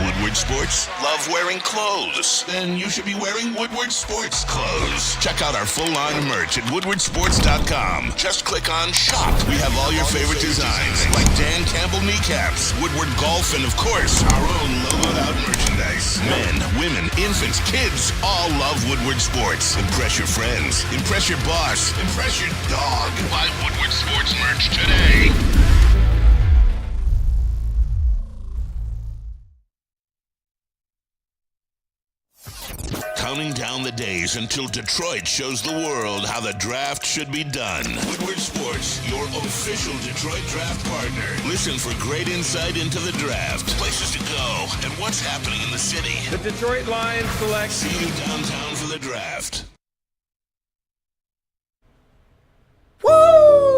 Woodward Sports? Love wearing clothes? Then you should be wearing Woodward Sports clothes. Check out our full-line merch at woodwardsports.com. Just click on Shop. We have all your favorite designs, like Dan Campbell kneecaps, Woodward Golf, and of course, our own logoed-out merchandise. Men, women, infants, kids all love Woodward Sports. Impress your friends. Impress your boss. Impress your dog. Buy Woodward Sports merch today. Counting down the days until Detroit shows the world how the draft should be done. Woodward Sports, your official Detroit draft partner. Listen for great insight into the draft, places to go, and what's happening in the city. The Detroit Lions select. See you downtown for the draft. Woo!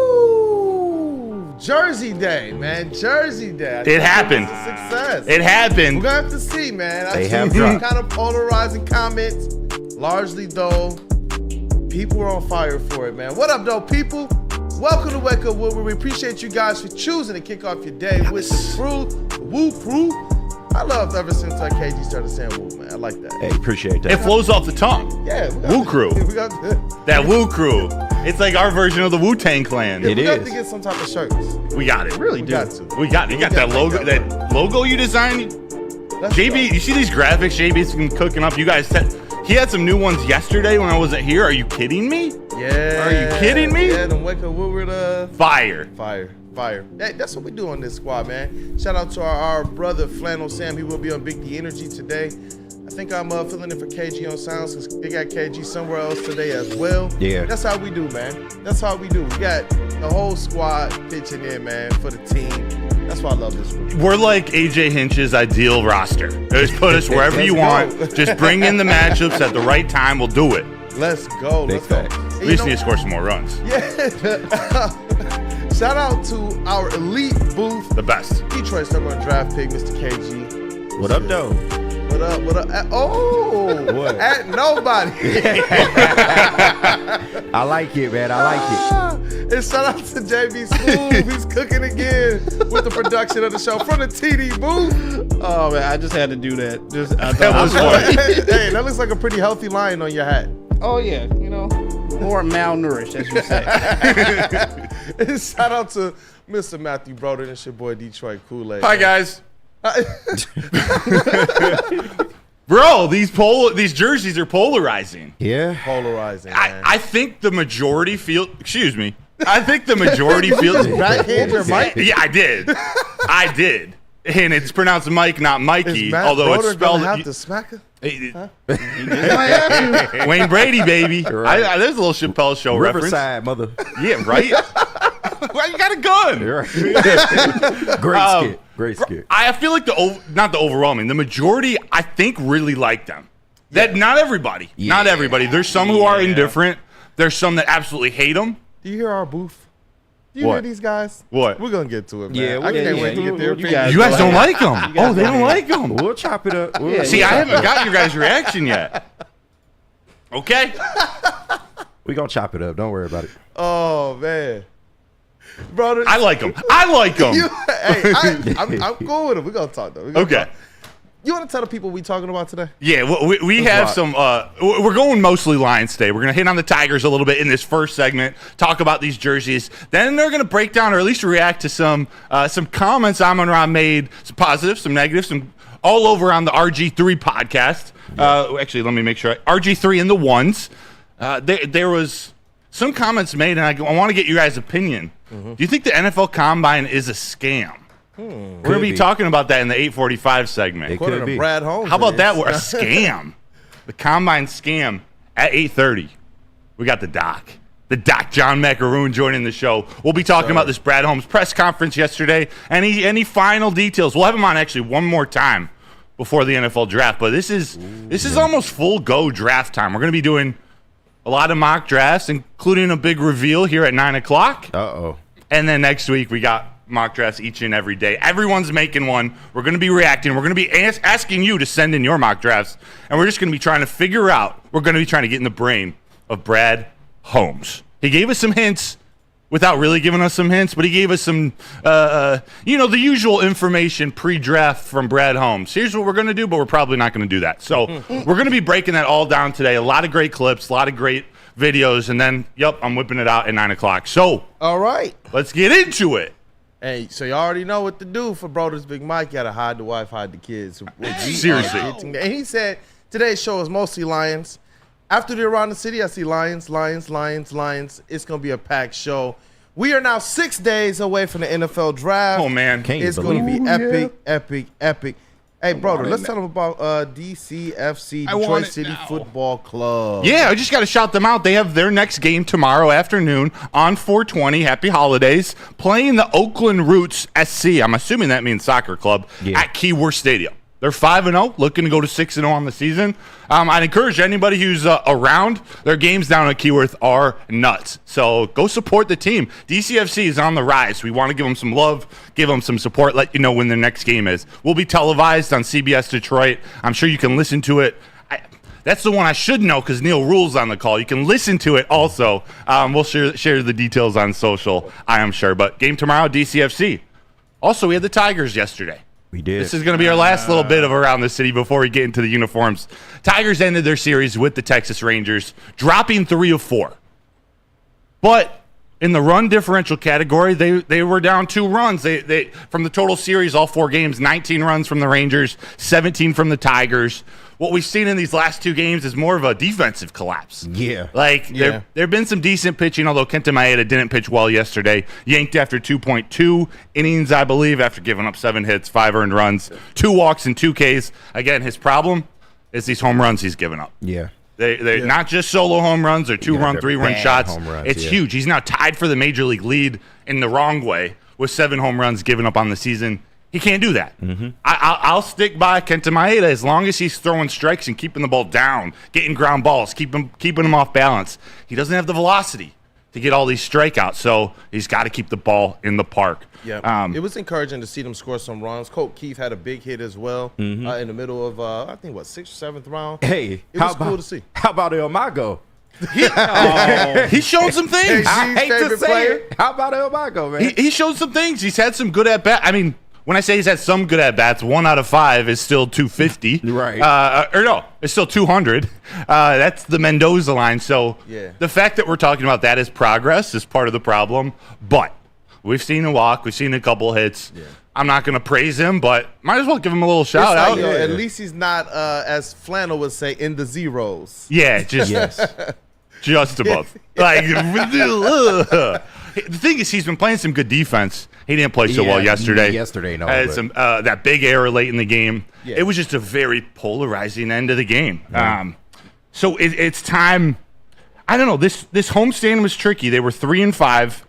Jersey Day, man. Jersey Day. It happened. Success. It happened. We're going to have to see, man. They I've have seen some dropped. kind of polarizing comments. Largely, though, people are on fire for it, man. What up, though, people? Welcome to Wake Up Woodward. We appreciate you guys for choosing to kick off your day with the thru, the woo crew. I love ever since KG started saying woo, man. I like that. Hey, appreciate that. It flows off the tongue. Yeah. Woo crew. We got That Woo crew. It's like our version of the Wu-Tang Clan. we It got is. to get some type of shirts. We got it. Really got to. We got it. You got that logo. That logo you designed. Let's JB, go. you see these graphics JB's been cooking up? You guys said he had some new ones yesterday when I wasn't here. Are you kidding me? Yeah. Are you kidding me? Yeah, the Wake Up Woodward, Fire. Fire. Hey, that's what we do on this squad, man. Shout out to our brother Flannel Sam. He will be on Big D Energy today. I think I'm filling in for KG on sounds because they got KG somewhere else today as well. Yeah. That's how we do, man. That's how we do. We got the whole squad pitching in, man, for the team. That's why I love this group. We're like AJ Hinch's ideal roster. Just put us wherever you Let's want. go. Just bring in the matchups at the right time. We'll do it. Let's go. Big Let's go. facts. And We you just know- need to score some more runs. Yeah. Shout out to our elite booth. The best. Detroit's number one draft pick, Mr. KG. What up, though? What up? What up? What? At nobody. I like it, man. I like it. And shout out to JBSMOOOOOV. He's cooking again with the production of the show from the TD booth. Oh man, I just had to do that. That was fun. Hey, that looks like a pretty healthy lion on your hat. Oh yeah, you know, more malnourished, as you say. And shout out to Mr. Matthew Broder. It's your boy Detroit Kool-Aid. Hi, guys. Bro, these jerseys are polarizing. Yeah. Polarizing, man. I think the majority feel. Excuse me. I think the majority feels. Backhand your mic? Yeah, I did. I did. And it's pronounced Mike, not Mikey. Is Matt Although Broder it's spelled. gonna have to smack her? Wayne Brady, baby. Right. There's a little Chappelle Show Riverside, mother. reference. Yeah, right. Well, you got a gun. You're right. Great skit. Great skit. I feel like not the overwhelming, the majority I think really like them. That not everybody, not everybody. There's some who are indifferent. There's some that absolutely hate them. Do you hear our booth? Do you What? hear these guys? What? We're gonna get to it, man. Yeah, I can't yeah, wait to yeah. get their You opinion. guys You guys don't like them. guys Oh, they don't don't like them. We'll chop it up. See, I haven't got your guys' reaction yet. Okay. We gonna chop it up. Don't worry about it. Oh man, brother. I like them. I like them. I'm cool with it. We're gonna talk though. Okay. You want to tell the people we talking about today? Yeah, we have some. We're going mostly Lions today. We're going to hit on the Tigers a little bit in this first segment, talk about these jerseys. Then they're going to break down or at least react to some comments Amon-Ra made, some positives, some negatives, some all over on the RG3 podcast. Actually, let me make sure. RG3 and the ones. There was some comments made, and I want to get you guys' opinion. Do you think the NFL Combine is a scam? We're going to be talking about that in the 8:45 segment. According to be. Brad Holmes. How about it that? is. We're a scam. The Combine scam at 8:30. We got the doc. John Maakaron joining the show. We'll be talking about this Brad Holmes press conference yesterday. Any final details? We'll have him on actually one more time before the NFL draft. But this is almost full go draft time. We're going to be doing a lot of mock drafts, including a big reveal here at 9 o'clock. Uh-oh. And then next week we got mock drafts each and every day. Everyone's making one. We're going to be reacting. We're going to be asking you to send in your mock drafts. And we're just going to be trying to figure out, we're going to be trying to get in the brain of Brad Holmes. He gave us some hints without really giving us some hints, but he gave us some, the usual information pre-draft from Brad Holmes. Here's what we're going to do, but we're probably not going to do that. So we're going to be breaking that all down today. A lot of great clips, a lot of great videos, and then, I'm whipping it out at 9 o'clock. So, all right, let's get into it. Hey, so you already know what to do for Broder's Big Mike. You got to hide the wife, hide the kids. Seriously. And he said today's show is mostly Lions. After the Around the City, I see Lions. It's going to be a packed show. We are now 6 days away from the NFL draft. Oh, man. It's going to be epic. Hey, Broder, let's tell them about DCFC, Detroit City Football Club. Yeah, I just got to shout them out. They have their next game tomorrow afternoon on 420. Happy holidays. Playing the Oakland Roots SC. I'm assuming that means soccer club at Keyworth Stadium. They're 5-0, looking to go to 6-0 on the season. I'd encourage anybody who's around. Their games down at Keyworth are nuts. So go support the team. DCFC is on the rise. We want to give them some love, give them some support, let you know when their next game is. We'll be televised on CBS Detroit. I'm sure you can listen to it. That's the one I should know because Neil Rule's on the call. You can listen to it also. We'll share the details on social, I am sure. But game tomorrow, DCFC. Also, we had the Tigers yesterday. We did. This is going to be our last little bit of Around the City before we get into the uniforms. Tigers ended their series with the Texas Rangers, dropping 3 of 4. But in the run differential category, they were down 2 runs. They from the total series, all 4 games, 19 runs from the Rangers, 17 from the Tigers. What we've seen in these last 2 games is more of a defensive collapse. Yeah. There have been some decent pitching, although Kenta Maeda didn't pitch well yesterday. Yanked after 2.2 innings, I believe, after giving up 7 hits, 5 earned runs, 2 walks, and 2 Ks. Again, his problem is these home runs he's given up. Yeah. They're not just solo home runs or 2-run, 3-run shots. Home runs, it's huge. He's now tied for the major league lead in the wrong way with 7 home runs given up on the season. He can't do that. Mm-hmm. I'll stick by Kenta Maeda as long as he's throwing strikes and keeping the ball down, getting ground balls, keeping him off balance. He doesn't have the velocity to get all these strikeouts, so he's got to keep the ball in the park. Yeah, it was encouraging to see them score some runs. Colt Keith had a big hit as well in the middle of, I think, 6th or 7th round. Hey, it was cool to see. How about El Mago? He's shown some things. I hate to say it. How about El Mago, man? He showed some things. He's had some good at-bats. I mean, when I say he's had some good at-bats, 1 out of 5 is still 250. Right. Or no, it's still 200. That's the Mendoza line. So the fact that we're talking about that as progress is part of the problem. But we've seen a walk. We've seen a couple hits. Yeah. I'm not going to praise him, but might as well give him a little shout out. At least he's not, as Flannel would say, in the zeros. Yeah, just just above. The thing is, he's been playing some good defense. He didn't play so well yesterday. No. Had some that big error late in the game. Yeah. It was just a very polarizing end of the game. Yeah. So it's time. I don't know. This homestand was tricky. They were 3-5.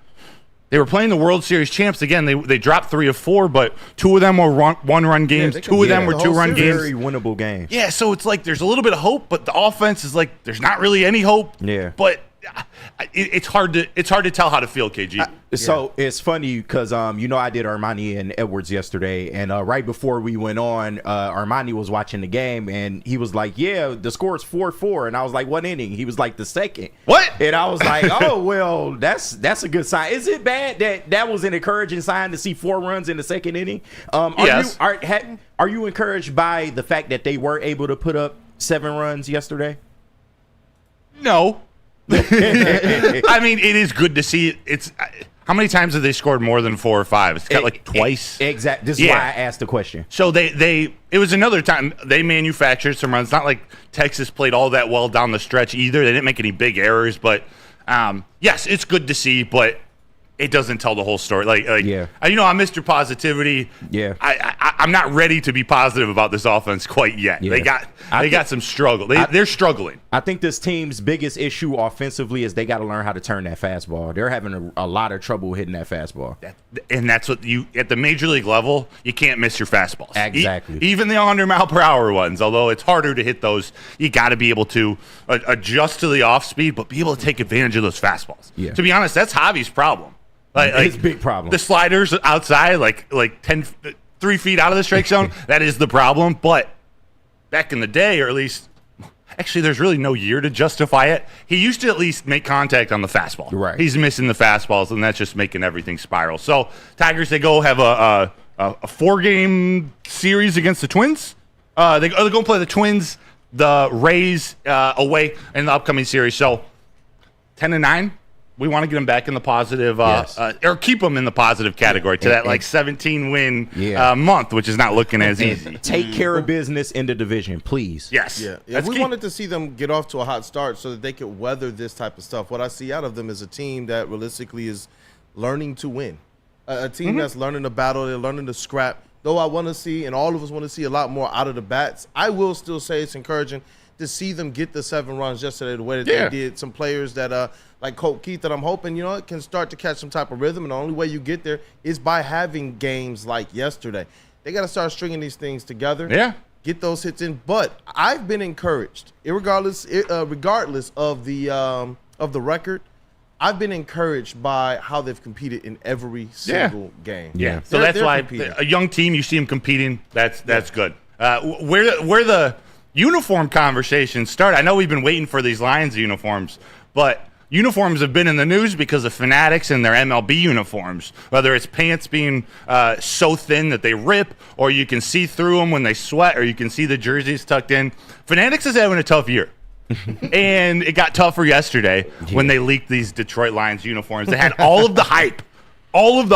They were playing the World Series champs again. They dropped 3 of 4, but 2 of them were one-run games. 2 of them were 2-run games. Very winnable games. Yeah, so it's like there's a little bit of hope, but the offense is like there's not really any hope. Yeah, but it's hard to tell how to feel, KG. So it's funny because I did Armani and Edwards yesterday, and right before we went on, Armani was watching the game, and he was like, "Yeah, the score is 4-4," and I was like, "What inning?" He was like, "The second." What? And I was like, "Oh well, that's a good sign." Is it bad that was an encouraging sign to see 4 runs in the second inning? Yes. Are you encouraged by the fact that they were able to put up 7 runs yesterday? No. I mean, it is good to see. It's how many times have they scored more than 4 or 5? It's got like twice. Exactly. This is why I asked the question. So it was another time they manufactured some runs. Not like Texas played all that well down the stretch either. They didn't make any big errors, but yes, it's good to see. But it doesn't tell the whole story. I'm Mr. Positivity. Yeah. I'm not ready to be positive about this offense quite yet. Yeah. They got some struggle. They're struggling. I think this team's biggest issue offensively is they got to learn how to turn that fastball. They're having a lot of trouble hitting that fastball. And that's what at the major league level, you can't miss your fastballs. Exactly. Even the 100-mile-per-hour ones, although it's harder to hit those, you got to be able to adjust to the off speed, but be able to take advantage of those fastballs. Yeah. To be honest, that's Javi's problem. It's a big problem. The sliders outside, like 3 feet out of the strike zone, that is the problem. But back in the day, or at least actually, there's really no year to justify it. He used to at least make contact on the fastball. Right. He's missing the fastballs, and that's just making everything spiral. So Tigers, they go have a 4-game series against the Twins. They're going to play the Twins, the Rays away in the upcoming series. So 10-9. We want to get them back in the positive, or keep them in the positive category to that 17-win month, which is not looking as easy. Take care of business in the division, please. Yes. Yeah. We wanted to see them get off to a hot start so that they could weather this type of stuff. What I see out of them is a team that realistically is learning to win, a team that's learning to battle, they're learning to scrap. Though I want to see, and all of us want to see a lot more out of the bats, I will still say it's encouraging to see them get the 7 runs yesterday the way that they did. Some players that like Colt Keith that I'm hoping, can start to catch some type of rhythm, and the only way you get there is by having games like yesterday. They got to start stringing these things together. Yeah. Get those hits in. But I've been encouraged, regardless of the record. I've been encouraged by how they've competed in every single game. Yeah. So that's why a young team, you see them competing. That's good. Where the uniform conversation started, I know we've been waiting for these Lions uniforms, but uniforms have been in the news because of Fanatics and their MLB uniforms, whether it's pants being so thin that they rip, or you can see through them when they sweat, or you can see the jerseys tucked in. Fanatics is having a tough year. And it got tougher yesterday when they leaked these Detroit Lions uniforms. They had all of the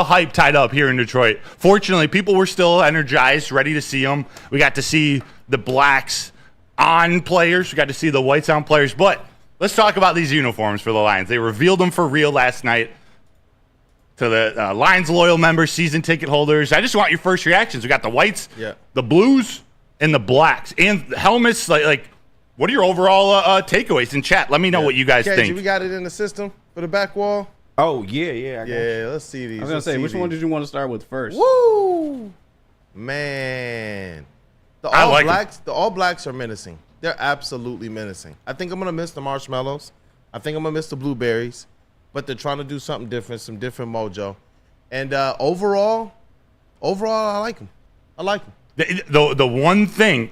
hype tied up here in Detroit. Fortunately, people were still energized, ready to see them. We got to see the blacks on players. We got to see the whites on players. But let's talk about these uniforms for the Lions. They revealed them for real last night to the Lions loyal members, season ticket holders. I just want your first reactions. We got the whites, the blues, and the blacks. And the helmets, like what are your overall takeaways in chat? Let me know what you guys think. We got it in the system for the back wall. Oh, yeah. Let's see these. I was going to say, which one did you want to start with first? Woo! Man. The All Blacks are menacing. They're absolutely menacing. I think I'm going to miss the marshmallows. I think I'm going to miss the blueberries. But they're trying to do something different, some different mojo. And overall, I like them. The one thing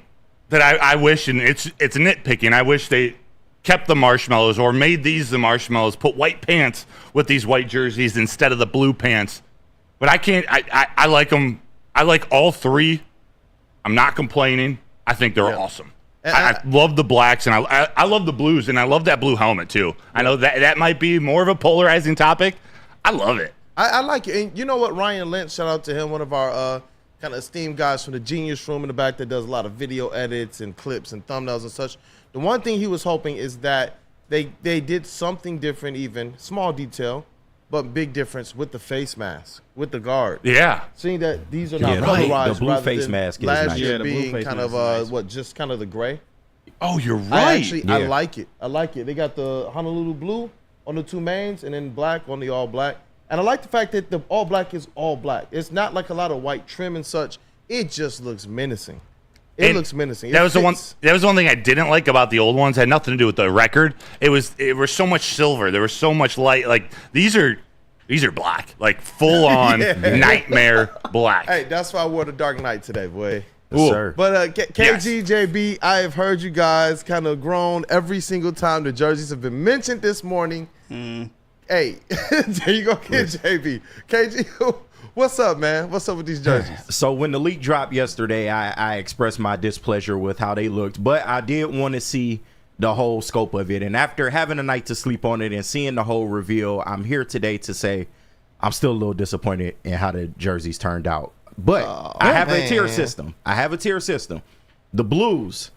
that I wish, and it's nitpicking, I wish they kept the marshmallows or made these the marshmallows, put white pants with these white jerseys instead of the blue pants. But I can't. I like them. I like all three. I'm not complaining. I think they're awesome. I love the blacks, and I love the blues, and I love that blue helmet too. I know that might be more of a polarizing topic. I love it. I like it. And you know what? Ryan Lynch, shout out to him, one of our kind of esteemed guys from the Genius Room in the back that does a lot of video edits and clips and thumbnails and such. The one thing he was hoping is that they did something different, even small detail, but big difference with the face mask, with the guard. Yeah. Seeing that these are not colorized. The blue face mask is last nice. year the being blue face kind mask of is nice. just kind of the gray. Oh, you're right. I like it. I like it. They got the Honolulu blue on the two mains and then black on the all black. And I like the fact that the all black is all black. It's not like a lot of white trim and such. It just looks menacing. It looks menacing. That was the one thing I didn't like about the old ones. It had nothing to do with the record. It was so much silver. There was so much light. Like these are black, like full on nightmare black. Hey, that's why I wore the Dark Knight today, boy. Yes, sir. But KGJB, I have heard you guys kind of groan every single time the jerseys have been mentioned this morning. Hey, there you go, KJB. KG, what's up, man? What's up with these jerseys? So when the leak dropped yesterday, I expressed my displeasure with how they looked, but I did want to see the whole scope of it. And after having a night to sleep on it and seeing the whole reveal, I'm here today to say I'm still a little disappointed in how the jerseys turned out. But I have a tier system. The blues,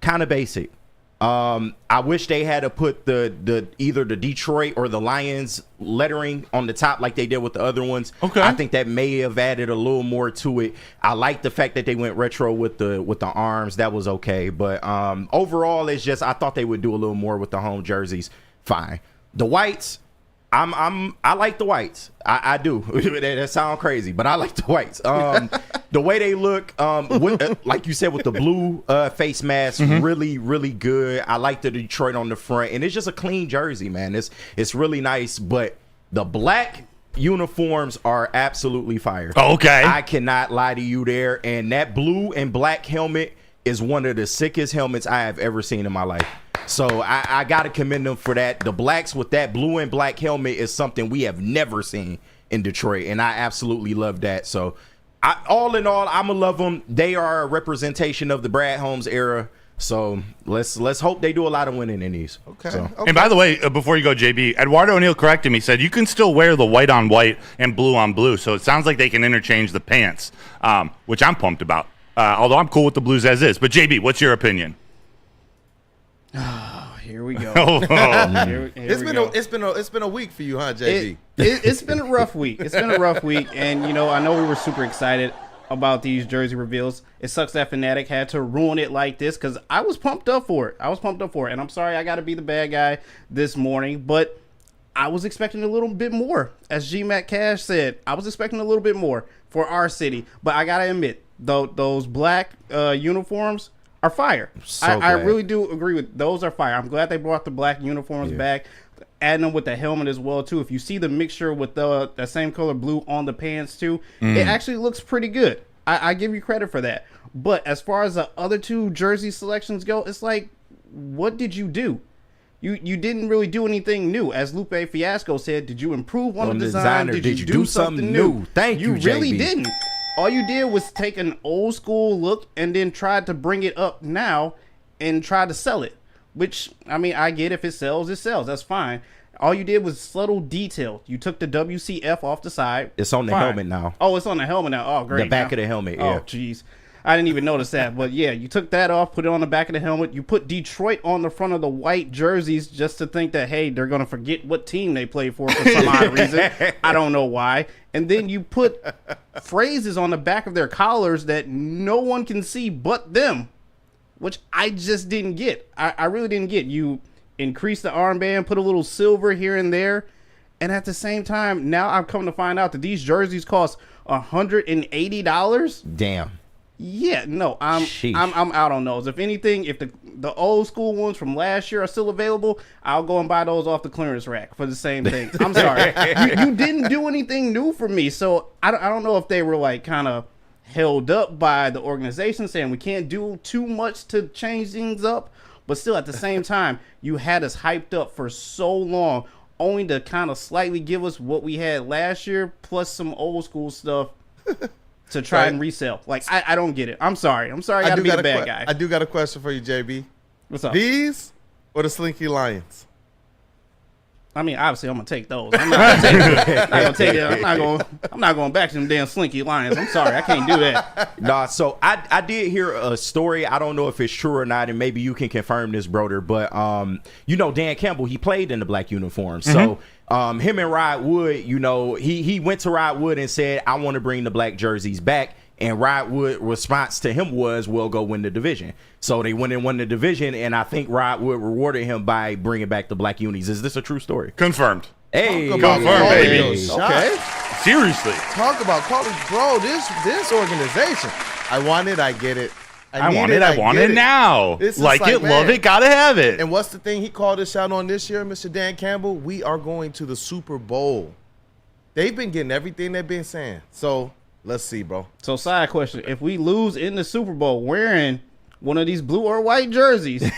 kind of basic. I wish they had to put the either the Detroit or the Lions lettering on the top like they did with the other ones. Okay. I think that may have added a little more to it. I like the fact that they went retro with the arms. That was okay. But overall, it's just I thought they would do a little more with the home jerseys. Fine. The whites, I like the whites. I do. That sounds crazy, but I like the whites. The way they look, like you said, with the blue face mask, really, really good. I like the Detroit on the front, and it's just a clean jersey, man. It's really nice, but the black uniforms are absolutely fire. Okay. I cannot lie to you there, and that blue and black helmet is one of the sickest helmets I have ever seen in my life. So I got to commend them for that. The blacks with that blue and black helmet is something we have never seen in Detroit, and I absolutely love that. So all in all, I'm going to love them. They are a representation of the Brad Holmes era. So let's hope they do a lot of winning in these. Okay. So. And by the way, before you go, JB, Eduardo O'Neill corrected me. Said you can still wear the white on white and blue on blue. So it sounds like they can interchange the pants, which I'm pumped about. Although I'm cool with the blues as is. But JB, what's your opinion? Here we go. It's been a week for you, huh, JB? It's been a rough week. It's been a rough week, and I know we were super excited about these jersey reveals. It sucks that Fnatic had to ruin it like this because I was pumped up for it. And I'm sorry I got to be the bad guy this morning, but I was expecting a little bit more. As GMAC Cash said, I was expecting a little bit more for our city, but I got to admit, those black uniforms are fire. I really do agree with those are fire. I'm glad they brought the black uniforms back, adding them with the helmet as well too. If you see the mixture with that same color blue on the pants too, it actually looks pretty good. I give you credit for that. But as far as the other two jersey selections go, it's like, what did you do? You didn't really do anything new. As Lupe Fiasco said, did you improve on the design? Did you do something new? Thank you, You really JB. didn't. All you did was take an old school look and then tried to bring it up now and try to sell it. Which, I mean, I get if it sells, it sells. That's fine. All you did was subtle detail. You took the WCF off the side. It's on the helmet now. Oh, it's on the helmet now. Oh, great. The back of the helmet, yeah. Oh, jeez. I didn't even notice that. But, yeah, you took that off, put it on the back of the helmet. You put Detroit on the front of the white jerseys just to think that, hey, they're going to forget what team they play for some odd reason. I don't know why. And then you put phrases on the back of their collars that no one can see but them, which I just didn't get. I really didn't get. You increase the armband, put a little silver here and there, and at the same time, now I've come to find out that these jerseys cost $180. Damn. Yeah, no, I'm out on those. If anything, if the old school ones from last year are still available, I'll go and buy those off the clearance rack for the same thing. I'm sorry, you didn't do anything new for me, so I don't know if they were like kind of held up by the organization saying we can't do too much to change things up, but still at the same time, you had us hyped up for so long, only to kind of slightly give us what we had last year plus some old school stuff. To try and resell. Like, I don't get it. I'm sorry. I gotta be the bad guy. I do got a question for you, JB. What's up? These or the Slinky Lions? I mean, obviously, I'm gonna take those. I'm not gonna take it. I'm not going back to them damn Slinky Lions. I'm sorry, I can't do that. Nah, so I did hear a story. I don't know if it's true or not, and maybe you can confirm this, Broder. But Dan Campbell, he played in the black uniform. So him and Rod Wood, he went to Rod Wood and said, I want to bring the black jerseys back. And Rod Wood response to him was, we'll go win the division. So they went and won the division, and I think Rod Wood rewarded him by bringing back the black unis. Is this a true story? Confirmed. Hey, confirmed, baby. Okay. Seriously. Talk about college, bro. This organization. I want it. I get it. I want it now. Like it, man. love it, gotta have it. And what's the thing he called us out on this year, Mr. Dan Campbell? We are going to the Super Bowl. They've been getting everything they've been saying. So let's see, bro. So side question: if we lose in the Super Bowl wearing one of these blue or white jerseys,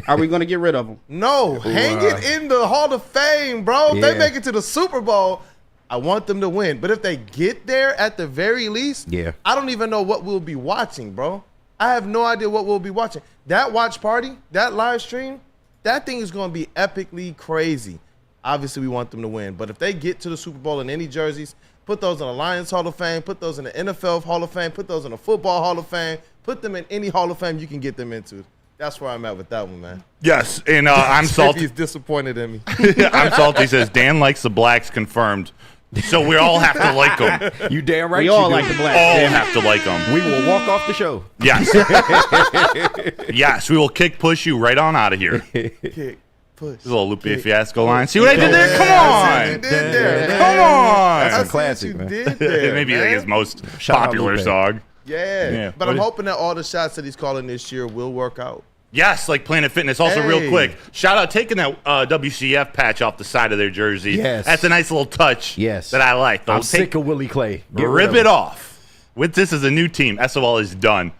are we going to get rid of them? No, hang it in the Hall of Fame, bro. If they make it to the Super Bowl, I want them to win. But if they get there at the very least, I don't even know what we'll be watching, bro. I have no idea what we'll be watching. That watch party, that live stream, that thing is going to be epically crazy. Obviously, we want them to win. But if they get to the Super Bowl in any jerseys, put those in the Lions Hall of Fame, put those in the NFL Hall of Fame, put those in the Football Hall of Fame, put them in any Hall of Fame you can get them into. That's where I'm at with that one, man. Yes, and I'm salty. He's disappointed in me. I'm salty. He says, Dan likes the blacks, confirmed. So we all have to like them. You damn right. We all like the blacks. All have to like them. We will walk off the show. Yes. Yes, we will kick push you right on out of here. Kick, push. This little Lupe Fiasco line. See what I did there? Come on. You did there, man. Come on. That's a I see classic, what man. you did there, Maybe man. like his most Shout out popular Lupe. song. Yeah. But I'm hoping that all the shots that he's calling this year will work out. Yes, like Planet Fitness. Also, real Hey. quick, shout out taking that WCF patch off the side of their jersey. Yes. That's a nice little touch. Yes. That I like. I'm sick of Willie Clay. Get rid Rip of it him. off. With this as a new team, SOL is done.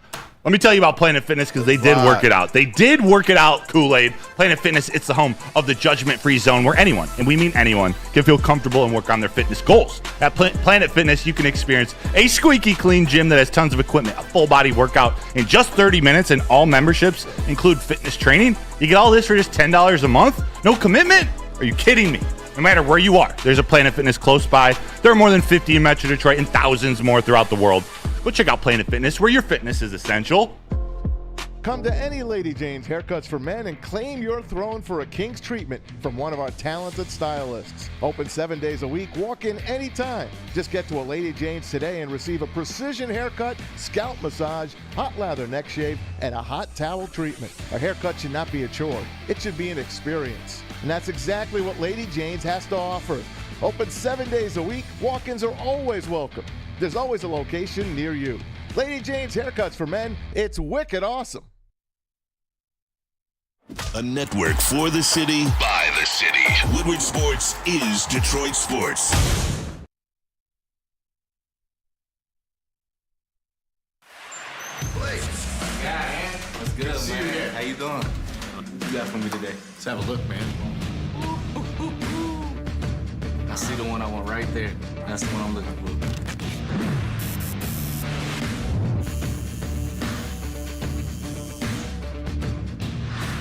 Let me tell you about Planet Fitness because they did work it out. They did work it out, Kool-Aid. Planet Fitness, it's the home of the judgment-free zone where anyone, and we mean anyone, can feel comfortable and work on their fitness goals. At Planet Fitness, you can experience a squeaky clean gym that has tons of equipment, a full-body workout in just 30 minutes, and all memberships include fitness training. You get all this for just $10 a month? No commitment? Are you kidding me? No matter where you are, there's a Planet Fitness close by. There are more than 50 in Metro Detroit and thousands more throughout the world. Go check out Planet Fitness, where your fitness is essential. Come to any Lady Jane's Haircuts for Men and claim your throne for a king's treatment from one of our talented stylists. Open 7 days a week, walk in anytime. Just get to a Lady Jane's today and receive a precision haircut, scalp massage, hot lather neck shave, and a hot towel treatment. A haircut should not be a chore. It should be an experience. And that's exactly what Lady Jane's has to offer. Open 7 days a week, walk-ins are always welcome. There's always a location near you. Lady Jane's Haircuts for Men, it's wicked awesome. A network for the city, by the city. Woodward Sports is Detroit Sports. What's good, man? How you doing? What you got for me today? Let's have a look, man. I see the one I want right there. That's the one I'm looking for.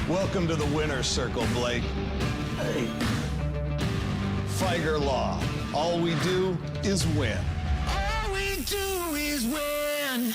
Welcome to the winner's circle, Blake. Hey. Figer Law. All we do is win. All we do is win.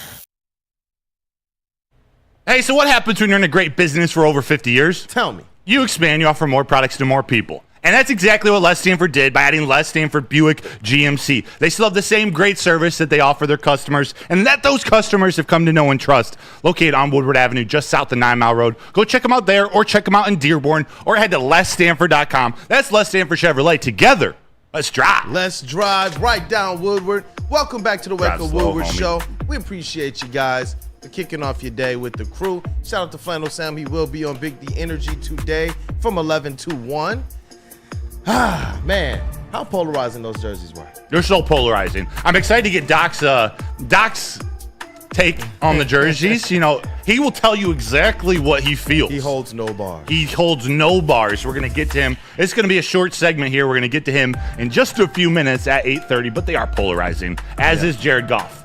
Hey, so what happens when you're in a great business for over 50 years? Tell me. You expand, you offer more products to more people. And that's exactly what Les Stanford did by adding Les Stanford Buick GMC. They still have the same great service that they offer their customers and that those customers have come to know and trust. Located on Woodward Avenue, just south of 9 Mile Road. Go check them out there or check them out in Dearborn or head to lesstanford.com. That's Les Stanford Chevrolet. Together, let's drive. Let's drive right down Woodward. Welcome back to the Wake Drive Up slow, Woodward homie. Show. We appreciate you guys for kicking off your day with the crew. Shout out to Flannel Sam. He will be on Big D Energy today from 11 to 1. Ah, man, how polarizing those jerseys were. They're so polarizing. I'm excited to get Doc's take on the jerseys. You know, he will tell you exactly what he feels. He holds no bars. He holds no bars. We're going to get to him. It's going to be a short segment here. We're going to get to him in just a few minutes at 8:30, but they are polarizing, as is Jared Goff.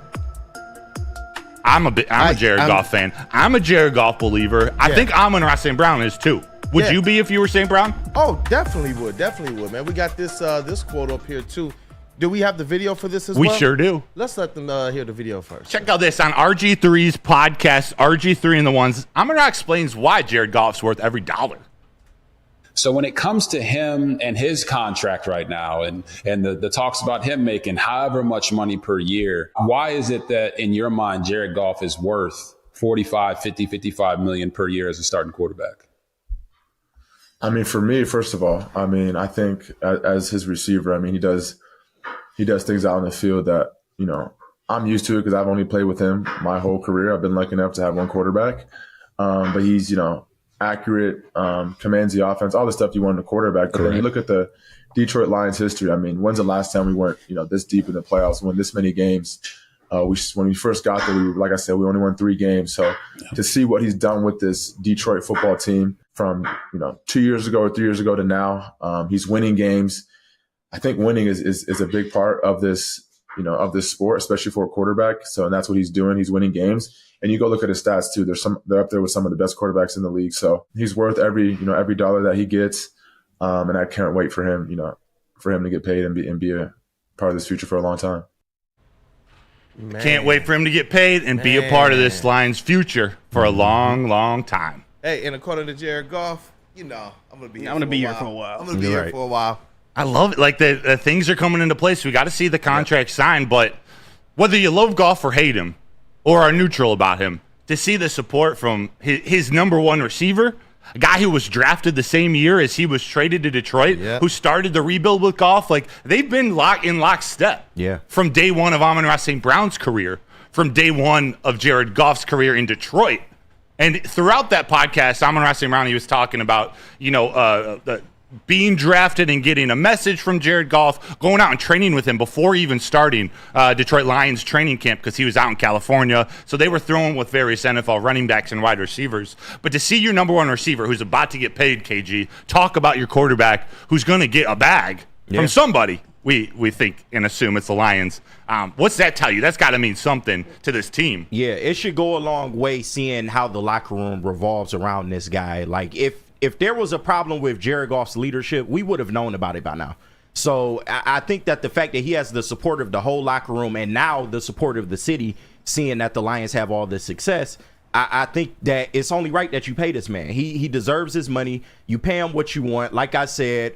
I'm a Jared Goff fan. I'm a Jared Goff believer. I think Amon-Ra St. Brown is too. Would you be if you were St. Brown? Oh, definitely would, man. We got this this quote up here too. Do we have the video for this as well? We sure do. Let's let them hear the video first. Check out this on RG3's podcast, RG3 and the Ones. Amon-Ra explains why Jared Goff's worth every dollar. So when it comes to him and his contract right now and the talks about him making however much money per year, why is it that in your mind Jared Goff is worth 45, 50, 55 million per year as a starting quarterback? I mean, for me, first of all, I mean, I think as his receiver, I mean, he does things out in the field that, you know, I'm used to it because I've only played with him my whole career. I've been lucky enough to have one quarterback. But he's, you know, accurate, commands the offense, all the stuff you want in a quarterback. But then you look at the Detroit Lions history. I mean, when's the last time we weren't, you know, this deep in the playoffs, won this many games? When we first got there, like I said, we only won 3 games. So to see what he's done with this Detroit football team from, you know, 2 years ago or 3 years ago to now, he's winning games. I think winning is a big part of this, you know, of this sport, especially for a quarterback. So, and that's what he's doing. He's winning games. And you go look at his stats too. They're up there with some of the best quarterbacks in the league. So he's worth every dollar that he gets. And I can't wait for him, you know, for him to get paid and be a part of this future for a long time. Man. Can't wait for him to get paid and be a part of this Lions future for a long, long time. Hey, and according to Jared Goff, you know, I'm gonna be here for a while. I'm gonna be You're here right. for a while. I love it. Like the things are coming into place. We got to see the contract signed, but whether you love Goff or hate him or are neutral about him, to see the support from his number one receiver, a guy who was drafted the same year as he was traded to Detroit, who started the rebuild with Goff, like they've been in lockstep. Yeah. From day one of Amon-Ra St. Brown's career, from day one of Jared Goff's career in Detroit. And throughout that podcast, Amon-Ra St. Brown, he was talking about, you know, being drafted and getting a message from Jared Goff, going out and training with him before even starting Detroit Lions training camp because he was out in California. So they were throwing with various NFL running backs and wide receivers. But to see your number one receiver who's about to get paid, KG, talk about your quarterback who's going to get a bag from somebody, we think and assume it's the Lions. What's that tell you? That's got to mean something to this team. Yeah, it should go a long way seeing how the locker room revolves around this guy. Like, if there was a problem with Jared Goff's leadership, we would have known about it by now. So I think that the fact that he has the support of the whole locker room and now the support of the city, seeing that the Lions have all this success, I think that it's only right that you pay this man. He deserves his money. You pay him what you want. Like I said,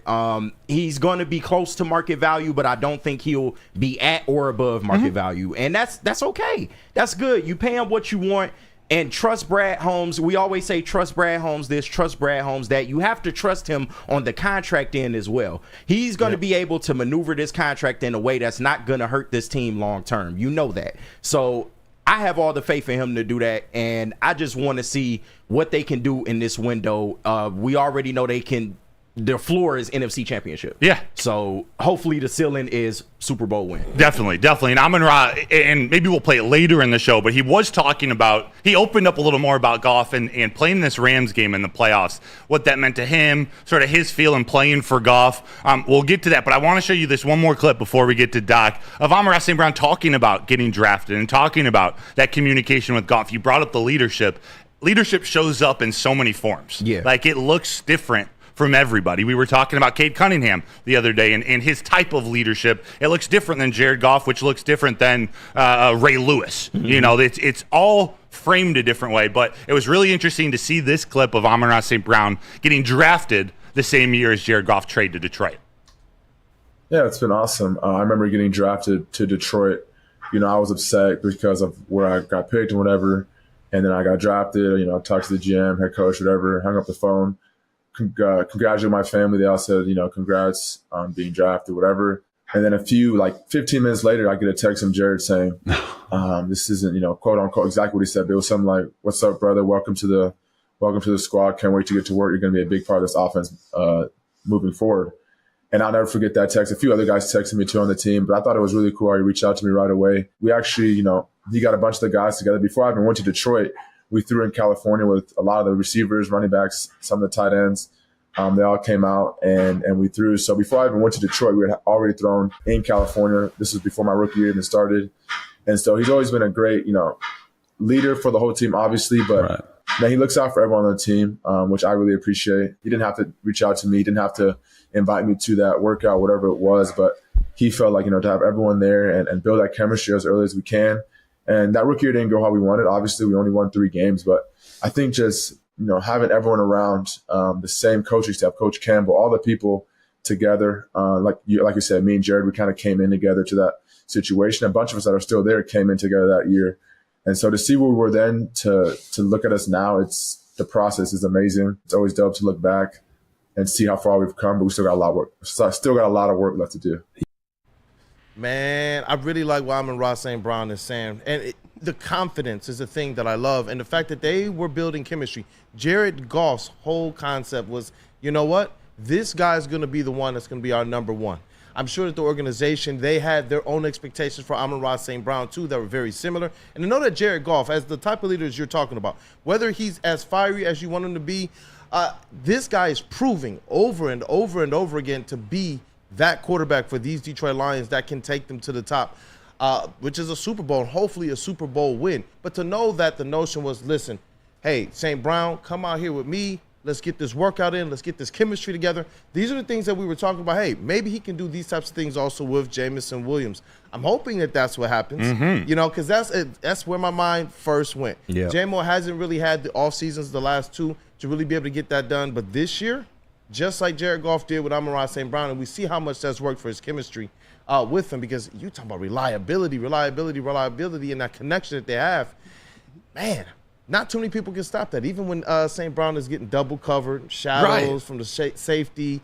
he's going to be close to market value, but I don't think he'll be at or above market value. And that's okay. That's good. You pay him what you want. And trust Brad Holmes. We always say trust Brad Holmes this, trust Brad Holmes that. You have to trust him on the contract end as well. He's going to be able to maneuver this contract in a way that's not going to hurt this team long term. You know that. So I have all the faith in him to do that, and I just want to see what they can do in this window. We already know they can. Their floor is NFC Championship. Yeah. So hopefully the ceiling is Super Bowl win. Definitely. And Amon-Ra, and maybe we'll play it later in the show, but he was talking about, he opened up a little more about Goff and playing this Rams game in the playoffs, what that meant to him, sort of his feeling playing for Goff. We'll get to that, but I want to show you this one more clip before we get to Doc of Amon-Ra St. Brown talking about getting drafted and talking about that communication with Goff. You brought up the leadership. Leadership shows up in so many forms. Yeah. Like, it looks different from everybody. We were talking about Cade Cunningham the other day and his type of leadership. It looks different than Jared Goff, which looks different than Ray Lewis. You know, it's all framed a different way, but it was really interesting to see this clip of Amon-Ra St. Brown getting drafted the same year as Jared Goff traded to Detroit. Yeah, it's been awesome. I remember getting drafted to Detroit. You know, I was upset because of where I got picked and whatever, and then I got drafted. You know, talked to the GM, head coach, whatever, hung up the phone. Congratulate my family. They all said, you know, congrats on being drafted, whatever. And then 15 minutes later, I get a text from Jared saying, this isn't, you know, quote unquote, exactly what he said. But it was something like, what's up, brother? Welcome to the squad. Can't wait to get to work. You're going to be a big part of this offense moving forward. And I'll never forget that text. A few other guys texted me too on the team, but I thought it was really cool how he reached out to me right away. We actually, you know, he got a bunch of the guys together. Before I even went to Detroit, we threw in California with a lot of the receivers, running backs, some of the tight ends. They all came out and we threw. So before I even went to Detroit, we had already thrown in California. This was before my rookie year even started. And so he's always been a great, you know, leader for the whole team, obviously. But man, he looks out for everyone on the team, which I really appreciate. He didn't have to reach out to me. He didn't have to invite me to that workout, whatever it was. But he felt like, you know, to have everyone there and build that chemistry as early as we can. And that rookie year didn't go how we wanted. Obviously, we only won 3 games. But I think just, you know, having everyone around, the same coaching staff, Coach Campbell, all the people together, like you said, me and Jared, we kind of came in together to that situation. A bunch of us that are still there came in together that year. And so to see where we were then, to look at us now, the process is amazing. It's always dope to look back and see how far we've come, but we still got a lot of work. Still got a lot of work left to do. Man, I really like what Amon-Ra St. Brown is saying. And the confidence is the thing that I love. And the fact that they were building chemistry. Jared Goff's whole concept was, you know what? This guy's going to be the one that's going to be our number one. I'm sure that the organization, they had their own expectations for Amon-Ra St. Brown, too, that were very similar. And to know that Jared Goff, as the type of leaders you're talking about, whether he's as fiery as you want him to be, this guy is proving over and over and over again to be that quarterback for these Detroit Lions that can take them to the top, which is a Super Bowl, and hopefully a Super Bowl win. But to know that the notion was, listen, hey, St. Brown, come out here with me. Let's get this workout in. Let's get this chemistry together. These are the things that we were talking about. Hey, maybe he can do these types of things also with Jameson Williams. I'm hoping that that's what happens, you know, because that's where my mind first went. Yeah. J-Mo hasn't really had the off seasons, the last 2, to really be able to get that done. But this year, just like Jared Goff did with Amon-Ra St. Brown, and we see how much that's worked for his chemistry with him, because you talk about reliability, and that connection that they have. Man, not too many people can stop that. Even when St. Brown is getting double covered, shadows from the safety,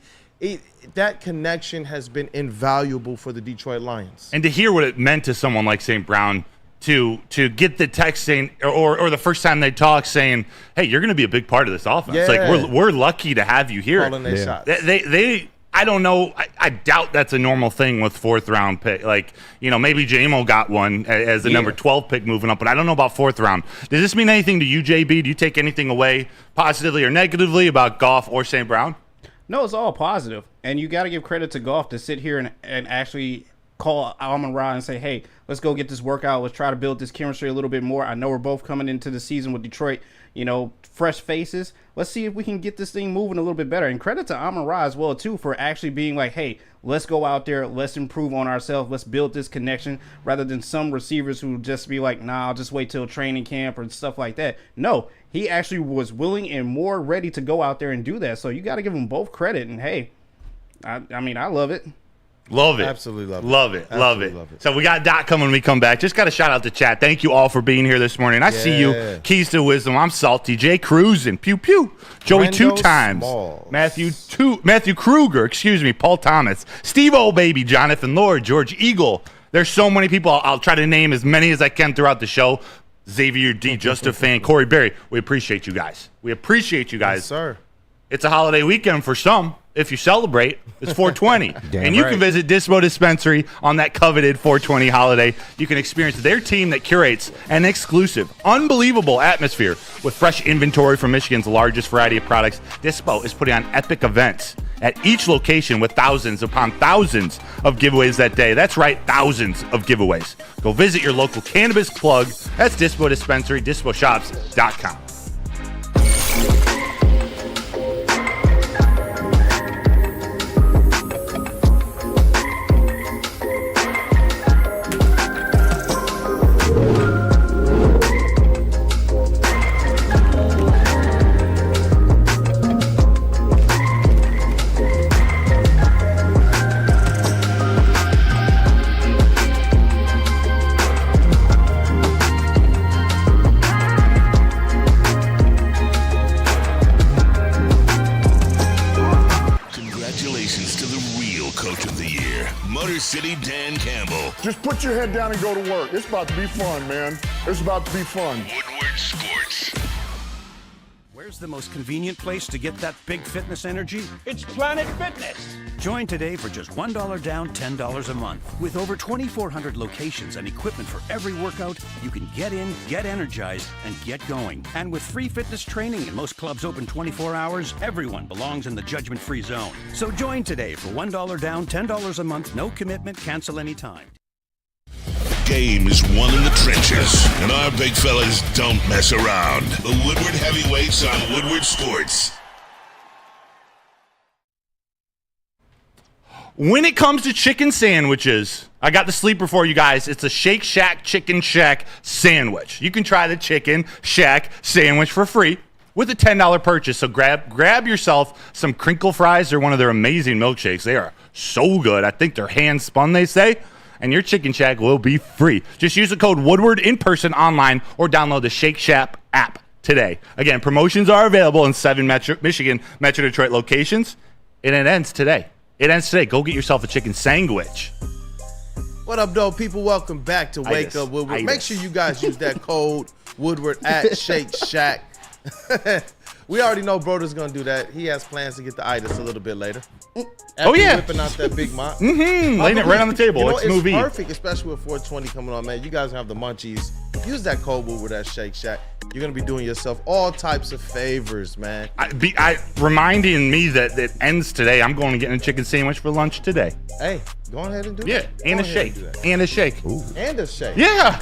that connection has been invaluable for the Detroit Lions. And to hear what it meant to someone like St. Brown to get the text saying, or the first time they talk saying, "Hey, you're going to be a big part of this offense." Yeah. Like we're lucky to have you here. Calling their shots. They I don't know. I doubt that's a normal thing with 4th round pick. Like, maybe JMO got one as the number 12 pick moving up, but I don't know about 4th round. Does this mean anything to you, JB? Do you take anything away positively or negatively about Goff or St. Brown? No, it's all positive. And you got to give credit to Goff to sit here and actually call Amon-Ra and say, hey, let's go get this workout. Let's try to build this chemistry a little bit more. I know we're both coming into the season with Detroit, fresh faces. Let's see if we can get this thing moving a little bit better. And credit to Amon-Ra as well, too, for actually being like, hey, let's go out there. Let's improve on ourselves. Let's build this connection rather than some receivers who just be like, nah, I'll just wait till training camp or stuff like that. No, he actually was willing and more ready to go out there and do that. So you got to give them both credit. And, hey, I love it. Love it. Absolutely love it. Love it. Absolutely Love love it. it. So we got Doc coming when we come back. Just got to shout out the chat. Thank you all for being here this morning. I see you. Keys to Wisdom. I'm Salty. Jay Cruz and Pew Pew. Joey Brendo 2 times. Smalls. Matthew Kruger. Paul Thomas. Steve O Baby. Jonathan Lord. George Eagle. There's so many people. I'll try to name as many as I can throughout the show. Xavier D. Just a Fan. Corey Berry. We appreciate you guys. Yes, sir. It's a holiday weekend for some. If you celebrate, it's 420. And you can visit Dispo Dispensary on that coveted 420 holiday. You can experience their team that curates an exclusive, unbelievable atmosphere with fresh inventory from Michigan's largest variety of products. Dispo is putting on epic events at each location with thousands upon thousands of giveaways that day. That's right, thousands of giveaways. Go visit your local cannabis plug. That's Dispo Dispensary, disposhops.com. City Dan Campbell. Just put your head down and go to work. It's about to be fun, man. It's about to be fun. Woodward Sports. Where's the most convenient place to get that big fitness energy? It's Planet Fitness. Join today for just $1 down, $10 a month. With over 2,400 locations and equipment for every workout, you can get in, get energized, and get going. And with free fitness training and most clubs open 24 hours, everyone belongs in the judgment-free zone. So join today for $1 down, $10 a month, no commitment, cancel anytime. Game is won in the trenches, and our big fellas don't mess around. The Woodward Heavyweights on Woodward Sports. When it comes to chicken sandwiches, I got the sleeper for you guys. It's a Shake Shack Chicken Shack sandwich. You can try the Chicken Shack sandwich for free with a $10 purchase. So grab yourself some crinkle fries or one of their amazing milkshakes. They are so good. I think they're hand spun, they say. And your Chicken Shack will be free. Just use the code Woodward in person, online, or download the Shake Shack app today. Again, promotions are available in 7 Michigan Metro Detroit locations, and it ends today. Go get yourself a chicken sandwich. What up, though, people? Welcome back to Wake Up Woodward. Make sure you guys use that code Woodward at Shake Shack. We already know Broder's going to do that. He has plans to get the itis a little bit later. After whipping out that big mop. Laying it right on the table. It's movie. Perfect, especially with 420 coming on, man. You guys have the munchies. Use that code Woodward at Shake Shack. You're going to be doing yourself all types of favors, man. Reminding me that it ends today. I'm going to get a chicken sandwich for lunch today. Hey, go ahead and do that. Yeah, and a shake. And a shake. Ooh. And a shake. Yeah.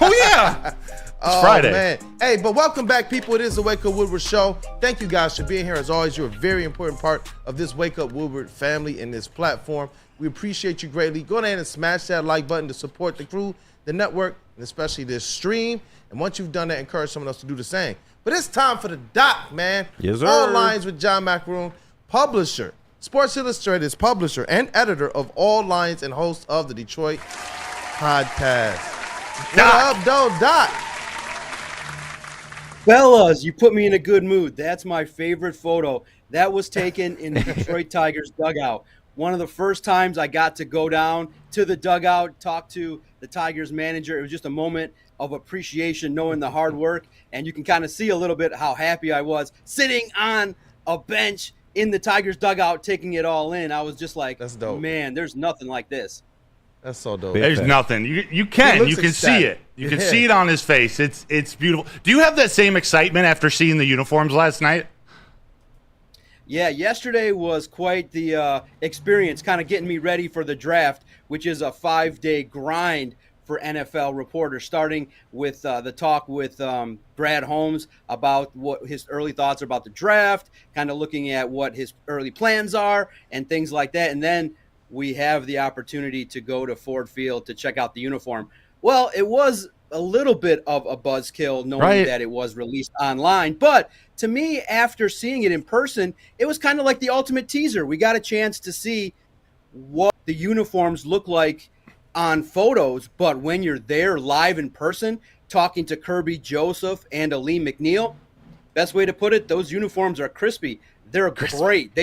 Oh, yeah. It's Friday. Man. Hey, but welcome back, people. It is the Wake Up Woodward show. Thank you guys for being here. As always, you're a very important part of this Wake Up Woodward family and this platform. We appreciate you greatly. Go ahead and smash that like button to support the crew, the network, and especially this stream. And once you've done that, encourage someone else to do the same. But it's time for the doc, man. Yes, sir. All Lines with John Maakaron, publisher, Sports Illustrated's publisher and editor of All Lines and host of the Detroit podcast. What up, though, Doc? Fellas, you put me in a good mood. That's my favorite photo. That was taken in the Detroit Tigers dugout. One of the first times I got to go down to the dugout, talk to the Tigers manager. It was just a moment of appreciation, knowing the hard work, and you can kind of see a little bit how happy I was sitting on a bench in the Tigers dugout, taking it all in. I was just like, that's dope. Man, there's nothing like this. That's so dope. There's nothing. You can see it. You can see it on his face. It's beautiful. Do you have that same excitement after seeing the uniforms last night? Yeah, yesterday was quite the experience, kind of getting me ready for the draft, which is a 5-day grind for NFL reporters, starting with the talk with Brad Holmes about what his early thoughts are about the draft, kind of looking at what his early plans are and things like that. And then we have the opportunity to go to Ford Field to check out the uniform. Well, it was a little bit of a buzzkill knowing that it was released online. But to me, after seeing it in person, it was kind of like the ultimate teaser. We got a chance to see what the uniforms look like on photos, but when you're there live in person, talking to Kirby Joseph and Aleem McNeil, best way to put it, those uniforms are crispy. They're great.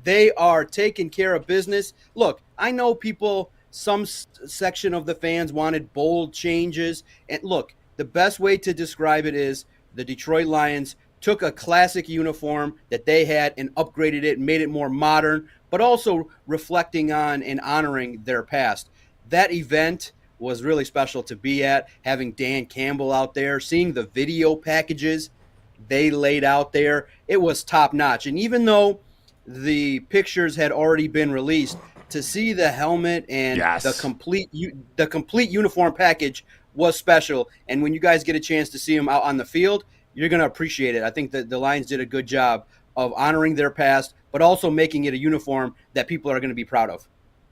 They are taking care of business. Look, I know people, some section of the fans wanted bold changes. And look, the best way to describe it is the Detroit Lions took a classic uniform that they had and upgraded it and made it more modern, but also reflecting on and honoring their past. That event was really special to be at, having Dan Campbell out there, seeing the video packages they laid out there. It was top notch. And even though the pictures had already been released, to see the helmet and the complete uniform package was special. And when you guys get a chance to see them out on the field, you're going to appreciate it. I think that the Lions did a good job of honoring their past, but also making it a uniform that people are going to be proud of.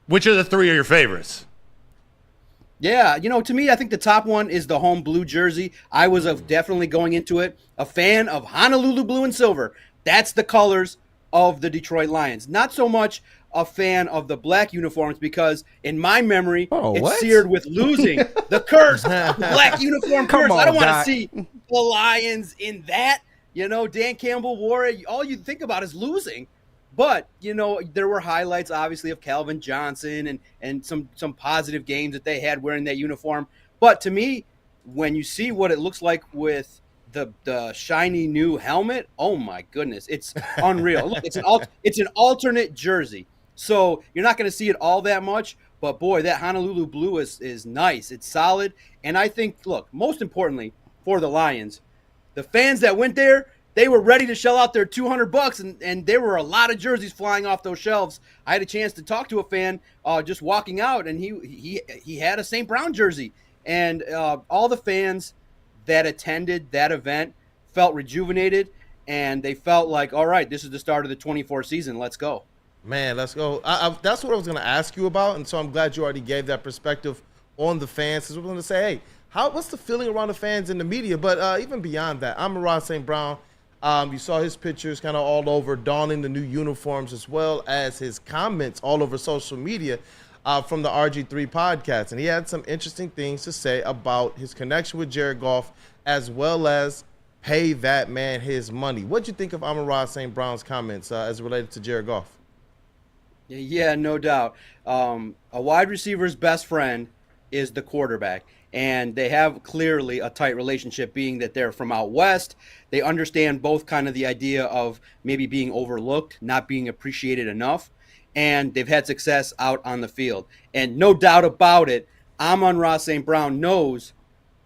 Which of the three are your favorites? Yeah, to me, I think the top one is the home blue jersey. I was definitely going into it a fan of Honolulu blue and silver. That's the colors of the Detroit Lions. Not so much a fan of the black uniforms because in my memory, it's seared with losing. The curse, the black uniform curse. I don't want to see the Lions in that. Dan Campbell wore it. All you think about is losing. But, there were highlights, obviously, of Calvin Johnson and some positive games that they had wearing that uniform. But to me, when you see what it looks like with the shiny new helmet, oh, my goodness, it's unreal. Look, it's an alternate jersey. So you're not going to see it all that much. But, boy, that Honolulu blue is nice. It's solid. And I think, look, most importantly for the Lions, the fans that went there, they were ready to shell out their $200, and there were a lot of jerseys flying off those shelves. I had a chance to talk to a fan just walking out, and he had a St. Brown jersey. And all the fans that attended that event felt rejuvenated, and they felt like, all right, this is the start of the 24 season. Let's go. Man, let's go. That's what I was going to ask you about, and so I'm glad you already gave that perspective on the fans. Because we're going to say, hey, what's the feeling around the fans and the media? But even beyond that, Amon-Ra St. Brown, you saw his pictures kind of all over, donning the new uniforms, as well as his comments all over social media from the RG3 podcast. And he had some interesting things to say about his connection with Jared Goff, as well as pay that man his money. What'd you think of Amon-Ra St. Brown's comments as related to Jared Goff? Yeah, no doubt. A wide receiver's best friend is the quarterback. And they have clearly a tight relationship, being that they're from out west. They understand both kind of the idea of maybe being overlooked, not being appreciated enough. And they've had success out on the field. And no doubt about it, Amon-Ra St. Brown knows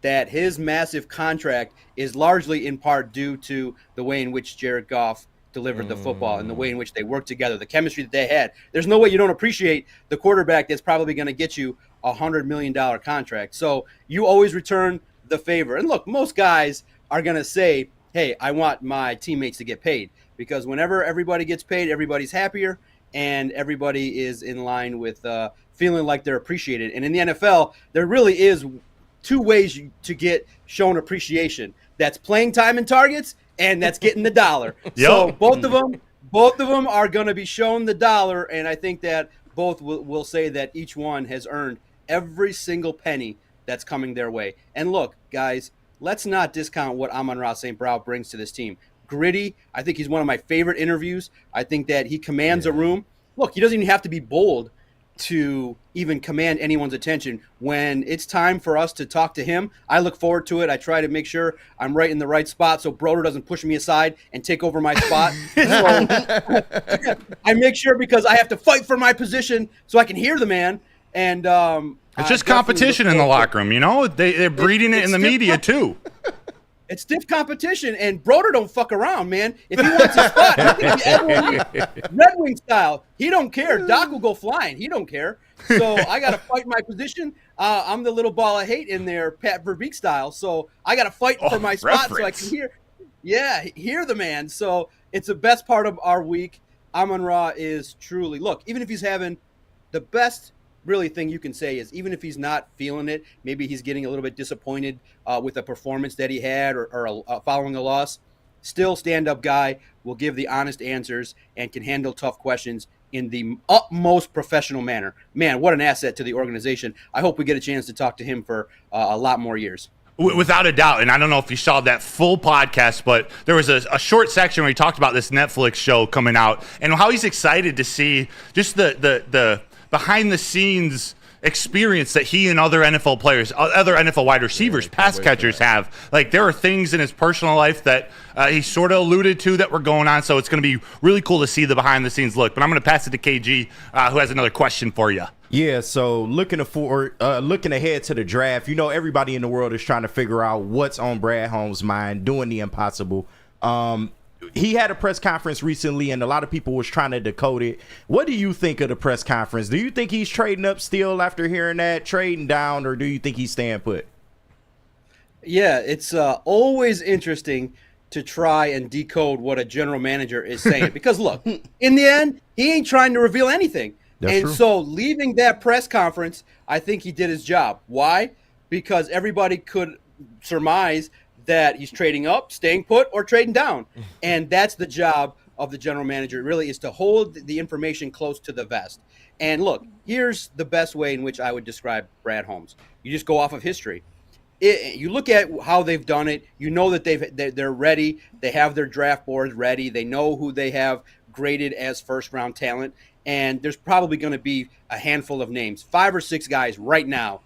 that his massive contract is largely in part due to the way in which Jared Goff delivered the football and the way in which they worked together, the chemistry that they had. There's no way you don't appreciate the quarterback that's probably going to get you a $100 million contract. So you always return the favor. And look, most guys are going to say, hey, I want my teammates to get paid, because whenever everybody gets paid, everybody's happier and everybody is in line with feeling like they're appreciated. And in the NFL, there really is two ways to get shown appreciation. That's playing time and targets, and that's getting the dollar. So both of them are going to be shown the dollar, and I think that both will say that each one has earned every single penny that's coming their way. And look, guys, let's not discount what Amon-Ra St. Brown brings to this team. Gritty. I think he's one of my favorite interviews. I think that he commands a room. Look, he doesn't even have to be bold. to even command anyone's attention. When it's time for us to talk to him, I look forward to it. I try to make sure I'm right in the right spot so Broder doesn't push me aside and take over my spot. So I make sure, because I have to fight for my position so I can hear the man. And it's just competition in the locker room, you know? They're breeding it in the media too. It's stiff competition, and Broder don't fuck around, man. If he wants a spot, he can be everyone Red Wing style. He don't care. Doc will go flying. He don't care. So I got to fight my position. I'm the little ball of hate in there, Pat Verbeek style. So I got to fight for my spot so I can hear the man. So it's the best part of our week. Amon-Ra is truly, look, even if he's having the best really thing you can say is, even if he's not feeling it, maybe he's getting a little bit disappointed with a performance that he had or following a loss, still stand-up guy, will give the honest answers and can handle tough questions in the utmost professional manner. Man, what an asset to the organization. I hope we get a chance to talk to him for a lot more years. Without a doubt. And I don't know if you saw that full podcast, but there was a short section where he talked about this Netflix show coming out and how he's excited to see just the behind the scenes experience that he and other NFL players, other NFL wide receivers, pass catchers have. Like, there are things in his personal life that he sort of alluded to that were going on. So it's going to be really cool to see the behind the scenes look. But I'm going to pass it to KG, who has another question for you. Yeah, so looking ahead to the draft, you know, everybody in the world is trying to figure out what's on Brad Holmes' mind, doing the impossible. He had a press conference recently, and a lot of people was trying to decode it. What do you think of the press conference? Do you think he's trading up still after hearing that, trading down, or do you think he's staying put? Yeah, it's always interesting to try and decode what a general manager is saying. Because, look, in the end, he ain't trying to reveal anything. That's true. So leaving that press conference, I think he did his job. Why? Because everybody could surmise that he's trading up, staying put, or trading down. And that's the job of the general manager, really, is to hold the information close to the vest. And look, here's the best way in which I would describe Brad Holmes. You just go off of history. You look at how they've done it. You know that they're ready. They have their draft boards ready. They know who they have graded as first-round talent. And there's probably going to be a handful of names, 5 or 6 guys right now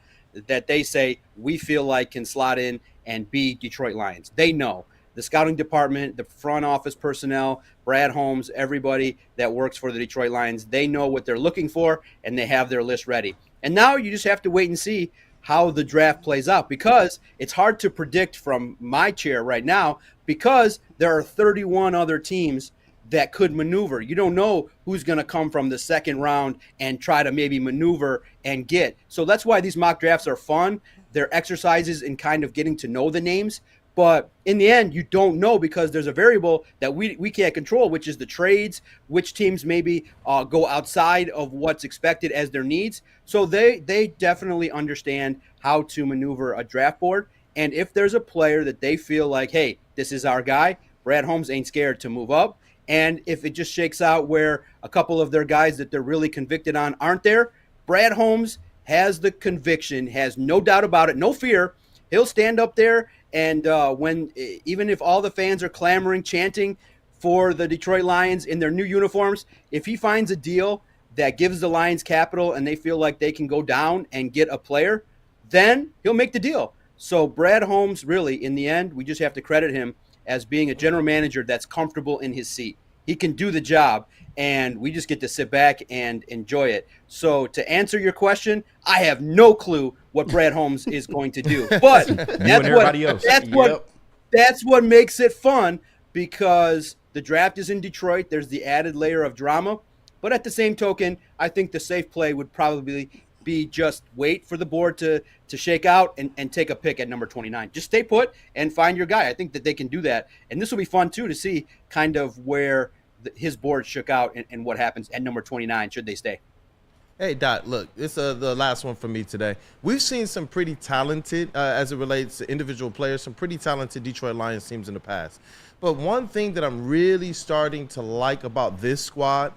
that they say we feel like can slot in and be Detroit Lions. They know. The scouting department, the front office personnel, Brad Holmes, everybody that works for the Detroit Lions, they know what they're looking for, and they have their list ready. And now you just have to wait and see how the draft plays out, because it's hard to predict from my chair right now, because there are 31 other teams that could maneuver. You don't know who's going to come from the second round and try to maybe maneuver and get. So that's why these mock drafts are fun. They're exercises in kind of getting to know the names. But in the end, you don't know, because there's a variable that we can't control, which is the trades, which teams maybe go outside of what's expected as their needs. So they definitely understand how to maneuver a draft board. And if there's a player that they feel like, hey, this is our guy, Brad Holmes ain't scared to move up. And if it just shakes out where a couple of their guys that they're really convicted on aren't there, Brad Holmes has the conviction, has no doubt about it, no fear. He'll stand up there, and even if all the fans are clamoring, chanting for the Detroit Lions in their new uniforms, if he finds a deal that gives the Lions capital and they feel like they can go down and get a player, then he'll make the deal. So Brad Holmes, really, in the end, we just have to credit him as being a general manager that's comfortable in his seat. He can do the job, and we just get to sit back and enjoy it. So to answer your question, I have no clue what Brad Holmes is going to do. But that's what makes it fun, because the draft is in Detroit. There's the added layer of drama. But at the same token, I think the safe play would probably be just wait for the board to shake out and take a pick at number 29. Just stay put and find your guy. I think that they can do that. And this will be fun, too, to see kind of where his board shook out and what happens at number 29 should they stay. Hey, Dot, look, it's the last one for me today. We've seen some pretty talented, as it relates to individual players, some pretty talented Detroit Lions teams in the past. But one thing that I'm really starting to like about this squad,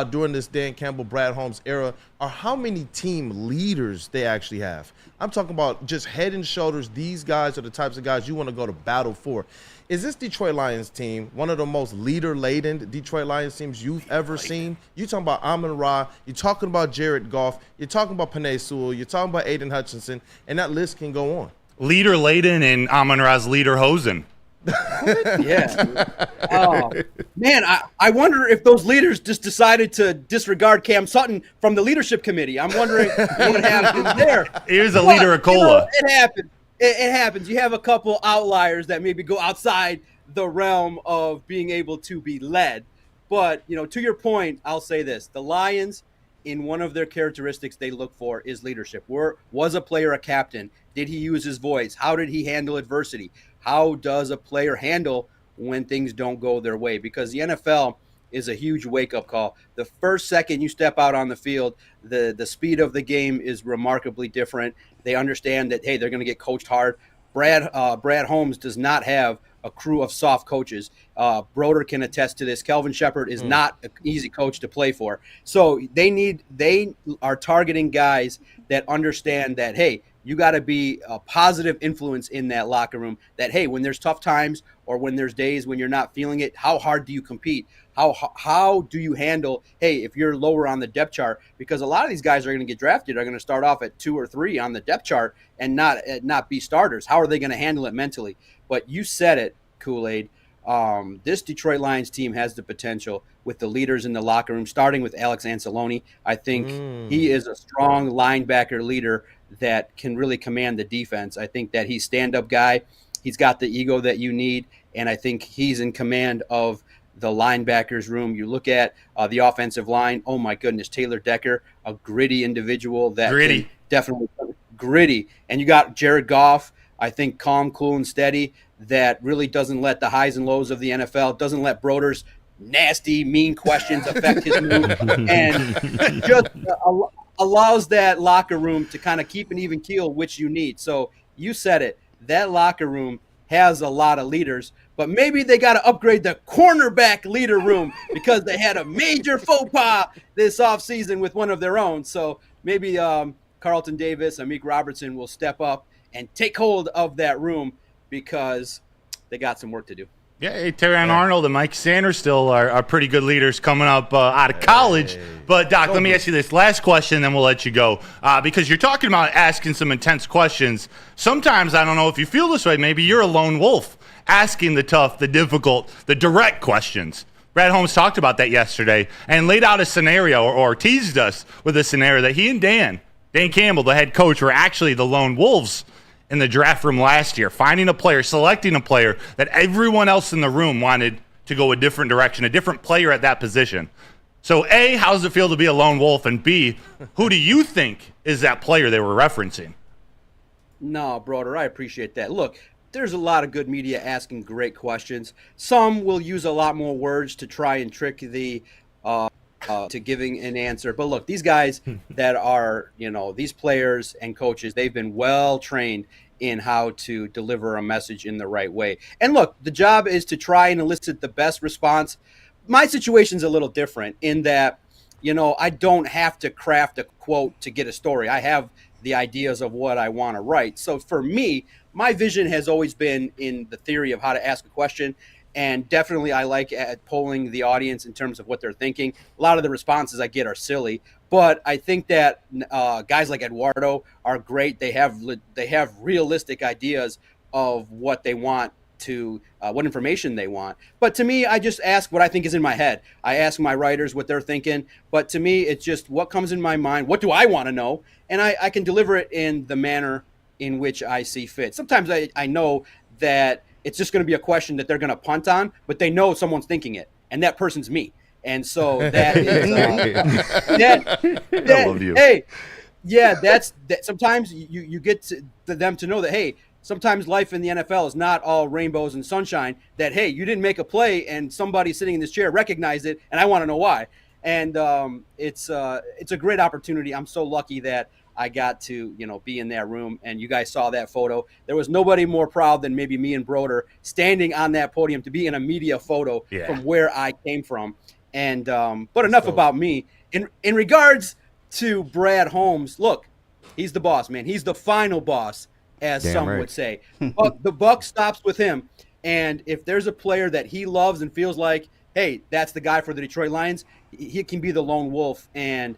during this Dan Campbell, Brad Holmes era are how many team leaders they actually have. I'm talking about just head and shoulders. These guys are the types of guys you want to go to battle for. Is this Detroit Lions team one of the most leader-laden Detroit Lions teams you've ever seen? You're talking about Amon-Ra. You're talking about Jared Goff. You're talking about Penei Sewell. You're talking about Aiden Hutchinson. And that list can go on. Leader-laden and Amon-Ra's leader-hosen. Yeah. Oh, man, I wonder if those leaders just decided to disregard Cam Sutton from the leadership committee. I'm wondering what happened there. Here's a leader of cola. It happens. It happens. You have a couple outliers that maybe go outside the realm of being able to be led. But, to your point, I'll say this. The Lions, in one of their characteristics they look for is leadership. Was a player a captain? Did he use his voice? How did he handle adversity? How does a player handle when things don't go their way? Because the NFL is a huge wake-up call. The first second you step out on the field, the speed of the game is remarkably different. They understand that, hey, they're going to get coached hard. Brad Holmes does not have a crew of soft coaches. Broder can attest to this. Kelvin Shepard is not an easy coach to play for. So they are targeting guys that understand that, hey, you got to be a positive influence in that locker room. That, hey, when there's tough times or when there's days when you're not feeling it, how hard do you compete? How do you handle, hey, if you're lower on the depth chart? Because a lot of these guys are going to get drafted, are going to start off at 2 or 3 on the depth chart and not be starters. How are they going to handle it mentally? But you said it, Kool-Aid. This Detroit Lions team has the potential with the leaders in the locker room, starting with Alex Anzalone. I think he is a strong linebacker leader that can really command the defense. I think that he's stand-up guy. He's got the ego that you need, and I think he's in command of the linebackers room. You look at the offensive line. Oh, my goodness, Taylor Decker, a gritty individual. Definitely gritty. And you got Jared Goff, I think calm, cool, and steady, that really doesn't let the highs and lows of the NFL, doesn't let Broder's nasty, mean questions affect his mood, and just allows that locker room to kind of keep an even keel, which you need. So you said it. That locker room has a lot of leaders, but maybe they got to upgrade the cornerback leader room because they had a major faux pas this offseason with one of their own. So maybe Carlton Davis, Amik Robertson will step up and take hold of that room because they got some work to do. Yeah, hey, Terrion Arnold and Mike Sanders still are pretty good leaders coming up out of college. But, Doc, let me ask you this last question, then we'll let you go. Because you're talking about asking some intense questions. Sometimes, I don't know if you feel this way, maybe you're a lone wolf asking the tough, the difficult, the direct questions. Brad Holmes talked about that yesterday and laid out a scenario or teased us with a scenario that he and Dan Campbell, the head coach, were actually the lone wolves in the draft room last year, finding a player, selecting a player that everyone else in the room wanted to go a different direction, a different player at that position. So, A, how does it feel to be a lone wolf? And B, who do you think is that player they were referencing? No, Broder, I appreciate that. Look, there's a lot of good media asking great questions. Some will use a lot more words to try and trick the to giving an answer. But look, these guys that are, these players and coaches, they've been well trained in how to deliver a message in the right way. And look, the job is to try and elicit the best response. My situation's a little different in that, I don't have to craft a quote to get a story. I have the ideas of what I want to write. So for me, my vision has always been in the theory of how to ask a question. And definitely I like at polling the audience in terms of what they're thinking. A lot of the responses I get are silly, but I think that guys like Eduardo are great. They have realistic ideas of what they want to, what information they want. But to me, I just ask what I think is in my head. I ask my writers what they're thinking, but to me, it's just what comes in my mind. What do I want to know? And I can deliver it in the manner in which I see fit. Sometimes I know that it's just going to be a question that they're going to punt on, but they know someone's thinking it, and that person's me. And so that is I love you. Hey, yeah, that's that. Sometimes you get to them to know that, hey, sometimes life in the NFL is not all rainbows and sunshine. That, hey, you didn't make a play, and somebody sitting in this chair recognized it, and I want to know why. And it's a great opportunity. I'm so lucky that I got to, be in that room, and you guys saw that photo. There was nobody more proud than maybe me and Broder standing on that podium to be in a media photo from where I came from. And but enough about me. In regards to Brad Holmes, look, he's the boss, man. He's the final boss, as Damn some right. would say. But the buck stops with him. And if there's a player that he loves and feels like, hey, that's the guy for the Detroit Lions, he can be the lone wolf and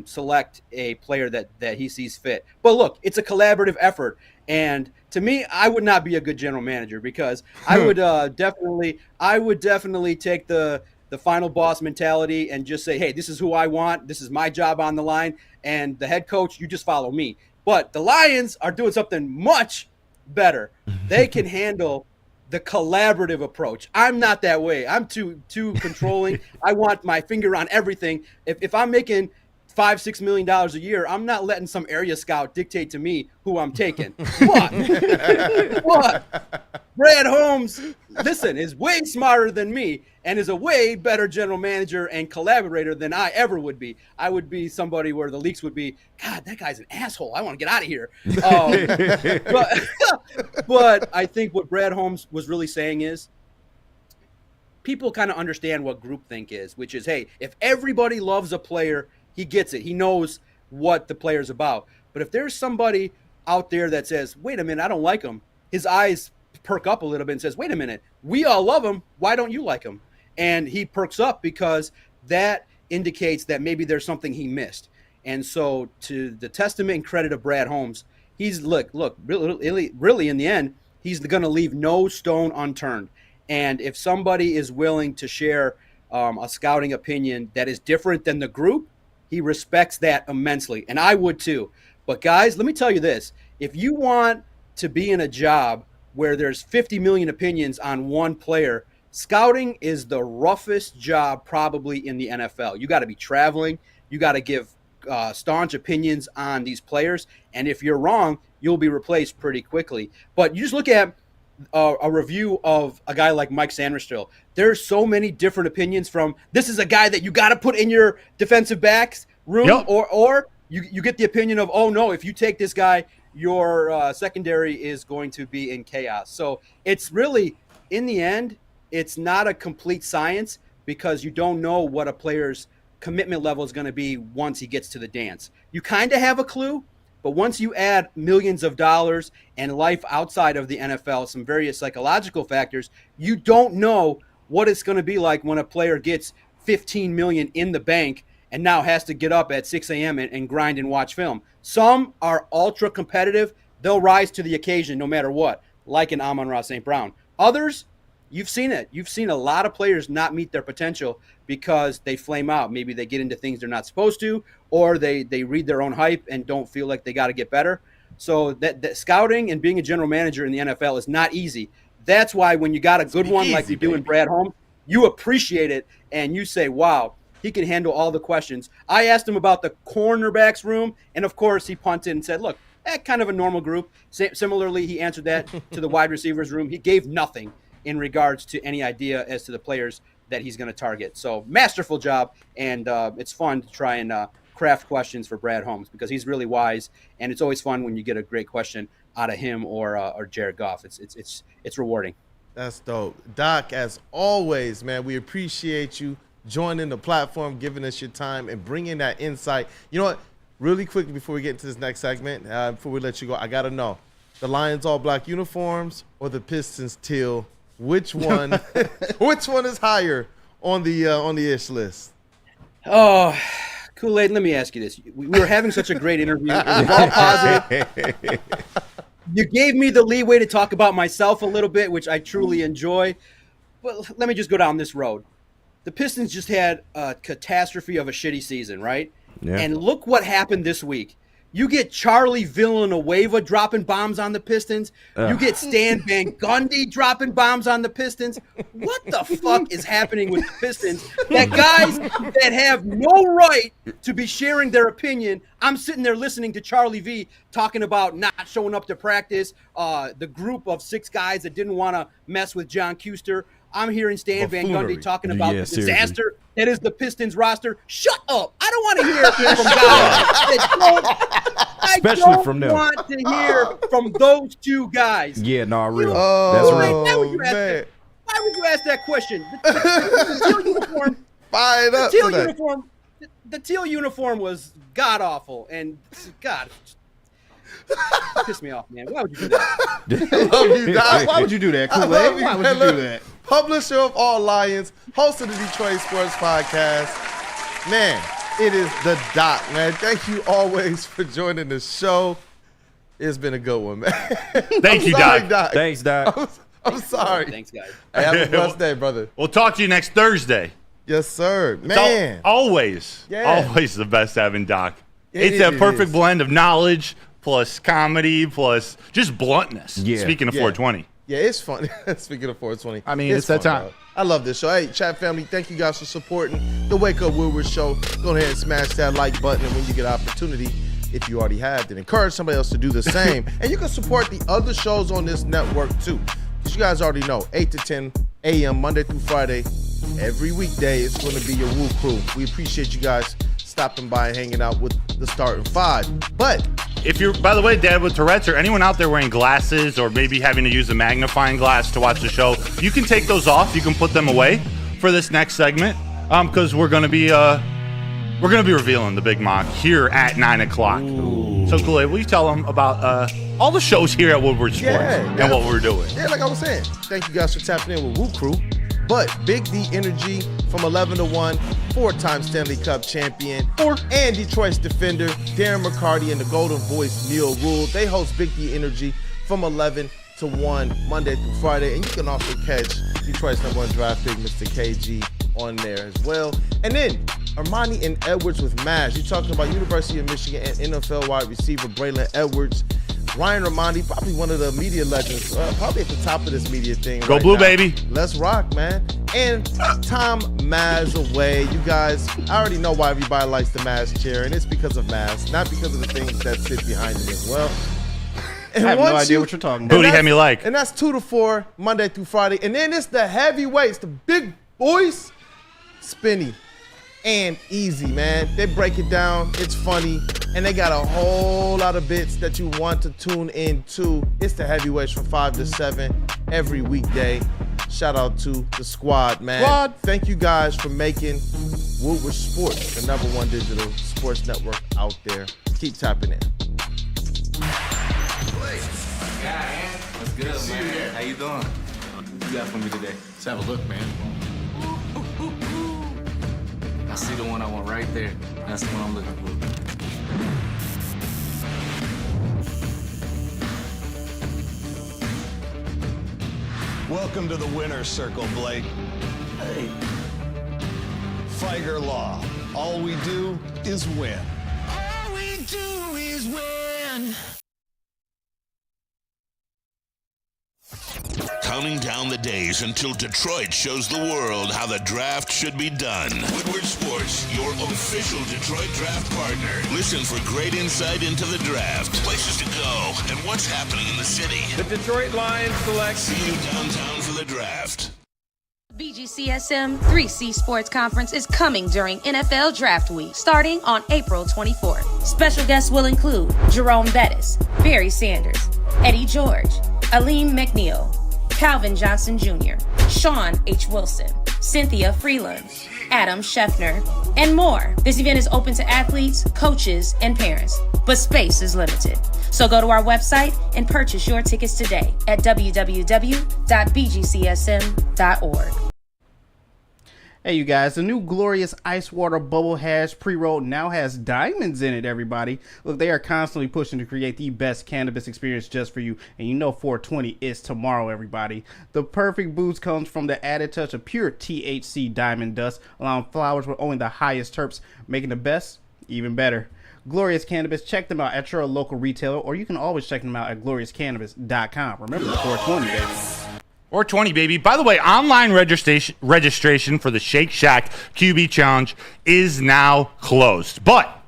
select a player that he sees fit. But look, it's a collaborative effort. And to me, I would not be a good general manager because I would definitely take the final boss mentality and just say, hey, this is who I want. This is my job on the line. And the head coach, you just follow me. But the Lions are doing something much better. They can handle the collaborative approach. I'm not that way. I'm too controlling. I want my finger on everything. If I'm making $5-6 million a year, I'm not letting some area scout dictate to me who I'm taking. What? Brad Holmes, listen, is way smarter than me and is a way better general manager and collaborator than I ever would be. I would be somebody where the leaks would be, God, that guy's an asshole. I want to get out of here. But I think what Brad Holmes was really saying is people kind of understand what groupthink is, which is, hey, if everybody loves a player, he gets it. He knows what the player's about. But if there's somebody out there that says, wait a minute, I don't like him, his eyes perk up a little bit and says, wait a minute, we all love him. Why don't you like him? And he perks up because that indicates that maybe there's something he missed. And so to the testament and credit of Brad Holmes, he's look, really in the end, he's going to leave no stone unturned. And if somebody is willing to share a scouting opinion that is different than the group, he respects that immensely. And I would too. But guys, let me tell you this. If you want to be in a job where there's 50 million opinions on one player, scouting is the roughest job probably in the NFL. You got to be traveling. You got to give staunch opinions on these players. And if you're wrong, you'll be replaced pretty quickly. But you just look at a review of a guy like Mike Sanderstill. There's so many different opinions from this is a guy that you got to put in your defensive backs room, Yep. or you get the opinion of, oh no, if you take this guy, your secondary is going to be in chaos. So it's really, in the end, it's not a complete science because you don't know what a player's commitment level is going to be once he gets to the dance. You kind of have a clue, but once you add millions of dollars and life outside of the NFL, some various psychological factors, you don't know what it's going to be like when a player gets $15 million in the bank and now has to get up at 6 a.m. and grind and watch film. Some are ultra competitive. They'll rise to the occasion no matter what, like an Amon-Ra St. Brown. Others, you've seen it. You've seen a lot of players not meet their potential because they flame out. Maybe they get into things they're not supposed to, or they read their own hype and don't feel like they got to get better. So that scouting and being a general manager in the NFL is not easy. That's why when you got a good one like you do in Brad Holmes, you appreciate it and you say, wow, he can handle all the questions. I asked him about the cornerbacks room, and of course he punted and said, look, kind of a normal group. Similarly, he answered that to the wide receivers room. He gave nothing in regards to any idea as to the players that he's going to target. So masterful job, and it's fun to try and craft questions for Brad Holmes because he's really wise, and it's always fun when you get a great question out of him or Jared Goff. It's rewarding. That's dope. Doc, as always, man, we appreciate you joining the platform, giving us your time, and bringing that insight. You know what? Really quickly before we get into this next segment, before we let you go, I got to know, the Lions all black uniforms or the Pistons teal, which one is higher on the ish list? Oh, Kool-Aid, let me ask you this. We were having such a great interview. It was all positive. You gave me the leeway to talk about myself a little bit, which I truly enjoy. But let me just go down this road. The Pistons just had a catastrophe of a shitty season, right? Yeah. And look what happened this week. You get Charlie Villanueva dropping bombs on the Pistons. You get Stan Van Gundy dropping bombs on the Pistons. What the fuck is happening with the Pistons? That guys that have no right to be sharing their opinion. I'm sitting there listening to Charlie V talking about not showing up to practice, the group of 6 guys that didn't want to mess with John Custer. I'm hearing Stan Van Gundy talking about the disaster that is the Pistons roster. Shut up. I don't want to hear from guys. Especially from them. I don't want to hear from those 2 guys. Yeah, no, real. Oh, That's real. Why would you ask that question? The uniform fired up teal today. uniform. The teal uniform was god awful, and God, pissed me off, man. Why would you do that? I love you, Doc. Why would you do that, I Kool-Aid? love you, Why would man. you do Look, that? Publisher of All Lions, host of the Detroit Sports Podcast. Man, it is the Doc, man. Thank you always for joining the show. It's been a good one, man. Thank you, sorry, Doc. Thanks, Doc. I'm sorry. Thanks, guys. Hey, have a blessed day, brother. We'll talk to you next Thursday. Yes, sir. It's Man. always the best having Doc. It's a perfect blend of knowledge plus comedy plus just bluntness. Yeah. Speaking of 420. Yeah, it's fun. Speaking of 420. I mean, it's that fun, time. dog. I love this show. Hey, chat family, thank you guys for supporting the Wake Up Woodward show. Go ahead and smash that like button, and when you get an opportunity, if you already have, then encourage somebody else to do the same. And you can support the other shows on this network too. Because you guys already know, 8 to 10 a.m. Monday through Friday, every weekday, it's going to be your Woo Crew. We appreciate you guys stopping by and hanging out with the starting five. But if you're, by the way, Dad with Tourette's or anyone out there wearing glasses or maybe having to use a magnifying glass to watch the show, you can take those off. You can put them away for this next segment because we're going to be revealing the Big Mock here at 9 o'clock. So, Kool-Aid, will you tell them about all the shows here at Woodward Sports and what we're doing? Yeah, like I was saying, thank you guys for tapping in with Woo Crew. But Big D Energy from 11 to 1, 4-time Stanley Cup champion, and Detroit's defender, Darren McCarty and the Golden Voice, Neil Rule. They host Big D Energy from 11 to 1, Monday through Friday. And you can also catch Detroit's #1 draft pick, Mr. KG, on there as well. And then Armani and Edwards with MASH. You're talking about University of Michigan and NFL wide receiver Braylon Edwards. Ryan Romani, probably one of the media legends, probably at the top of this media thing. Go right Blue, now. baby. Let's rock, man. And Tom Mazaway. You guys, I already know why everybody likes the Maz chair, and it's because of Maz, not because of the things that sit behind him as well. And I have no once idea what you're talking about. Booty had me like. And that's 2 to 4, Monday through Friday. And then it's the heavyweights, the big boys, Spinny and Easy, man. They break it down. It's funny. And they got a whole lot of bits that you want to tune into. It's the heavyweights from 5 to 7 every weekday. Shout out to the squad, man. Squad. Thank you guys for making Woodward Sports the #1 digital sports network out there. Keep tapping in. What's good, man? How you doing? What you got for me today? Let's have a look, man. I see the one I want right there. That's the one I'm looking for. Welcome to the winner's circle, Blake. Hey. Figer Law. All we do is win. All we do is win. Counting down the days until Detroit shows the world how the draft should be done. Woodward Sports, your official Detroit draft partner. Listen for great insight into the draft, places to go, and what's happening in the city. The Detroit Lions select. See you downtown for the draft. BGCSM 3C Sports Conference is coming during NFL Draft Week, starting on April 24th. Special guests will include Jerome Bettis, Barry Sanders, Eddie George, Aleem McNeil, Calvin Johnson Jr., Sean H. Wilson, Cynthia Freeland, Adam Scheffner, and more. This event is open to athletes, coaches, and parents, but space is limited. So go to our website and purchase your tickets today at www.bgcsm.org. Hey, you guys, the new Glorious Ice Water Bubble Hash Pre-Roll now has diamonds in it, everybody. Look, they are constantly pushing to create the best cannabis experience just for you. And you know 420 is tomorrow, everybody. The perfect boost comes from the added touch of pure THC diamond dust, allowing flowers with only the highest terps, making the best even better. Glorious Cannabis, check them out at your local retailer, or you can always check them out at gloriouscannabis.com. Remember the 420, baby. 420, baby. By the way, online registration for the Shake Shack QB Challenge is now closed. But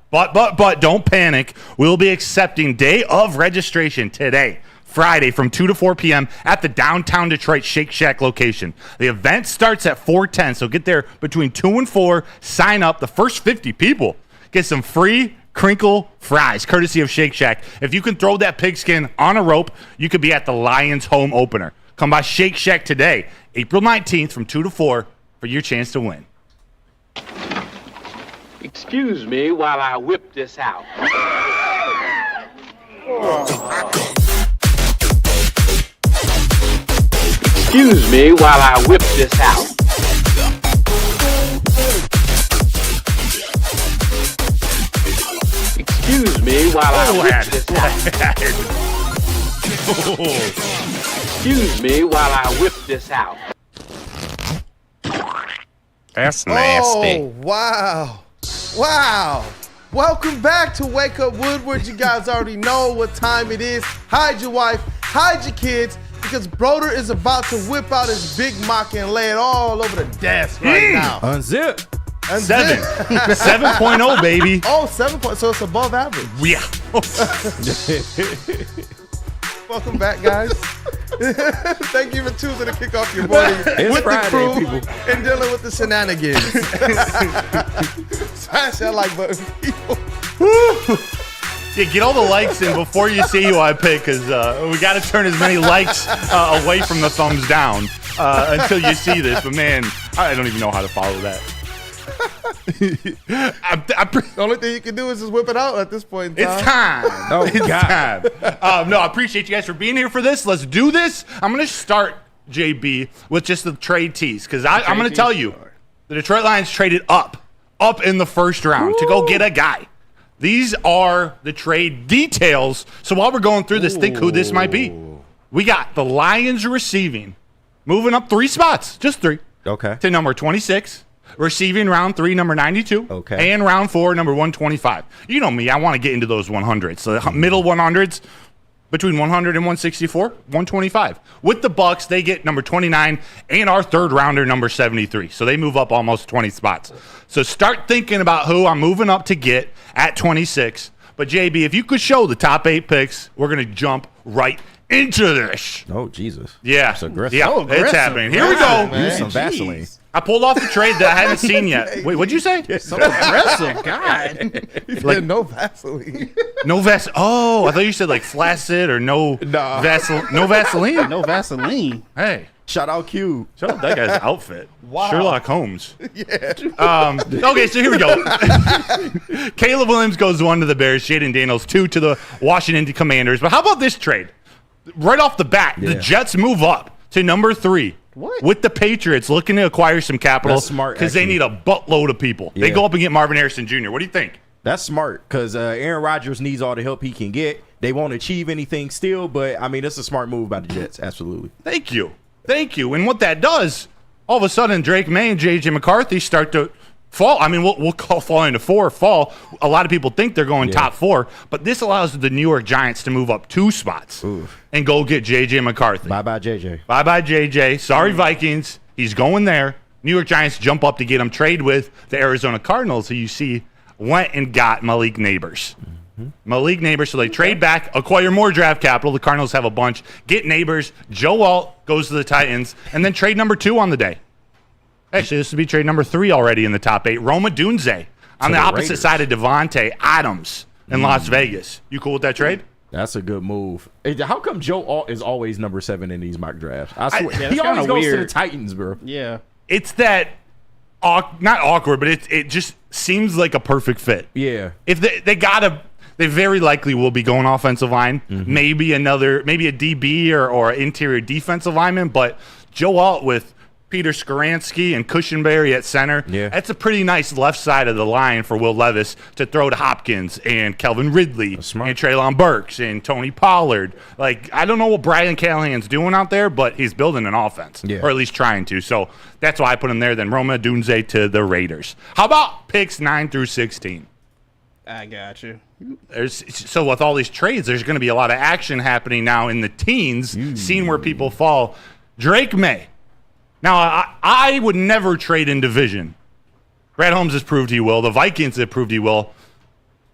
don't panic. We'll be accepting day of registration today, Friday, from 2 to 4 p.m. at the downtown Detroit Shake Shack location. The event starts at 4:10, so get there between 2 and 4. Sign up. The first 50 people get some free crinkle fries, courtesy of Shake Shack. If you can throw that pigskin on a rope, you could be at the Lions home opener. Come by Shake Shack today, April 19th from 2 to 4 for your chance to win. Excuse me while I whip this out. Excuse me while I whip this out. Excuse me while I whip this out. Excuse me while I whip this out. That's nasty. Oh, wow. Wow. Welcome back to Wake Up Woodward. You guys already know what time it is. Hide your wife, hide your kids, because Broder is about to whip out his Big Mac and lay it all over the desk right now. Unzip. 7.0, baby. Oh, 7 so it's above average. Yeah. Welcome back, guys. Thank you for choosing to kick off your morning with Friday, the crew people. and dealing with the shenanigans. Smash that like button, people. Yeah, get all the likes in before you see who I pick, because we got to turn as many likes away from the thumbs down until you see this. But man, I don't even know how to follow that. The only thing you can do is just whip it out at this point in time. It's time. Oh, it's God. time. No, I appreciate you guys for being here for this. Let's do this. I'm going to start, JB, with just the trade tease, because I'm going to tell you, the Detroit Lions traded up in the first round to go get a guy. These are the trade details. So while we're going through this, think who this might be. We got the Lions receiving, moving up 3 spots, just 3. Okay. To number 26. Receiving round 3, number 92. Okay. And round 4, number 125. You know me, I want to get into those 100s. So the middle 100s, between 100 and 164, 125. With the Bucks, they get number 29 and our 3rd rounder, number 73. So they move up almost 20 spots. So start thinking about who I'm moving up to get at 26. But JB, if you could show the top 8 picks, we're going to jump right into this. Oh, Jesus. Yeah. That's aggressive. Yeah, So aggressive. it's happening. Here we go. Use some Vaseline. I pulled off the trade that I hadn't seen yet. Wait, what'd you say? So aggressive, God. Like, no Vaseline. No Vaseline. Oh, I thought you said like flaccid or no Vaseline. No Vaseline. No Vaseline. Hey, Shout out Q. shout out that guy's outfit. Wow. Sherlock Holmes. Yeah. Okay, so here we go. Caleb Williams goes 1 to the Bears. Jaden Daniels 2 to the Washington Commanders. But how about this trade? Right off the bat, the Jets move up to number 3. What? With the Patriots looking to acquire some capital. That's smart, because they actually. need a buttload of people. They Yeah. go up and get Marvin Harrison Jr. What do you think? That's smart because Aaron Rodgers needs all the help he can get. They won't achieve anything still, but I mean, it's a smart move by the Jets. Absolutely. Thank you. Thank you. And what that does, all of a sudden, Drake May and J.J. McCarthy start to fall. I mean, we'll call fall into 4, fall. A lot of people think they're going top 4, but this allows the New York Giants to move up 2 spots and go get J.J. McCarthy. Bye-bye, JJ. Bye-bye, J.J. Sorry, Vikings. He's going there. New York Giants jump up to get him, trade with the Arizona Cardinals, who you see went and got Malik Neighbors. Malik Neighbors, so they trade back, acquire more draft capital. The Cardinals have a bunch. Get Neighbors. Joe Alt goes to the Titans, and then trade number 2 on the day. Actually, this would be trade number 3 already in the top 8. Roma Dunze on the opposite Raiders. side of Devontae Adams in Las Vegas. You cool with that trade? That's a good move. Hey, how come Joe Alt is always number 7 in these mock drafts? I swear. Yeah, he that's always kinda goes to the weird. Titans, bro. Yeah. It's that, not awkward, but it just seems like a perfect fit. Yeah. If they very likely will be going offensive line, maybe a DB or interior defensive lineman, but Joe Alt with Peter Skoransky and Cushenberry at center, that's a pretty nice left side of the line for Will Levis to throw to Hopkins and Kelvin Ridley and Treylon Burks and Tony Pollard. Like, I don't know what Brian Callahan's doing out there, but he's building an offense, or at least trying to. So that's why I put him there. Then Roma Dunze to the Raiders. How about picks 9 through 16? I got you. So with all these trades, there's going to be a lot of action happening now in the teens, seeing where people fall. Drake May. Now, I would never trade in division. Brad Holmes has proved he will. The Vikings have proved he will.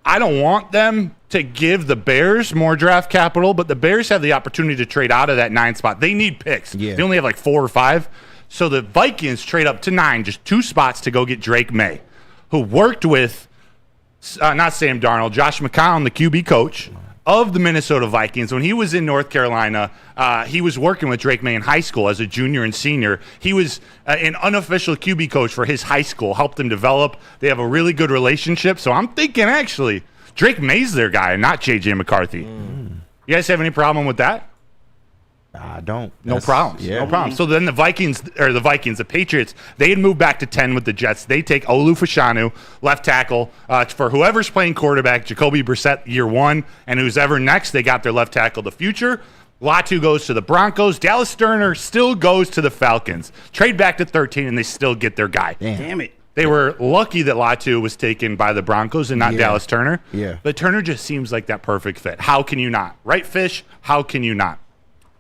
I don't want them to give the Bears more draft capital, but the Bears have the opportunity to trade out of that 9 spot. They need picks. They only have like 4 or 5. So the Vikings trade up to 9, just 2 spots to go get Drake May, who worked with not Sam Darnold, Josh McCown, the QB coach, of the Minnesota Vikings. When he was in North Carolina, he was working with Drake May in high school as a junior and senior. He was an unofficial QB coach for his high school, helped him develop. They have a really good relationship. So I'm thinking, actually, Drake May's their guy, not J.J. McCarthy. You guys have any problem with that? I don't. No problems. Yeah. No problems. So then the Patriots, they had moved back to 10 with the Jets. They take Olu Fashanu, left tackle, for whoever's playing quarterback, Jacoby Brissett year 1, and who's ever next, they got their left tackle the future. Latu goes to the Broncos. Dallas Turner still goes to the Falcons. Trade back to 13, and they still get their guy. Damn it. They were lucky that Latu was taken by the Broncos and not Dallas Turner. Yeah. But Turner just seems like that perfect fit. How can you not? Right, Fish? How can you not?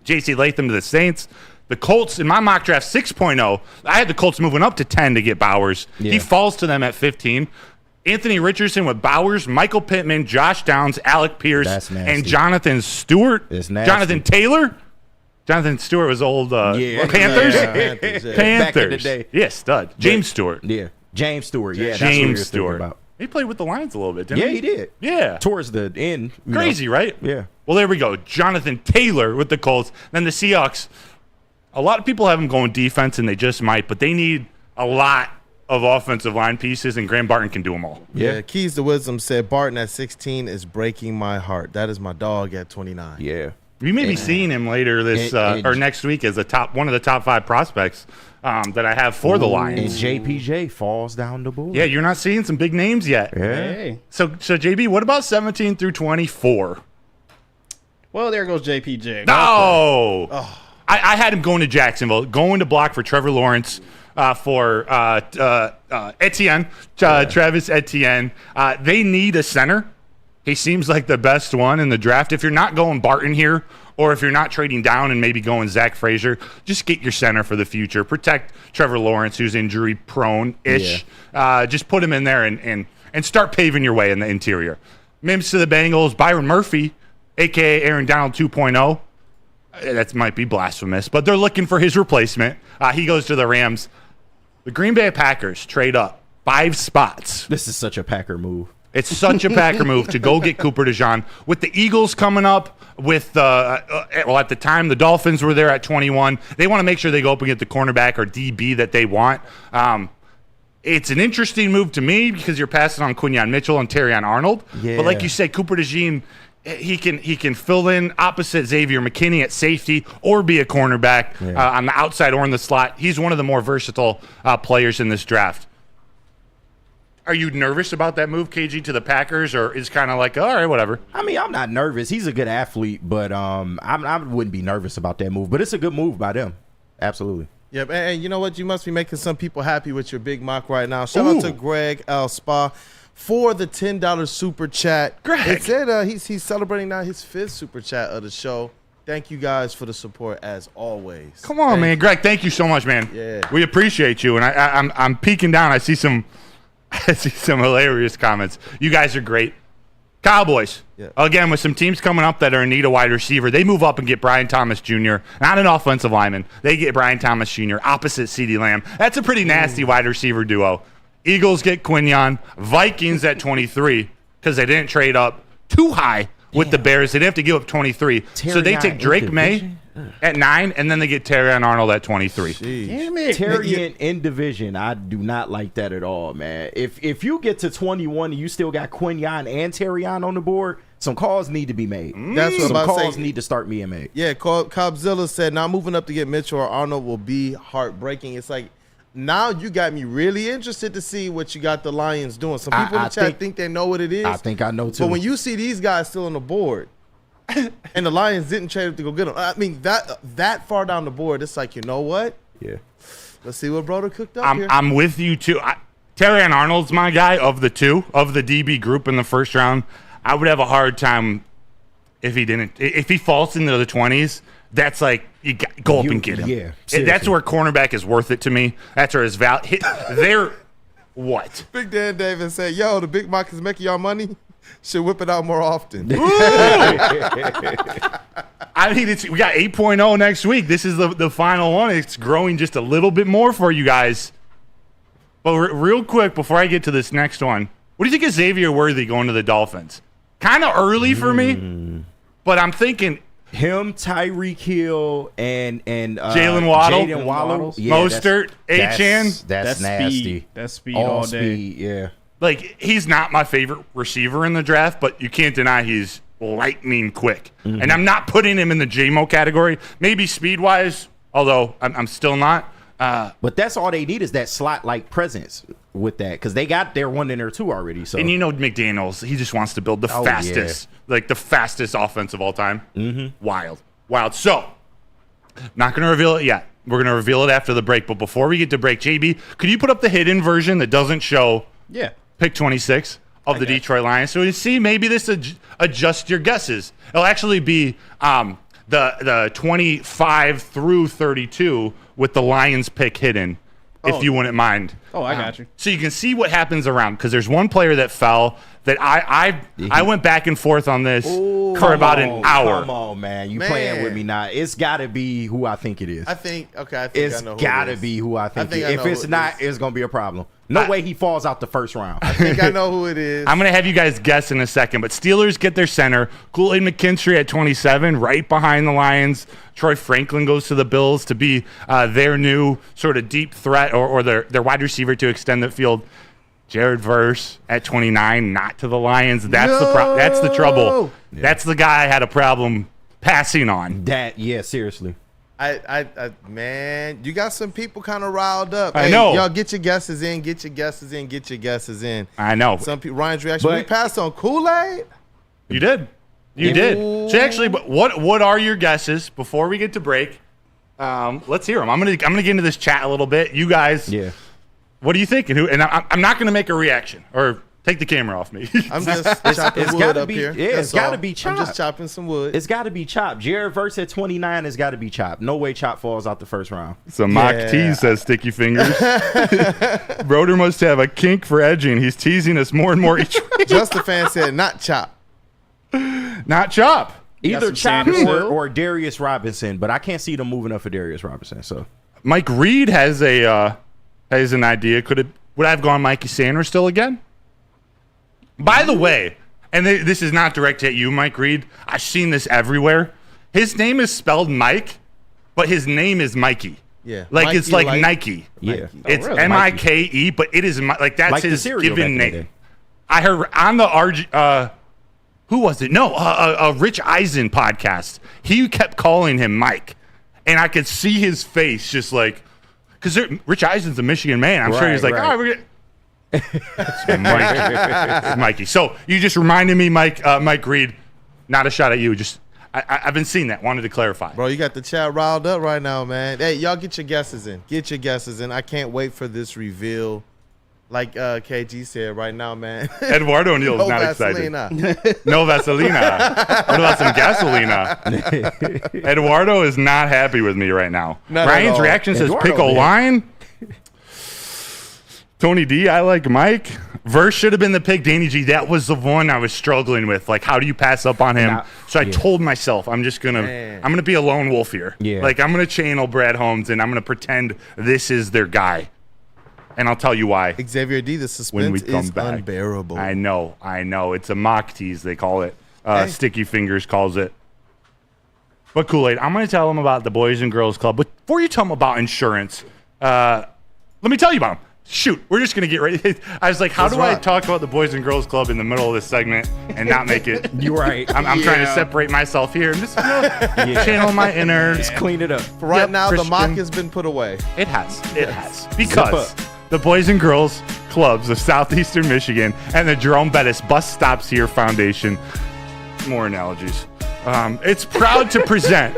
J.C. Latham to the Saints. The Colts, in my mock draft 6.0, I had the Colts moving up to 10 to get Bowers. Yeah. He falls to them at 15. Anthony Richardson with Bowers, Michael Pittman, Josh Downs, Alec Pierce, and Jonathan Stewart. Jonathan Taylor. Jonathan Stewart was old Panthers. Panthers. Back in the day. Yeah, stud. James Stewart. Yeah. James Stewart. Yeah, James Stewart. About. He played with the Lions a little bit, didn't he? Yeah, he did. Yeah. Towards the end. Crazy, right? Yeah. Well, there we go. Jonathan Taylor with the Colts. Then the Seahawks. A lot of people have them going defense, and they just might, but they need a lot of offensive line pieces, and Graham Barton can do them all. Yeah. Keys to Wisdom said Barton at 16 is breaking my heart. That is my dog at 29. Yeah. You may be seeing him later this or next week as one of the top 5 prospects that I have for the Lions. And JPJ falls down the board. Yeah, you're not seeing some big names yet. Yeah. Hey. So JB, what about 17 through 24? Well, there goes JPJ. No! Oh. I had him going to Jacksonville, going to block for Trevor Lawrence, for Etienne, Travis Etienne. They need a center. He seems like the best one in the draft. If you're not going Barton here, or if you're not trading down and maybe going Zach Frazier, just get your center for the future. Protect Trevor Lawrence, who's injury prone-ish. Yeah. Just put him in there and start paving your way in the interior. Mims to the Bengals, Byron Murphy, a.k.a. Aaron Donald 2.0. That might be blasphemous, but they're looking for his replacement. He goes to the Rams. The Green Bay Packers trade up 5 spots. This is such a Packer move. It's such a Packer move to go get Cooper DeJean. With the Eagles coming up, with at the time the Dolphins were there at 21. They want to make sure they go up and get the cornerback or DB that they want. It's an interesting move to me because you're passing on Quinyon Mitchell and Terrion Arnold. Yeah. But like you said, Cooper DeJean, he can fill in opposite Xavier McKinney at safety or be a cornerback on the outside or in the slot. He's one of the more versatile players in this draft. Are you nervous about that move, KG, to the Packers, or is kind of like, all right, whatever? I mean, I'm not nervous. He's a good athlete, but I wouldn't be nervous about that move. But it's a good move by them. Absolutely. Yeah, and you know what? You must be making some people happy with your big mock right now. Shout out to Greg L. Spa for the $10 super chat. Greg. It said he's celebrating now his 5th super chat of the show. Thank you guys for the support as always. Come on, man. Greg, thank you so much, man. Yeah. We appreciate you. And I'm peeking down. I see some hilarious comments. You guys are great. Cowboys, again, with some teams coming up that are in need of wide receiver, they move up and get Brian Thomas Jr., not an offensive lineman. They get Brian Thomas Jr., opposite CeeDee Lamb. That's a pretty nasty wide receiver duo. Eagles get Quinyon. Vikings at 23 because they didn't trade up too high with the Bears. They didn't have to give up 23. So they take Drake May at 9, and then they get Terrion Arnold at 23. Damn it. Terrion in division, I do not like that at all, man. If you get to 21 and you still got Quinyon and Terrion on the board, some calls need to be made. That's what some I'm calls saying. need to start being made. Yeah, Cobbzilla said, now moving up to get Mitchell or Arnold will be heartbreaking. It's like, now you got me really interested to see what you got the Lions doing. Some people in the chat think they know what it is. I think I know, too. But when you see these guys still on the board, and the Lions didn't trade up to go get them, I mean, that far down the board, it's like, you know what? Yeah. Let's see what Broder cooked up here. I'm with you, too. Terrion Arnold's my guy of the two, of the DB group in the first round. I would have a hard time if he falls into the 20s. That's like, you go up and get him. Yeah, that's where cornerback is worth it to me. That's where his value. They're what? Big Dan Davis said, yo, the Big Mike is making y'all money. Should whip it out more often. I mean, we got 8.0 next week. This is the final one. It's growing just a little bit more for you guys. But real quick, before I get to this next one, what do you think of Xavier Worthy going to the Dolphins? Kind of early for me. But I'm thinking him, Tyreek Hill, and Jalen Waddle, Mostert, Achane. That's nasty. Speed. That's speed all day. Speed, yeah. Like, he's not my favorite receiver in the draft, but you can't deny he's lightning quick. Mm-hmm. And I'm not putting him in the JMO category. Maybe speed-wise, although I'm still not. But that's all they need is that slot-like presence with that, because they got their 1 and their 2 already. So, and McDaniels, he just wants to build the fastest, like the fastest offense of all time. Mm-hmm. Wild. So, not going to reveal it yet. We're going to reveal it after the break. But before we get to break, JB, could you put up the hidden version that doesn't show pick 26 of the Detroit Lions? So you see, maybe this adjust your guesses. It'll actually be the 25 through 32 with the Lions pick hidden, if you wouldn't mind. Oh, I got you. So you can see what happens around, because there's one player that fell that I went back and forth on this for about an hour. Come on, man. You playing with me now. It's got to be who I think it is. I think it's I know who got it to is. be who I think it is. I If know it's who it not, is. it's going to be a problem. No way he falls out the first round. I think I know who it is. I'm going to have you guys guess in a second, but Steelers get their center. Kool-Aid McKinstry at 27, right behind the Lions. Troy Franklin goes to the Bills to be their new sort of deep threat or their wide receiver to extend the field. Jared Verse at 29, not to the Lions. That's the trouble. Yeah. That's the guy I had a problem passing on. Seriously. I man, you got some people kind of riled up. I know. Y'all get your guesses in. Get your guesses in. I know. Some people, Ryan's reaction. We passed on Kool-Aid. You did. You did. So actually, what are your guesses before we get to break? Let's hear them. I'm gonna get into this chat a little bit. You guys. Yeah. What are you thinking? And I'm not gonna make a reaction or take the camera off me. I'm just chopping wood up here. Yeah, it's got to be chopped. I'm just chopping some wood. It's got to be chopped. Jared Verse at 29 has got to be chopped. No way Chop falls out the first round. So mock tease, says Sticky Fingers. Broder must have a kink for edging. He's teasing us more and more each week. Just the fan said not Chop. Not Chop. Either Chop or Darius Robinson, but I can't see them moving up for Darius Robinson. So Mike Reed has an idea. Would I have gone Mikey Sanders still again? By the way, and this is not directed at you, Mike Reed. I've seen this everywhere. His name is spelled Mike, but his name is Mikey. Yeah, like Mikey, it's like Nike. Yeah, it's Mike, but it is like that's his given name. I heard on the who was it? No, a Rich Eisen podcast. He kept calling him Mike, and I could see his face just like, because Rich Eisen's a Michigan man. I'm sure he's like, all right, we're gonna. It's Mikey. So you just reminded me, Mike Reed. Not a shot at you. Just I've been seeing that. Wanted to clarify, bro. You got the chat riled up right now, man. Hey, y'all get your guesses in. I can't wait for this reveal. Like KG said right now, man. Eduardo O'Neal is not excited. No Vaselina. What about some gasolina? Eduardo is not happy with me right now. Ryan's reaction says pick a line. Tony D, I like Mike. Verse should have been the pick. Danny G, that was the one I was struggling with. Like, how do you pass up on him? So I told myself I'm gonna be a lone wolf here. Yeah. Like, I'm gonna channel Brad Holmes and I'm gonna pretend this is their guy. And I'll tell you why. Xavier D, the suspense is unbearable. I know. It's a mock tease, they call it. Sticky Fingers calls it. But Kool-Aid, I'm going to tell them about the Boys and Girls Club. But before you tell them about insurance, let me tell you about them. Shoot, we're just going to get ready. I was like, how do I talk about the Boys and Girls Club in the middle of this segment and not make it? You're right. I'm trying to separate myself here and just channel my inner. Just clean it up. For right now, the mock has been put away. It has. Because the Boys and Girls Clubs of Southeastern Michigan and the Jerome Bettis Bus Stops Here Foundation. More analogies. It's proud to present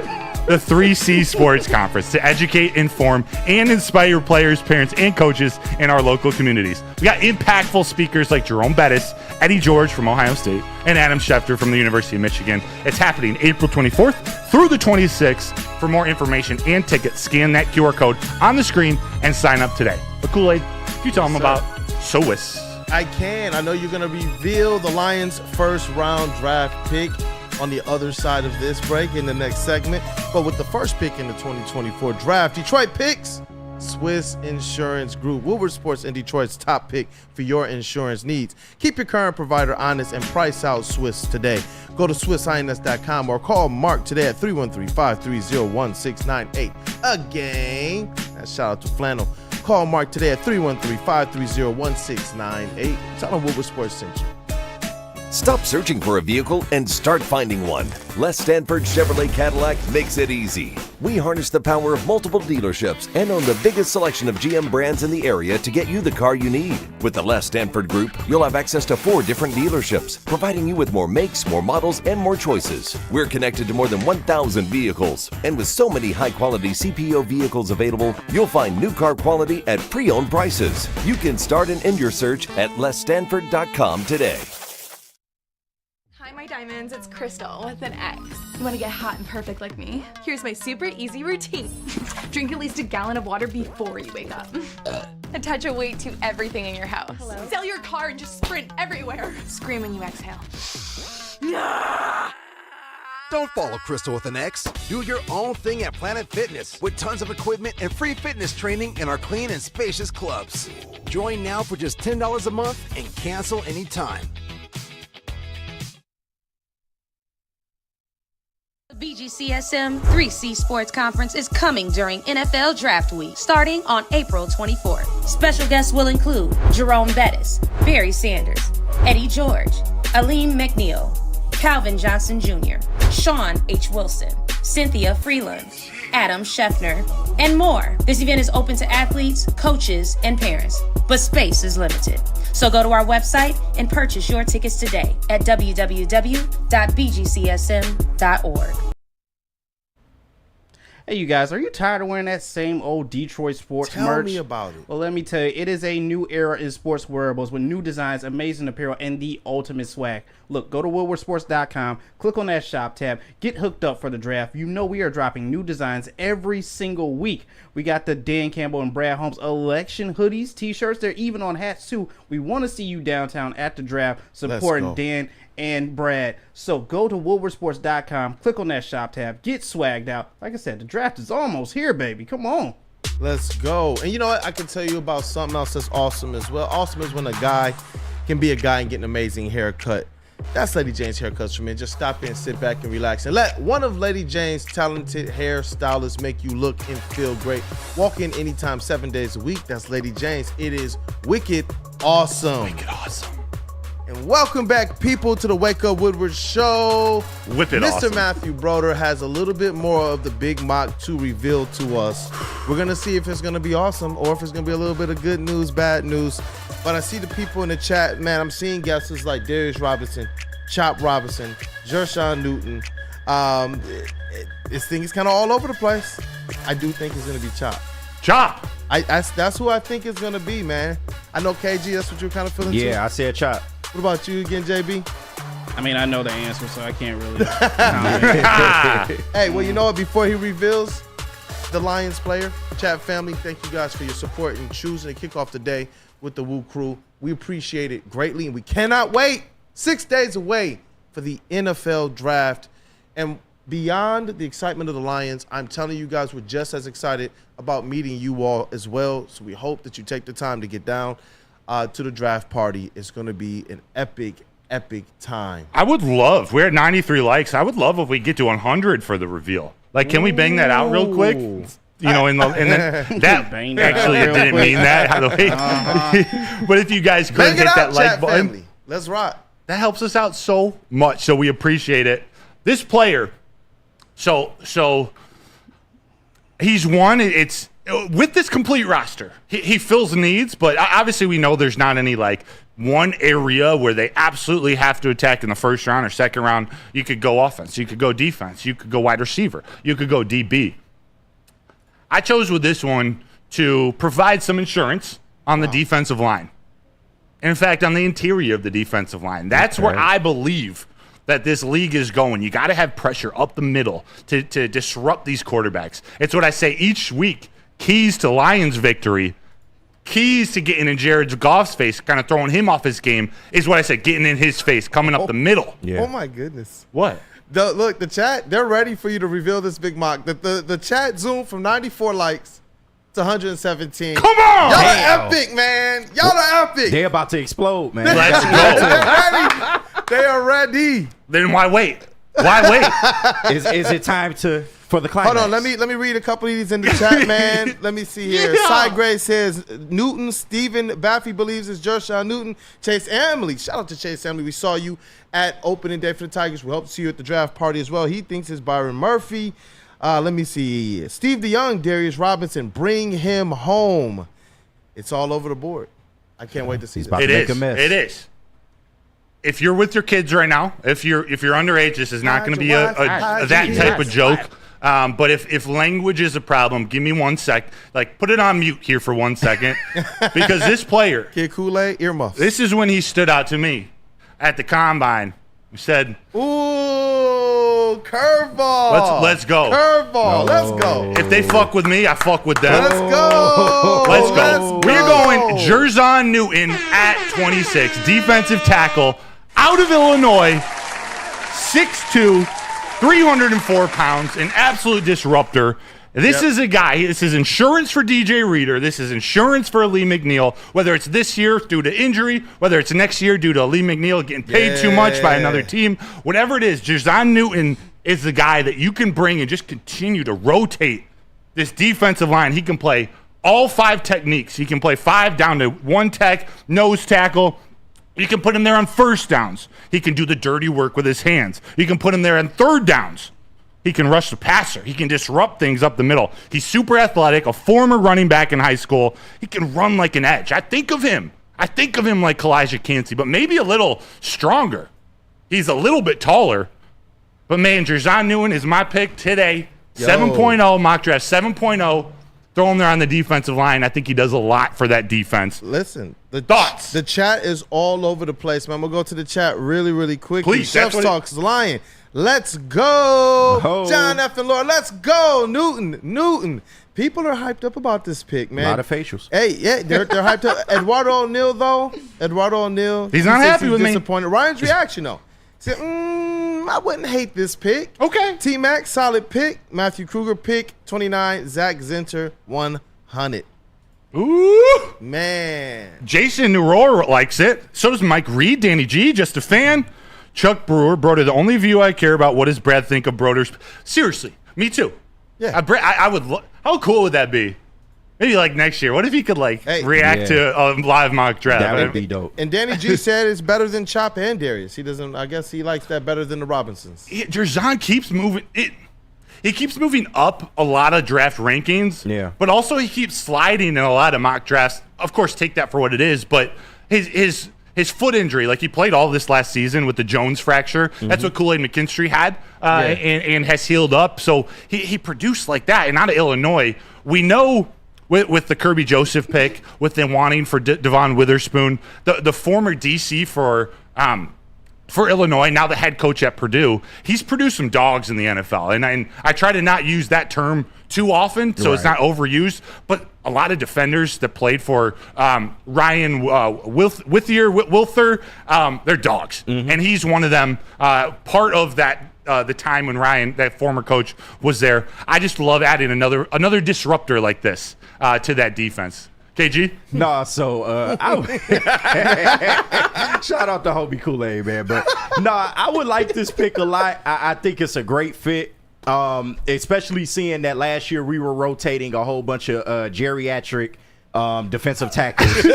the 3C Sports Conference to educate, inform, and inspire players, parents, and coaches in our local communities. We got impactful speakers like Jerome Bettis, Eddie George from Ohio State, and Adam Schefter from the University of Michigan. It's happening April 24th through the 26th. For more information and tickets, scan that QR code on the screen and sign up today. But Kool-Aid, can you tell them about SOWIS? I can. I know you're going to reveal the Lions' first round draft pick on the other side of this break in the next segment. But with the first pick in the 2024 draft, Detroit picks Swiss Insurance Group. Woodward Sports in Detroit's top pick for your insurance needs. Keep your current provider honest and price out Swiss today. Go to SwissINS.com or call Mark today at 313-530-1698. Again, shout out to Flannel. Call Mark today at 313-530-1698. Tell him Woodward Sports sent you. Stop searching for a vehicle and start finding one. Les Stanford Chevrolet Cadillac makes it easy. We harness the power of multiple dealerships and own the biggest selection of GM brands in the area to get you the car you need. With the Les Stanford Group, you'll have access to 4 different dealerships, providing you with more makes, more models, and more choices. We're connected to more than 1,000 vehicles. And with so many high-quality CPO vehicles available, you'll find new car quality at pre-owned prices. You can start and end your search at lesstanford.com today. Hi, my diamonds. It's Crystal with an X. You want to get hot and perfect like me? Here's my super easy routine. Drink at least a gallon of water before you wake up. Attach a weight to everything in your house. Hello? Sell your car and just sprint everywhere. Scream when you exhale. Don't follow Crystal with an X. Do your own thing at Planet Fitness with tons of equipment and free fitness training in our clean and spacious clubs. Join now for just $10 a month and cancel anytime. The BGCSM 3C Sports Conference is coming during NFL Draft Week, starting on April 24th. Special guests will include Jerome Bettis, Barry Sanders, Eddie George, Aleem McNeil, Calvin Johnson Jr., Sean H. Wilson, Cynthia Freeland, Adam Scheffner, and more. This event is open to athletes, coaches, and parents, but space is limited. So go to our website and purchase your tickets today at www.bgcsm.org. Hey, you guys, are you tired of wearing that same old Detroit sports merch? Tell me about it. Well, let me tell you, it is a new era in sports wearables with new designs, amazing apparel, and the ultimate swag. Look, go to woodwardsports.com, click on that shop tab, get hooked up for the draft. You know we are dropping new designs every single week. We got the Dan Campbell and Brad Holmes election hoodies, t-shirts. They're even on hats, too. We want to see you downtown at the draft supporting Dan and Brad. So go to woodwardsports.com, click on that shop tab, get swagged out. Like I said, the draft is almost here, baby. Come on. Let's go. And you know what? I can tell you about something else that's awesome as well. Awesome is when a guy can be a guy and get an amazing haircut. That's Lady Jane's Haircuts for Men. Just stop in, sit back, and relax. And let one of Lady Jane's talented hairstylists make you look and feel great. Walk in anytime, 7 days a week. That's Lady Jane's. It is wicked awesome. Wicked awesome. And welcome back, people, to the Wake Up Woodward show. Wicked Mr. awesome. Matthew Broder has a little bit more of the Big Mock to reveal to us. We're going to see if it's going to be awesome or if it's going to be a little bit of good news, bad news. But I see the people in the chat, man. I'm seeing guesses like Darius Robinson, Chop Robinson, Jershawn Newton. This thing is kind of all over the place. I do think it's going to be Chop. Chop. That's who I think it's going to be, man. I know, KG, that's what you're kind of feeling too. Yeah, I said Chop. What about you again, JB? I mean, I know the answer, so I can't really comment. Hey, well, you know what? Before he reveals the Lions player, chat family, thank you guys for your support and choosing to kick off the day with the Woo Crew. We appreciate it greatly, and we cannot wait. 6 days away for the NFL draft. And beyond the excitement of the Lions, I'm telling you guys, we're just as excited about meeting you all as well. So we hope that you take the time to get down to the draft party. It's going to be an epic time. I would love, we're at 93 likes. I would love if we get to 100 for the reveal. Like, can we bang that out real quick? You know, and then that actually it didn't mean that. By the way, but if you guys could hit that like button, family. Let's rock. That helps us out so much. So we appreciate it. This player, so he's one. It's with this complete roster. He fills needs, but obviously we know there's not any like one area where they absolutely have to attack in the first round or second round. You could go offense, you could go defense, you could go wide receiver, you could go DB. I chose with this one to provide some insurance on the defensive line. In fact, on the interior of the defensive line. That's where I believe that this league is going. You got to have pressure up the middle to disrupt these quarterbacks. It's what I say each week. Keys to Lions victory, keys to getting in Jared Goff's face, kind of throwing him off his game, is what I said, getting in his face, coming up the middle. Yeah. Oh, my goodness. What? Look, the chat, they're ready for you to reveal this Big Mock. The chat zoomed from 94 likes to 117. Come on! Y'all are epic, man. Y'all are epic. They're about to explode, man. Let's go. They are ready. Then why wait? Why wait? Is it time for the climax? Hold on, let me read a couple of these in the chat, man. Let me see here. Cy Gray says Newton, Stephen Baffy believes it's Jershawn Newton. Chase Emily, shout out to Chase Emily. We saw you at opening day for the Tigers. We hope to see you at the draft party as well. He thinks it's Byron Murphy. Let me see. Steve DeYoung, Darius Robinson, bring him home. It's all over the board. I can't wait to see this. It is. If you're with your kids right now, if you're underage, this is not going to be that type of joke. But if language is a problem, give me 1 sec. Like, put it on mute here for 1 second, because this player, Kid Kool-Aid, earmuffs. This is when he stood out to me at the combine. He said, "Ooh, curveball. Let's go. Curveball. Let's go. If they fuck with me, I fuck with them. Let's go. Let's go. We're going Jershawn Newton at 26, defensive tackle, out of Illinois, 6'2", 304 pounds, an absolute disruptor. This is a guy, this is insurance for DJ Reader. This is insurance for Lee McNeil, whether it's this year due to injury, whether it's next year due to Lee McNeil getting paid too much by another team. Whatever it is, Jershawn Newton is the guy that you can bring and just continue to rotate this defensive line. He can play all 5 techniques. He can play 5 down to 1 tech, nose tackle. You can put him there on first downs. He can do the dirty work with his hands. You can put him there on third downs. He can rush the passer. He can disrupt things up the middle. He's super athletic, a former running back in high school. He can run like an edge. I think of him like Kalijah Cansey, but maybe a little stronger. He's a little bit taller. But, man, Jershawn Newton is my pick today. 7.0 mock draft, 7.0. Throw him there on the defensive line. I think he does a lot for that defense. Listen, thoughts. The chat is all over the place, man. I'm going to go to the chat really, really quickly. Please. Chef's Talk's lying. Let's go. John F. and Laura, let's go. Newton. People are hyped up about this pick, man. A lot of facials. Hey, yeah, they're hyped up. Eduardo O'Neal, though. He's not happy with me. Disappointed. Ryan's reaction, though. He said, I wouldn't hate this pick. Okay. T-Mac, solid pick. Matthew Kruger, pick 29. Zach Zinter, 100. Ooh. Man. Jason Nuror likes it. So does Mike Reed, Danny G, just a fan. Chuck Brewer, Broder, the only view I care about, what does Brad think of Broder's? Seriously, me too. Yeah. I would how cool would that be? Maybe like next year. What if he could react to a live mock draft? That would be dope. And Danny G said it's better than Chop and Darius. He doesn't. I guess he likes that better than the Robinsons. Jershawn keeps moving. He keeps moving up a lot of draft rankings. Yeah. But also he keeps sliding in a lot of mock drafts. Of course, take that for what it is. But his foot injury, like he played all this last season with the Jones fracture. Mm-hmm. That's what Kool-Aid McKinstry had, and has healed up. So he produced like that. And out of Illinois, we know. With the Kirby Joseph pick, with them wanting for Devon Witherspoon, the former DC for Illinois, now the head coach at Purdue, he's produced some dogs in the NFL. And I try to not use that term too often, so it's not overused. But a lot of defenders that played for Ryan Wilther, they're dogs. Mm-hmm. And he's one of them, part of that. The time when Ryan, that former coach, was there. I just love adding another disruptor like this to that defense. KG? No, so shout out to Hobie Kool-Aid, man. But I would like this pick a lot. I think it's a great fit. Especially seeing that last year we were rotating a whole bunch of geriatric defensive tackles.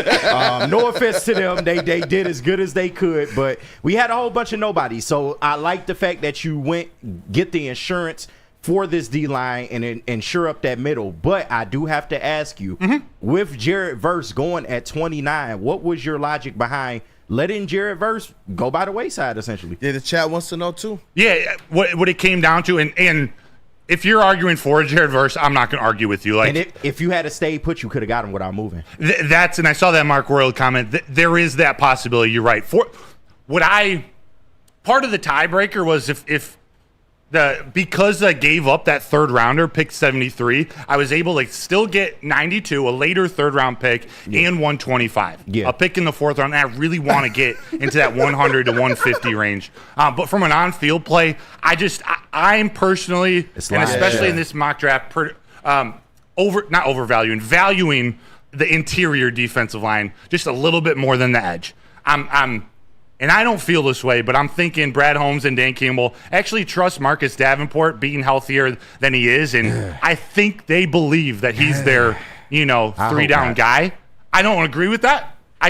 No offense to them. They did as good as they could, but we had a whole bunch of nobodies. So I like the fact that you get the insurance for this D-line and insure up that middle. But I do have to ask you, with Jared Verse going at 29, what was your logic behind letting Jared Verse go by the wayside, essentially? Yeah, the chat wants to know, too. Yeah, what it came down to, and if you're arguing for Jared Verse, I'm not going to argue with you. Like, and if you had a stay put, you could have got him without moving. And I saw that Mark Royal comment. There is that possibility. You're right. Part of the tiebreaker was because I gave up that third rounder, pick 73, I was able to still get 92, a later third round pick, and 125. Yeah. A pick in the fourth round. And I really want to get into that 100 to 150 range. But from an on-field play, I'm personally, and especially in this mock draft, valuing the interior defensive line just a little bit more than the edge. And I don't feel this way, but I'm thinking Brad Holmes and Dan Campbell actually trust Marcus Davenport being healthier than he is, and I think they believe that he's their, 3-down guy. I don't agree with that.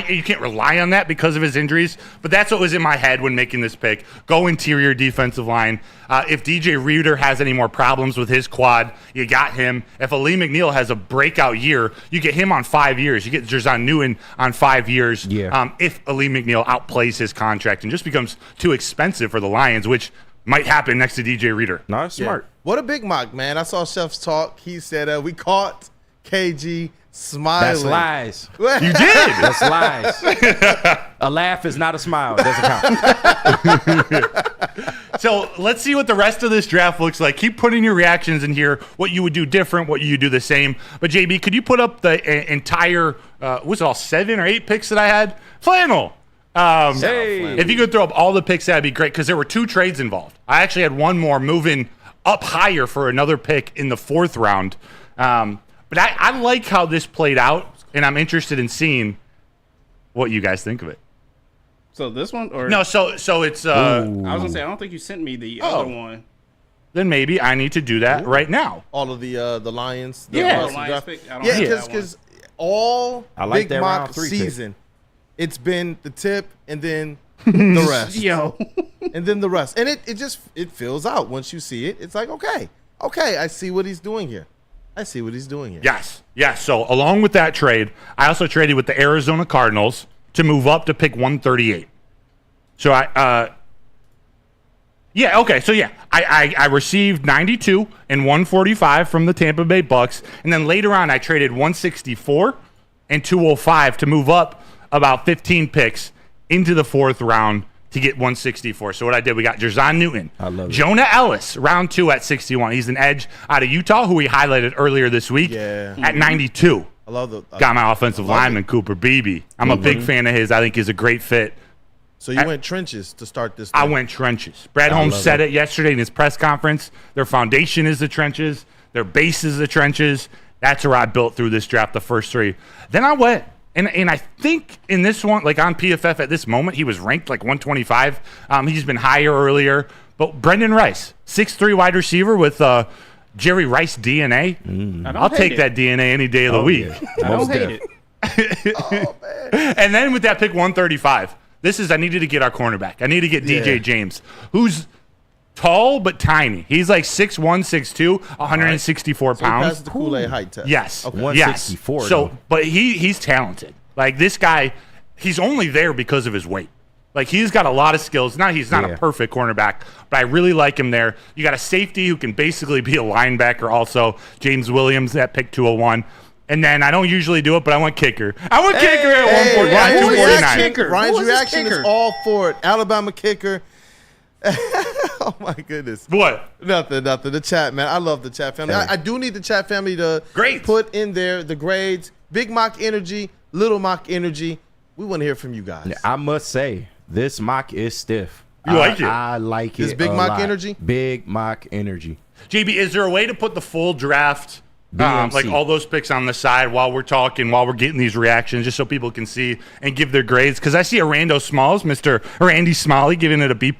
You can't rely on that because of his injuries, but that's what was in my head when making this pick. Go interior defensive line. If DJ Reader has any more problems with his quad, you got him. If Ali McNeil has a breakout year, you get him on 5 years. You get Jerzon Newton on 5 years. Yeah. If Ali McNeil outplays his contract and just becomes too expensive for the Lions, which might happen next to DJ Reader. No, that's smart. What a big mock, man. I saw Chef's talk. He said, we caught KG smiling. That's lies. You did. That's lies. A laugh is not a smile. It doesn't count. So let's see what the rest of this draft looks like. Keep putting your reactions in here, what you would do different, what you do the same. But, JB, could you put up the entire, was it all 7 or 8 picks that I had? Flannel. If you could throw up all the picks, that'd be great because there were 2 trades involved. I actually had one more moving up higher for another pick in the 4th round. But I like how this played out, and I'm interested in seeing what you guys think of it. So this one, or no? So it's. I was gonna say I don't think you sent me the other one. Then maybe I need to do that right now. All of the Lions. The Lions pick. Because all like Big that Mock season, it's been the tip and then the rest. And then the rest, and it fills out once you see it. It's like okay, I see what he's doing here. Yes. So along with that trade, I also traded with the Arizona Cardinals to move up to pick 138. So I received 92 and 145 from the Tampa Bay Bucks, and then later on I traded 164 and 205 to move up about 15 picks into the 4th round to get 164. So what I did, we got Jerzon Newton. I love it. Jonah Ellis, round 2 at 61. He's an edge out of Utah, who we highlighted earlier this week at 92. Got my offensive lineman, Cooper Beebe. I'm a big fan of his. I think he's a great fit. So you went trenches to start this thing. I went trenches. Brad Holmes said it yesterday in his press conference. Their foundation is the trenches. Their base is the trenches. That's where I built through this draft, the first 3. Then I went. And I think in this one, like on PFF at this moment, he was ranked like 125. He's been higher earlier. But Brendan Rice, 6'3" wide receiver with Jerry Rice DNA. I'll take that DNA any day of the week. I don't hate it. Oh, man. And then with that pick 135, I needed to get our cornerback. I need to get DJ James, who's tall but tiny. He's like 6'1", 6'2", 164 pounds. So he passes the Kool-Aid height test. Yes. Okay. 164. Yes. So, but he's talented. Like this guy, he's only there because of his weight. Like he's got a lot of skills. He's not a perfect cornerback, but I really like him there. You got a safety who can basically be a linebacker also, James Williams at pick 201. And then I don't usually do it, but I went kicker. Kicker at 149. Ryan's reaction is all for it. Alabama kicker. Oh my goodness! What? Nothing. The chat, man. I love the chat family. I do need the chat family to put in there the grades. Big mock energy, little mock energy. We want to hear from you guys. I must say, this mock is stiff. You like it? I like it. This big mock energy. Big mock energy. JB, is there a way to put the full draft? Like all those picks on the side while we're talking, while we're getting these reactions, just so people can see and give their grades. Because I see a Rando Smalls, Mr. Randy Smalley, giving it a B+.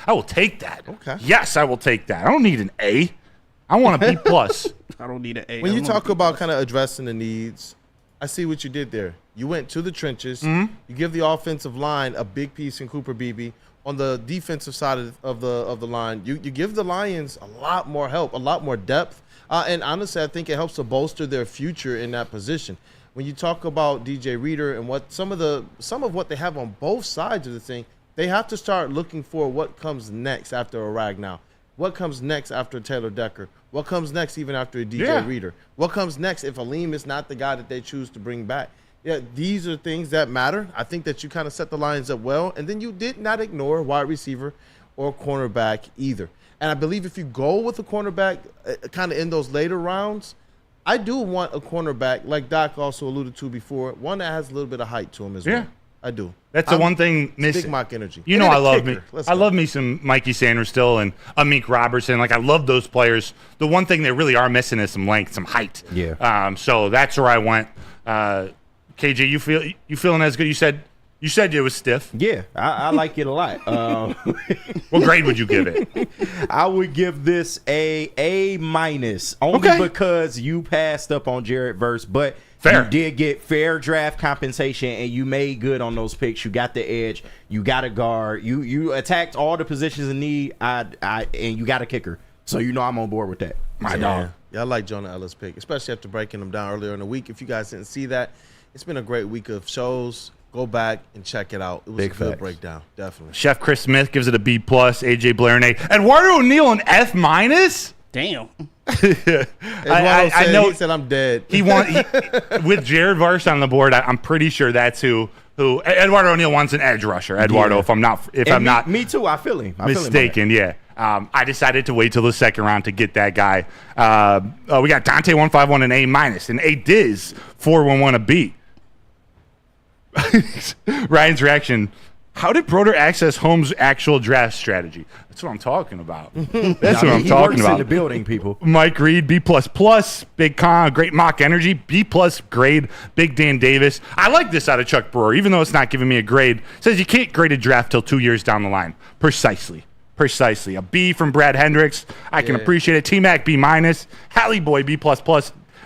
I will take that. Okay. Yes, I will take that. I don't need an A. I want a B+. I don't need an A. When you talk about kind of addressing the needs, I see what you did there. You went to the trenches. Mm-hmm. You give the offensive line a big piece in Cooper Beebe. On the defensive side of the line, you give the Lions a lot more help, a lot more depth. And honestly, I think it helps to bolster their future in that position. When you talk about DJ Reader and what some of what they have on both sides of the thing, they have to start looking for what comes next after a Ragnow. What comes next after Taylor Decker? What comes next even after a DJ Reader? What comes next if Aleem is not the guy that they choose to bring back? Yeah, these are things that matter. I think that you kind of set the Lions up well, and then you did not ignore wide receiver or cornerback either. And I believe if you go with a cornerback kind of in those later rounds, I do want a cornerback, like Doc also alluded to before, one that has a little bit of height to him as well. I do. That's the one thing missing. Big Mac energy. You know, I love me some Mikey Sanders still and Amik Robertson. Like, I love those players. The one thing they really are missing is some length, some height. Yeah. So that's where I went. KJ, you feeling as good? You said it was stiff. Yeah, I like it a lot. What grade would you give it? I would give this A minus, only because you passed up on Jared Verse, but you did get fair draft compensation and you made good on those picks. You got the edge, you got a guard, you attacked all the positions in need, and you got a kicker. So I'm on board with that. My dog. Yeah, I like Jonah Ellis' pick, especially after breaking them down earlier in the week. If you guys didn't see that, it's been a great week of shows. Go back and check it out. It was a good breakdown, definitely. Chef Chris Smith gives it a B+. AJ Blair an A. Eduardo O'Neal an F-. Damn. I know. He said I'm dead. With Jared Verse on the board. I'm pretty sure that's who Eduardo O'Neal wants an edge rusher. Eduardo, if I'm not. Me too. I feel him. Mistaken. Yeah. I decided to wait till the second round to get that guy. We got Dante 151 an A-, and A Diz 411 a B. Ryan's reaction. How did Broder access Holmes' actual draft strategy? That's what I'm talking about. That's what I'm talking about. In the building, people. Mike Reed, B++, Big Con, great mock energy, B+ grade, Big Dan Davis. I like this out of Chuck Brewer, even though it's not giving me a grade. It says you can't grade a draft till 2 years down the line. Precisely. A B from Brad Hendricks. I can appreciate it. T-Mac, B-. Hallie Boy, B++.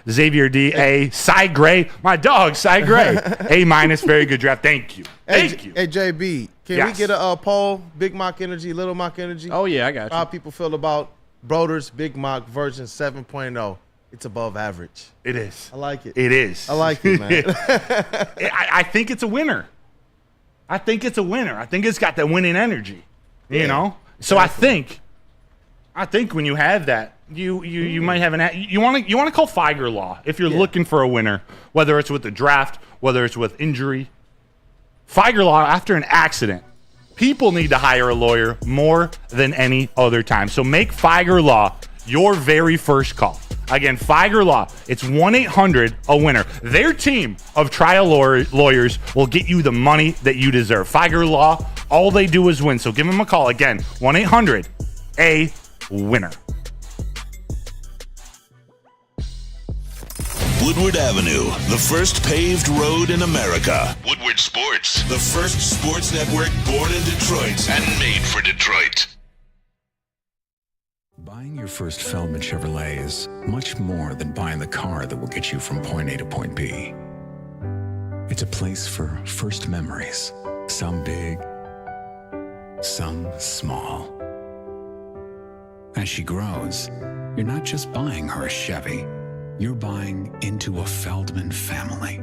Xavier D, A. Cy Gray, my dog, Cy Gray, A-. Very good draft. Thank you. Thank you. Hey, JB, can we get a poll? Big Mock Energy, Little Mock Energy? Oh, yeah, I got you. How people feel about Broder's Big Mock version 7.0? It's above average. It is. I like it. It is. I like it, man. I think it's a winner. I think it's got that winning energy, you know? So definitely. I think when you have that, you might have you want to call Figer Law if you're looking for a winner, whether it's with the draft, whether it's with injury. Figer Law, after an accident, people need to hire a lawyer more than any other time. So make Figer Law your very first call. Again, Figer Law, it's 1-800-A-WINNER. Their team of trial lawyers will get you the money that you deserve. Figer Law, all they do is win. So give them a call. Again, 1-800-A-WINNER. Woodward Avenue, the first paved road in America. Woodward Sports, the first sports network born in Detroit and made for Detroit. Buying your first Feldman Chevrolet is much more than buying the car that will get you from point A to point B. It's a place for first memories, some big, some small. As she grows, you're not just buying her a Chevy. You're buying into a Feldman family.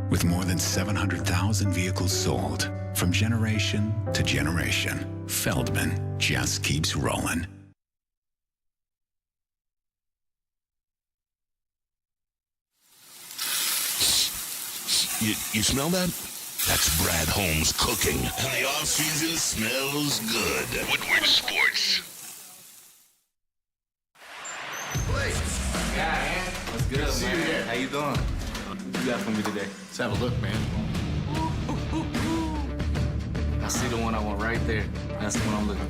With more than 700,000 vehicles sold, from generation to generation, Feldman just keeps rolling. You smell that? That's Brad Holmes cooking. And the off-season smells good. Woodward Sports. What's good, man? How you doing? What you got for me today? Let's have a look, man. I see the one I want right there. That's the one I'm looking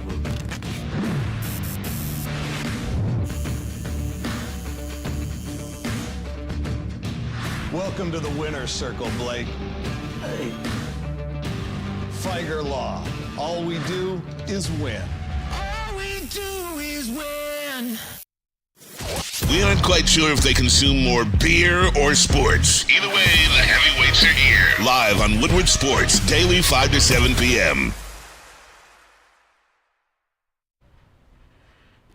for. Welcome to the winner's circle, Blake. Hey. Figer Law. All we do is win. All we do is win. We aren't quite sure if they consume more beer or sports. Either way, the heavyweights are here. Live on Woodward Sports, daily 5 to 7 p.m.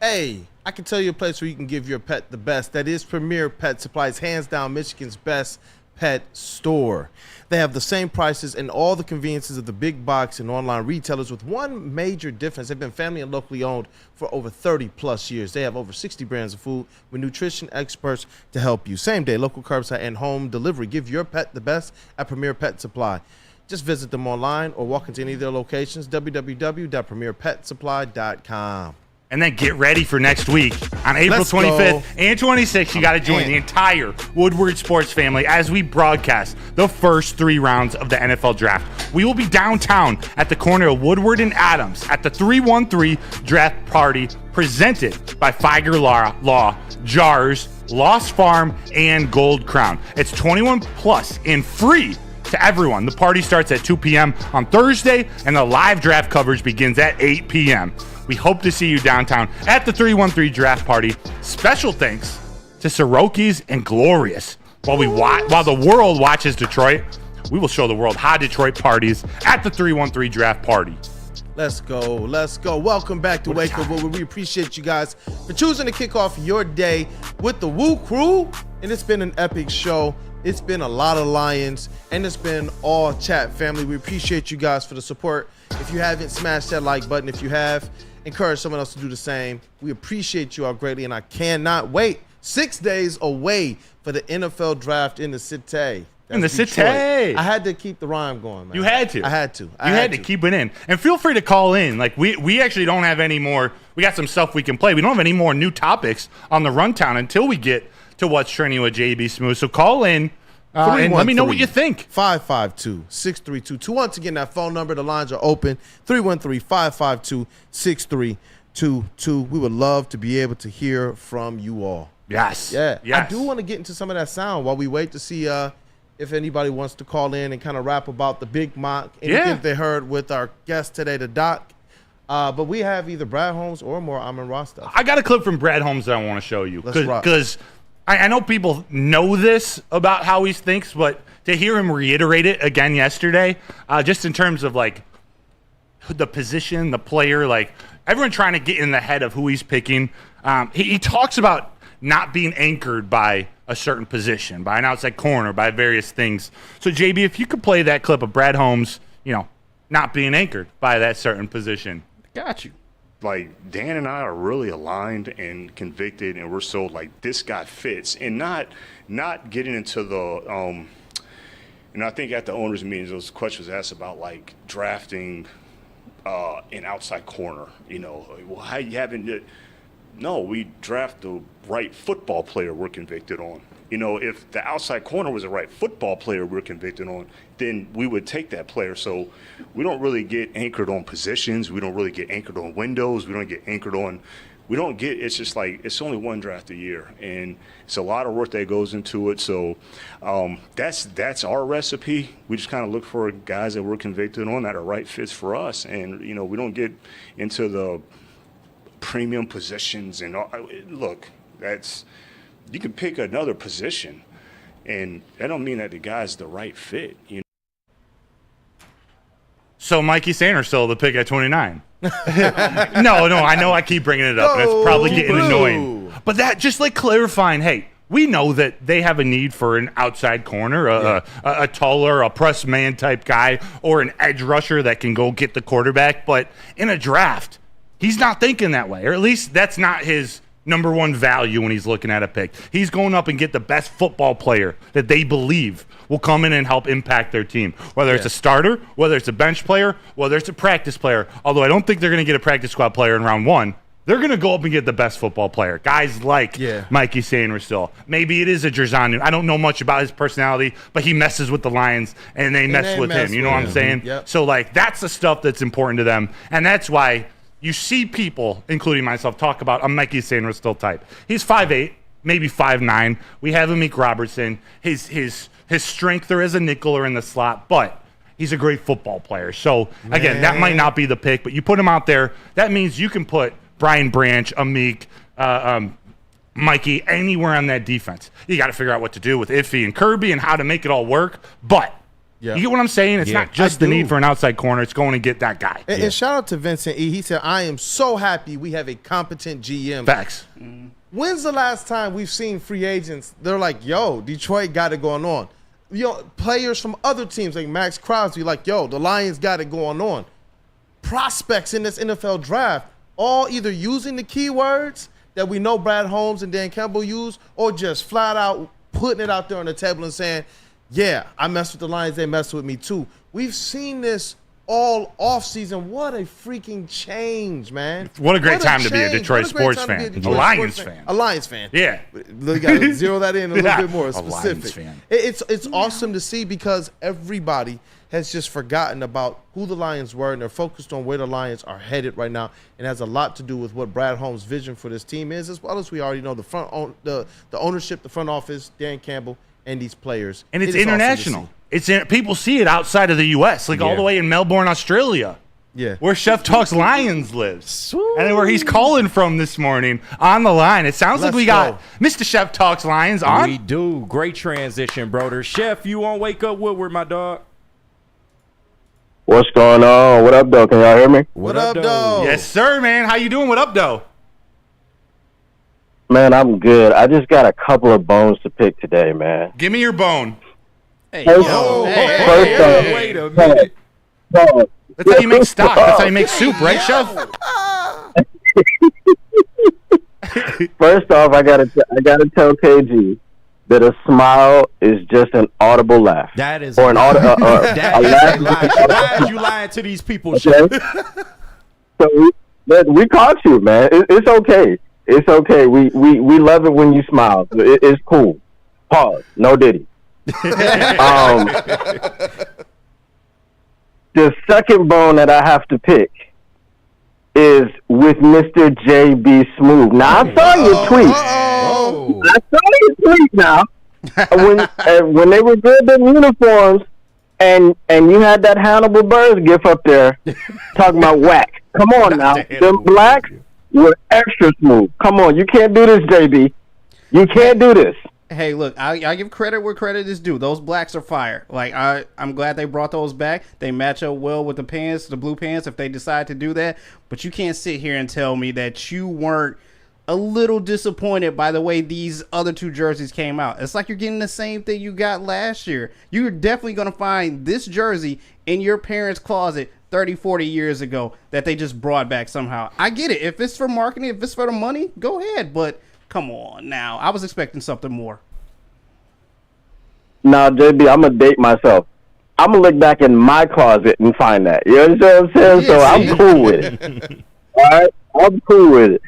Hey, I can tell you a place where you can give your pet the best. That is Premier Pet Supplies, hands down Michigan's best pet store. They have the same prices and all the conveniences of the big box and online retailers, with one major difference. They've been family and locally owned for over 30 plus years. They have over 60 brands of food with nutrition experts to help you. Same day, local curbside and home delivery. Give your pet the best at Premier Pet Supply. Just visit them online or walk into any of their locations, www.premierpetsupply.com. And then get ready for next week. on April Let's 25th go. and 26th. You got to join the entire Woodward Sports family as we broadcast the first 3 rounds of the NFL Draft. We will be downtown at the corner of Woodward and Adams at the 313 Draft Party presented by Figer Law, Jars, Lost Farm, and Gold Crown. It's 21 plus and free to everyone. The party starts at 2 p.m. on Thursday, and the live draft coverage begins at 8 p.m. We hope to see you downtown at the 313 Draft Party. Special thanks to Soroki's and Glorious. While the world watches Detroit, we will show the world how Detroit parties at the 313 Draft Party. Let's go. Let's go. Welcome back to Wake Up Woodward. We appreciate you guys for choosing to kick off your day with the Woo Crew. And it's been an epic show. It's been a lot of Lions, and it's been all chat family. We appreciate you guys for the support. If you haven't, smash that like button. If you have, encourage someone else to do the same. We appreciate you all greatly, and I cannot wait. 6 days away for the NFL draft in the city. In the Detroit. city. I had to keep the rhyme going, man. You had to. I had to. You had to keep it in. And feel free to call in. Like, we actually don't have any more. We got some stuff we can play. We don't have any more new topics on the rundown until we get to what's trending with JB Smooth. So call in and let me know what you think. 552-6322. Once again, that phone number, the lines are open. 313-552-6322. We would love to be able to hear from you all. Yes. Yeah. Yes. I do want to get into some of that sound while we wait to see if anybody wants to call in and kind of rap about the big mock. Anything they heard with our guest today, the doc. But we have either Brad Holmes or more Amon-Ra stuff. I got a clip from Brad Holmes that I want to show you. Let's rock. Because I know people know this about how he thinks, but to hear him reiterate it again yesterday, just in terms of like the position, the player, like everyone trying to get in the head of who he's picking. He talks about not being anchored by a certain position, by an outside corner, by various things. So, JB, if you could play that clip of Brad Holmes, not being anchored by that certain position. Got you. Like, Dan and I are really aligned and convicted, and we're so like, this guy fits. And not getting into the, I think at the owners' meetings, those questions asked about, like, drafting an outside corner. Well, how you haven't... No, we draft the right football player we're convicted on. If the outside corner was the right football player we're convicted on, then we would take that player. So we don't really get anchored on positions. We don't really get anchored on windows. We don't get anchored on it's just like, it's only one draft a year. And it's a lot of work that goes into it. So that's our recipe. We just kind of look for guys that we're convicted on that are right fits for us. And, we don't get into the premium positions and look, you can pick another position and that don't mean that the guy's the right fit. So Mikey Sanders still the pick at 29. No, I know I keep bringing it up and it's probably getting annoying, but that just like clarifying, hey, we know that they have a need for an outside corner, a taller, a press man type guy, or an edge rusher that can go get the quarterback, but in a draft he's not thinking that way, or at least that's not his number one value when he's looking at a pick. He's going up and get the best football player that they believe will come in and help impact their team, whether it's a starter, whether it's a bench player, whether it's a practice player. Although I don't think they're going to get a practice squad player in round 1. They're going to go up and get the best football player. Guys like Mikey Sanders still. Maybe it is a Jerzanu. I don't know much about his personality, but he messes with the Lions, and they mess with him. You know what I'm saying? Yep. So, like, that's the stuff that's important to them, and that's why you see people, including myself, talk about a Mikey Sanders still type. He's 5'8", maybe 5'9". We have Amik Robertson. His strength there is a nickel or in the slot, but he's a great football player. So, again, that might not be the pick, but you put him out there, that means you can put Brian Branch, Amik, Mikey anywhere on that defense. You got to figure out what to do with Iffy and Kirby and how to make it all work, but you get what I'm saying? It's not just the need for an outside corner. It's going to get that guy. And shout out to Vincent E. He said, I am so happy we have a competent GM. Facts. When's the last time we've seen free agents? They're like, yo, Detroit got it going on. Players from other teams like Max Crosby, like, yo, the Lions got it going on. Prospects in this NFL draft, all either using the keywords that we know Brad Holmes and Dan Campbell use, or just flat out putting it out there on the table and saying, yeah, I mess with the Lions, they mess with me too. We've seen this all off season. What a freaking change, man! What a great time to be a Detroit sports fan, a Lions fan, a Lions fan. Yeah, you got to zero that in a little bit more a specific. Lions fan. It's awesome to see because everybody has just forgotten about who the Lions were, and they're focused on where the Lions are headed right now. It has a lot to do with what Brad Holmes' vision for this team is, as well as we already know the ownership, the front office, Dan Campbell, and these players. And it's international. People see it outside of the U.S., all the way in Melbourne, Australia. Yeah, where Chef Talks Lions lives, and where he's calling from this morning on the line. It sounds like we got Mr. Chef Talks Lions on. We do. Great transition, Broder. Chef, you on Wake Up Woodward, my dog? What's going on? What up, though? Can y'all hear me? What up, though? Yes, sir, man. How you doing? What up, though? Man, I'm good. I just got a couple of bones to pick today, man. Give me your bone. Hey, wait a minute. That's how you make stock. That's how you make soup, right, Chef? First off, I gotta tell KG that a smile is just an audible laugh. That is or an audible. Why are you lying to these people, Chef? So we caught you, man. It's okay. It's okay. We love it when you smile. It's cool. Pause. No Diddy. The second bone that I have to pick is with Mr. JBSMOOOOOV. Now, I saw your tweet. I saw your tweet now. When they were building uniforms and you had that Hannibal Buress gif up there talking about whack. Come on now. Them blacks were extra smooth. Come on. You can't do this, JB. You can't do this. Hey, look, I give credit where credit is due. Those blacks are fire. I'm glad they brought those back. They match up well with the pants, the blue pants, if they decide to do that. But you can't sit here and tell me that you weren't a little disappointed by the way these other two jerseys came out. It's like you're getting the same thing you got last year. You're definitely going to find this jersey in your parents' closet 30, 40 years ago that they just brought back somehow. I get it. If it's for marketing, if it's for the money, go ahead. But come on now. I was expecting something more. Now, JB, I'm going to date myself. I'm going to look back in my closet and find that. You understand what I'm saying? So I'm cool with it. All right? I'm cool with it.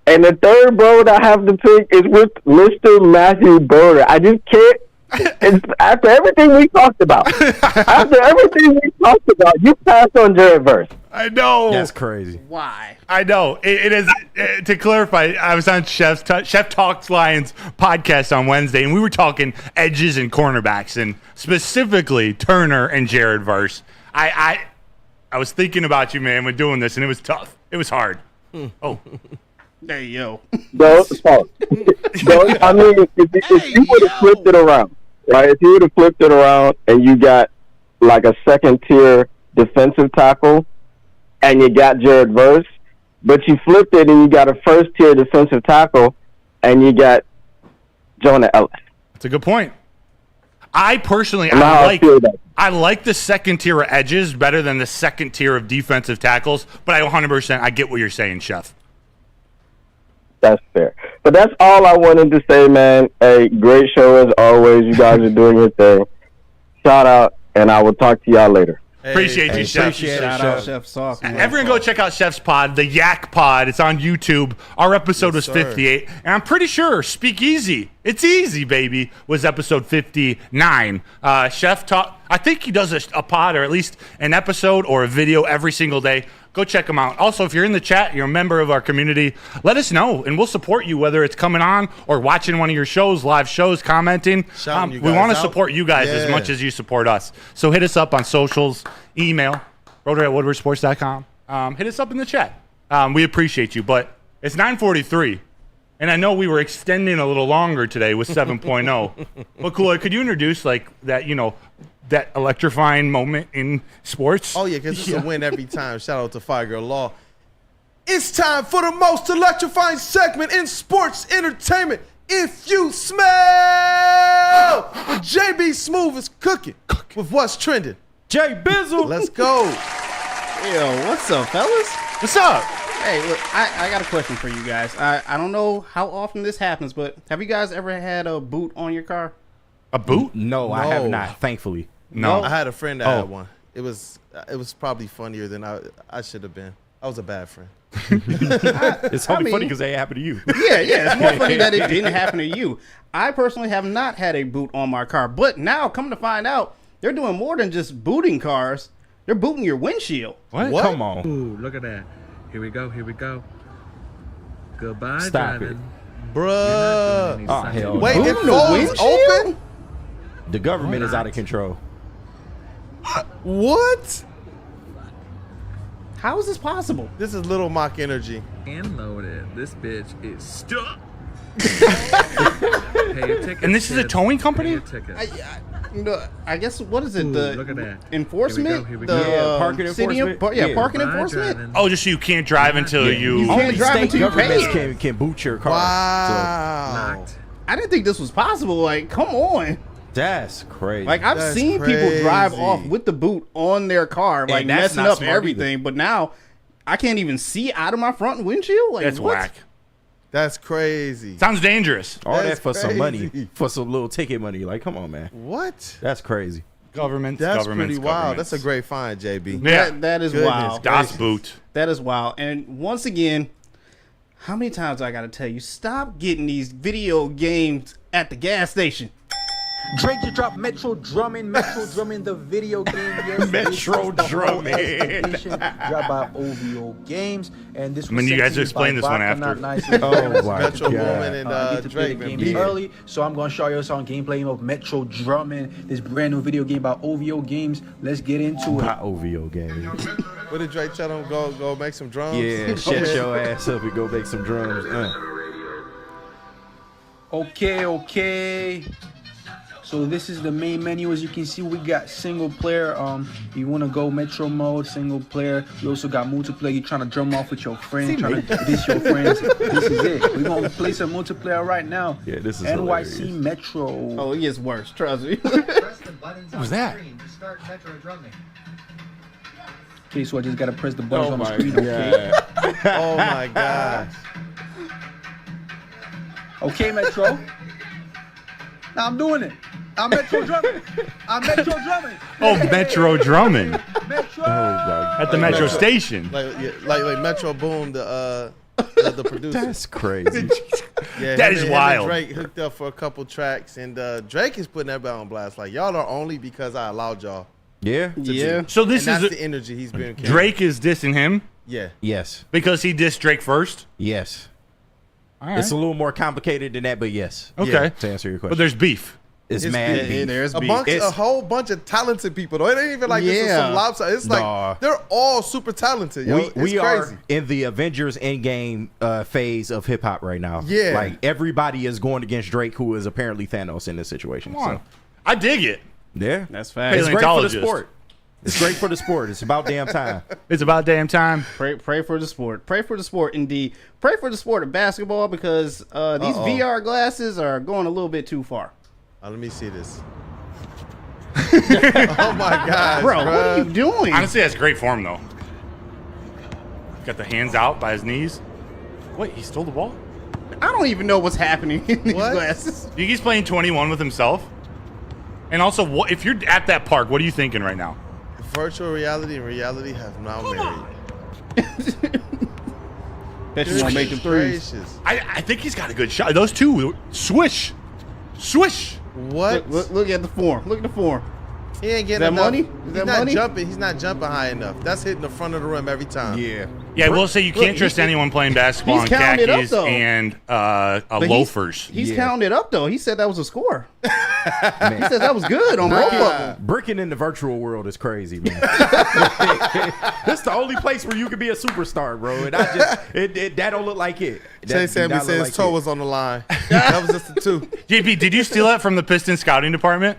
And the third bro that I have to pick is with Mr. Matthew Broder. I just can't. After everything we talked about, you passed on Jared Verse. I know. That's crazy. Why? I know. It is, to clarify, I was on Chef Talks Lions podcast on Wednesday, and we were talking edges and cornerbacks, and specifically Turner and Jared Verse. I was thinking about you, man, when doing this, and it was tough. It was hard. Oh. Hey, yo. I mean, if you would have flipped it around, right? If you would have flipped it around and you got like a second-tier defensive tackle and you got Jared Verse, but you flipped it and you got a first-tier defensive tackle and you got Jonah Ellis. That's a good point. I personally, I like the second tier of edges better than the second tier of defensive tackles, but I 100% I get what you're saying, Chef. That's fair. But that's all I wanted to say, man. A great show as always. You guys are doing your thing. Shout out, and I will talk to y'all later. Appreciate you, Chef. Shout out Chef Sauce. Everyone go check out Chef's pod, the Yak Pod. It's on YouTube. Our episode was 58. And I'm pretty sure Speakeasy, it's easy, baby, was episode 59. Chef talk. I think he does a pod or at least an episode or a video every single day. Go check him out. Also, if you're in the chat, you're a member of our community, let us know, and we'll support you, whether it's coming on or watching one of your shows, live shows, commenting. We want to support you guys as much as you support us. So hit us up on socials, email, Broder@woodwardsports.com. Hit us up in the chat. We appreciate you, but it's 9:43, and I know we were extending a little longer today with 7.0. But cool, could you introduce that electrifying moment in sports? Oh, yeah, because it's a win every time. Shout out to Fire Girl Law. It's time for the most electrifying segment in sports entertainment. If you smell what JBSMOOOOOV is cooking with what's trending. Jay Bizzle. Let's go. Yo, what's up, fellas? What's up? Hey, look, I got a question for you guys. I don't know how often this happens, but have you guys ever had a boot on your car? A boot? No, I have not, thankfully. No. I had a friend that had one. it was probably funnier than I should have been. I was a bad friend. It's only funny because they happened to you. Yeah, it's more funny that it didn't happen to you. I personally have not had a boot on my car, but now come to find out, they're doing more than just booting cars. They're booting your windshield. What? Come on. Ooh, look at that. Here we go. Goodbye, Stop driving. it. Bruh. Oh, hell Wait, no. it folds open? The government is out of control. What? How is this possible? This is Little Mock energy. And loaded. This bitch is stuck. Pay your tickets, And this is a kids. towing Pay company? your tickets. I guess, what is it? Ooh, The look at that. enforcement? Here we The go. Yeah, parking city enforcement? yeah, Yeah. parking Goodbye, enforcement? driving. Oh, just so you can't drive until you. can't Only drive state until you governments pay. can boot your car. Wow. Locked. I didn't think this was possible. Like, come on. That's crazy. Like, I've That's seen people drive crazy. off with the boot on their car, like that's messing not up smart everything. But now I can't even see out of my front windshield. Like, That's what? whack. That's crazy. Sounds dangerous. All That's that for some money, crazy. for some little ticket money. Like, come on, man. What? That's crazy. Government. That's pretty wild. That's a great find, JB. Yeah. That is Goodness wild. Das Boot. That is wild. And once again, how many times I got to tell you, stop getting these video games at the gas station. Drake just dropped Metro Drumming, the video game. Yes, Metro Drumming. Dropped by OVO Games, and this. I mean, you guys explain this one after. Oh my Metro God. Boomin and Drake been game beating. early, so I'm gonna show you some gameplay of Metro Drumming, this brand new video game by OVO Games. Let's get into it. Not OVO game. What did Drake tell him? Go make some drums? Yeah, shut your ass up and go make some drums. Okay. So this is the main menu. As you can see, we got single player. You want to go Metro mode, single player. We also got multiplayer. You're trying to drum off with your friends, trying to diss your friends. This is it. We're going to play some multiplayer right now. Yeah, this is NYC hilarious. Metro. Oh, it gets worse. Trust me. What was that? Okay, so I just got to press the buttons on the screen. God. Okay. Oh my gosh. Okay, Metro. Now I'm doing it. I'm Metro Drumming. Oh, Metro Drumming. Metro. At the Metro station. Like Metro Boom, the producer. That's crazy. Yeah, That him is and wild. Drake hooked up for a couple tracks, and Drake is putting everybody on blast. Like, y'all are only because I allowed y'all. Yeah. Yeah. So this And is that's the energy he's been carrying. Drake is dissing him Yeah. Yes. because he dissed Drake first. Yes. All right. It's a little more complicated than that, but yes. Okay. Yeah, to answer your question. But there's beef. It's It's mad beef. beef. There's beef. A whole bunch of talented people. Though. It ain't even like this is Yeah. some lopsided. It's Nah. like they're all super talented. Yo. It's We crazy. are in the Avengers Endgame phase of hip hop right now. Yeah. Like everybody is going against Drake, who is apparently Thanos in this situation. Come on. So, I dig it. yeah. That's fact. It's great for the Paleontologist. sport. It's great for the sport. It's about damn time. It's about damn time. Pray for the sport. Pray for the sport, indeed. Pray for the sport of basketball because these VR glasses are going a little bit too far. Let me see this. Oh my God, Bro, what are you doing? Honestly, that's great form, though. Got the hands out by his knees. Wait, he stole the ball? I don't even know what's happening in these What? glasses. You think he's playing 21 with himself? And also, what if you're at that park, what are you thinking right now? Virtual reality and reality have now married. Bet you won't make them threes. Gracious. I think he's got a good shot. Those two, swish. Swish. What? Look at the form. Look at the form. He ain't getting that enough. money? Is He's that not money? jumping. He's not jumping high enough. That's hitting the front of the rim every time. Yeah. Yeah, I will say you can't Look, trust he's- anyone playing basketball in he's counting it up, khakis though. and But loafers. He's counting it up, though. He said that was a score. He said that was good on both of them. Bricking in the virtual world is crazy, man. That's the only place where you can be a superstar, bro. And I just, that don't look like it. Jay Sammy said his toe was on the line. That was just a two. JP, did you steal that from the Pistons scouting department?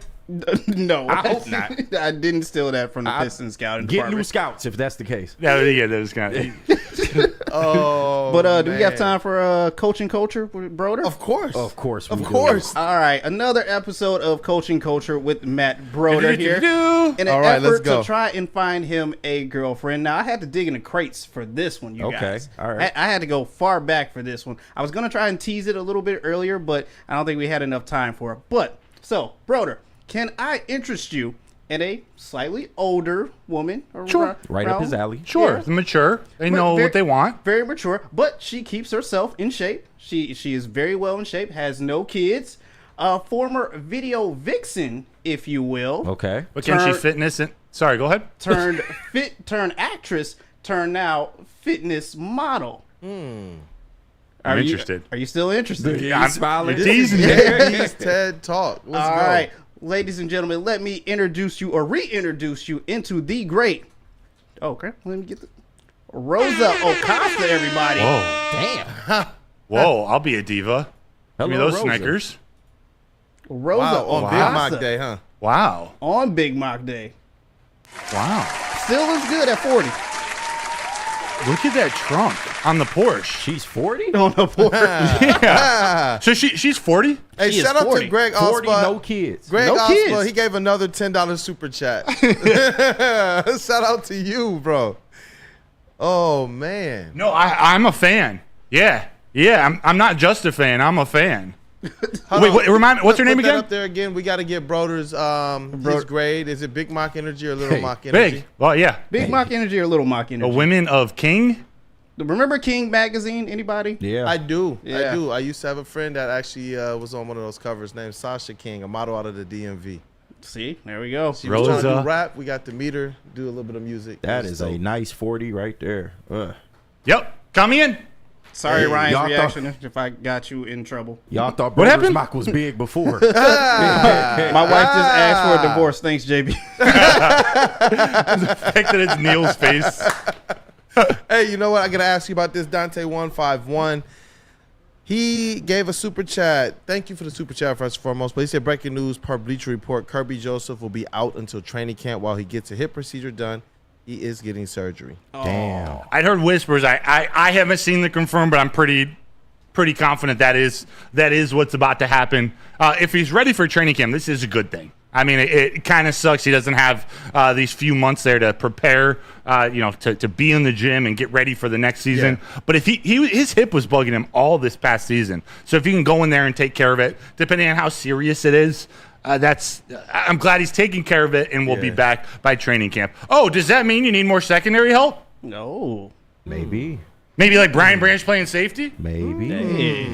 No, I hope not. I didn't steal that from the Pistons scouting Get department. new scouts if that's the case. Yeah, that was kind of. Oh, But do we have man. time for coaching culture with Broder? Of course. Of course. Of course. All right, another episode of Coaching Culture with Matt Broder here. In an All right, let's effort go. to try and find him a girlfriend. Now, I had to dig in the crates for this one, you Okay, guys. all right. I had to go far back for this one. I was going to try and tease it a little bit earlier, but I don't think we had enough time for it. But, so, Broder, can I interest you and a slightly older woman. Sure. Right up his alley. Sure, Yeah. the mature. They know what they want. Very mature, but she keeps herself in shape. She is very well in shape, has no kids. Former video vixen, if you will. Okay. But can she fitness and sorry, go ahead. Turned actress, turned now fitness model. I'm interested. Are you still interested? Yeah, I'm smiling. This is TED Talk. Let's All go. right, ladies and gentlemen, let me introduce you or reintroduce you into the great. Okay, let me get the Rosa Acosta, everybody. Whoa. Damn. Whoa, I'll be a diva. Give me Hello, those Rosa. Snickers. Rosa Wow, on Big Acosta. Mac Day, huh? Wow. On Big Mac Day. Wow. Still looks good at 40. Look at that trunk on the Porsche. She's 40? On the Porsche. Yeah. So she's 40? Hey, She is shout out 40. to Greg 40, Ospa. no kids. Greg No Ospa, kids. he gave another $10 super chat. Shout out to you, bro. Oh, man. No, I'm a fan. Yeah. Yeah, I'm not just a fan. I'm a fan. Wait, remind me, what's her name Put that again? up there again. We got to get Broder's his grade. Is it Big Mock Energy or Little Mock Energy? Big. Well, yeah. Big Mock Energy or Little Mock The Energy? Women of King? Remember King magazine? Anybody? Yeah. I do. Yeah. I do. I used to have a friend that actually was on one of those covers named Sasha King, a model out of the DMV. See, there we go. She was trying to Rosa. do rap. We got to meet her, do a little bit of music. That It was is a dope. nice 40 right there. Yep. Come in. Sorry, Hey, Ryan's y'all reaction if I got you in trouble. Y'all thought What Broder's happened? mock was big before. My wife just asked for a divorce. Thanks, JB. The fact that it's Neil's face. Hey, you know what? I got to ask you about this. Dante151. He gave a super chat. Thank you for the super chat, first and foremost. But he said, breaking news per Bleacher Report, Kirby Joseph will be out until training camp while he gets a hip procedure done. He is getting surgery. Damn. I'd heard whispers. I haven't seen the confirmed, but I'm pretty confident that is what's about to happen. If he's ready for training camp, this is a good thing. I mean, it kind of sucks he doesn't have these few months there to prepare, to be in the gym and get ready for the next season. Yeah. But if his hip was bugging him all this past season, so if he can go in there and take care of it, depending on how serious it is, I'm glad he's taking care of it and will be back by training camp. Oh, does that mean you need more secondary help? No. Maybe. Maybe like Brian Branch playing safety? Maybe.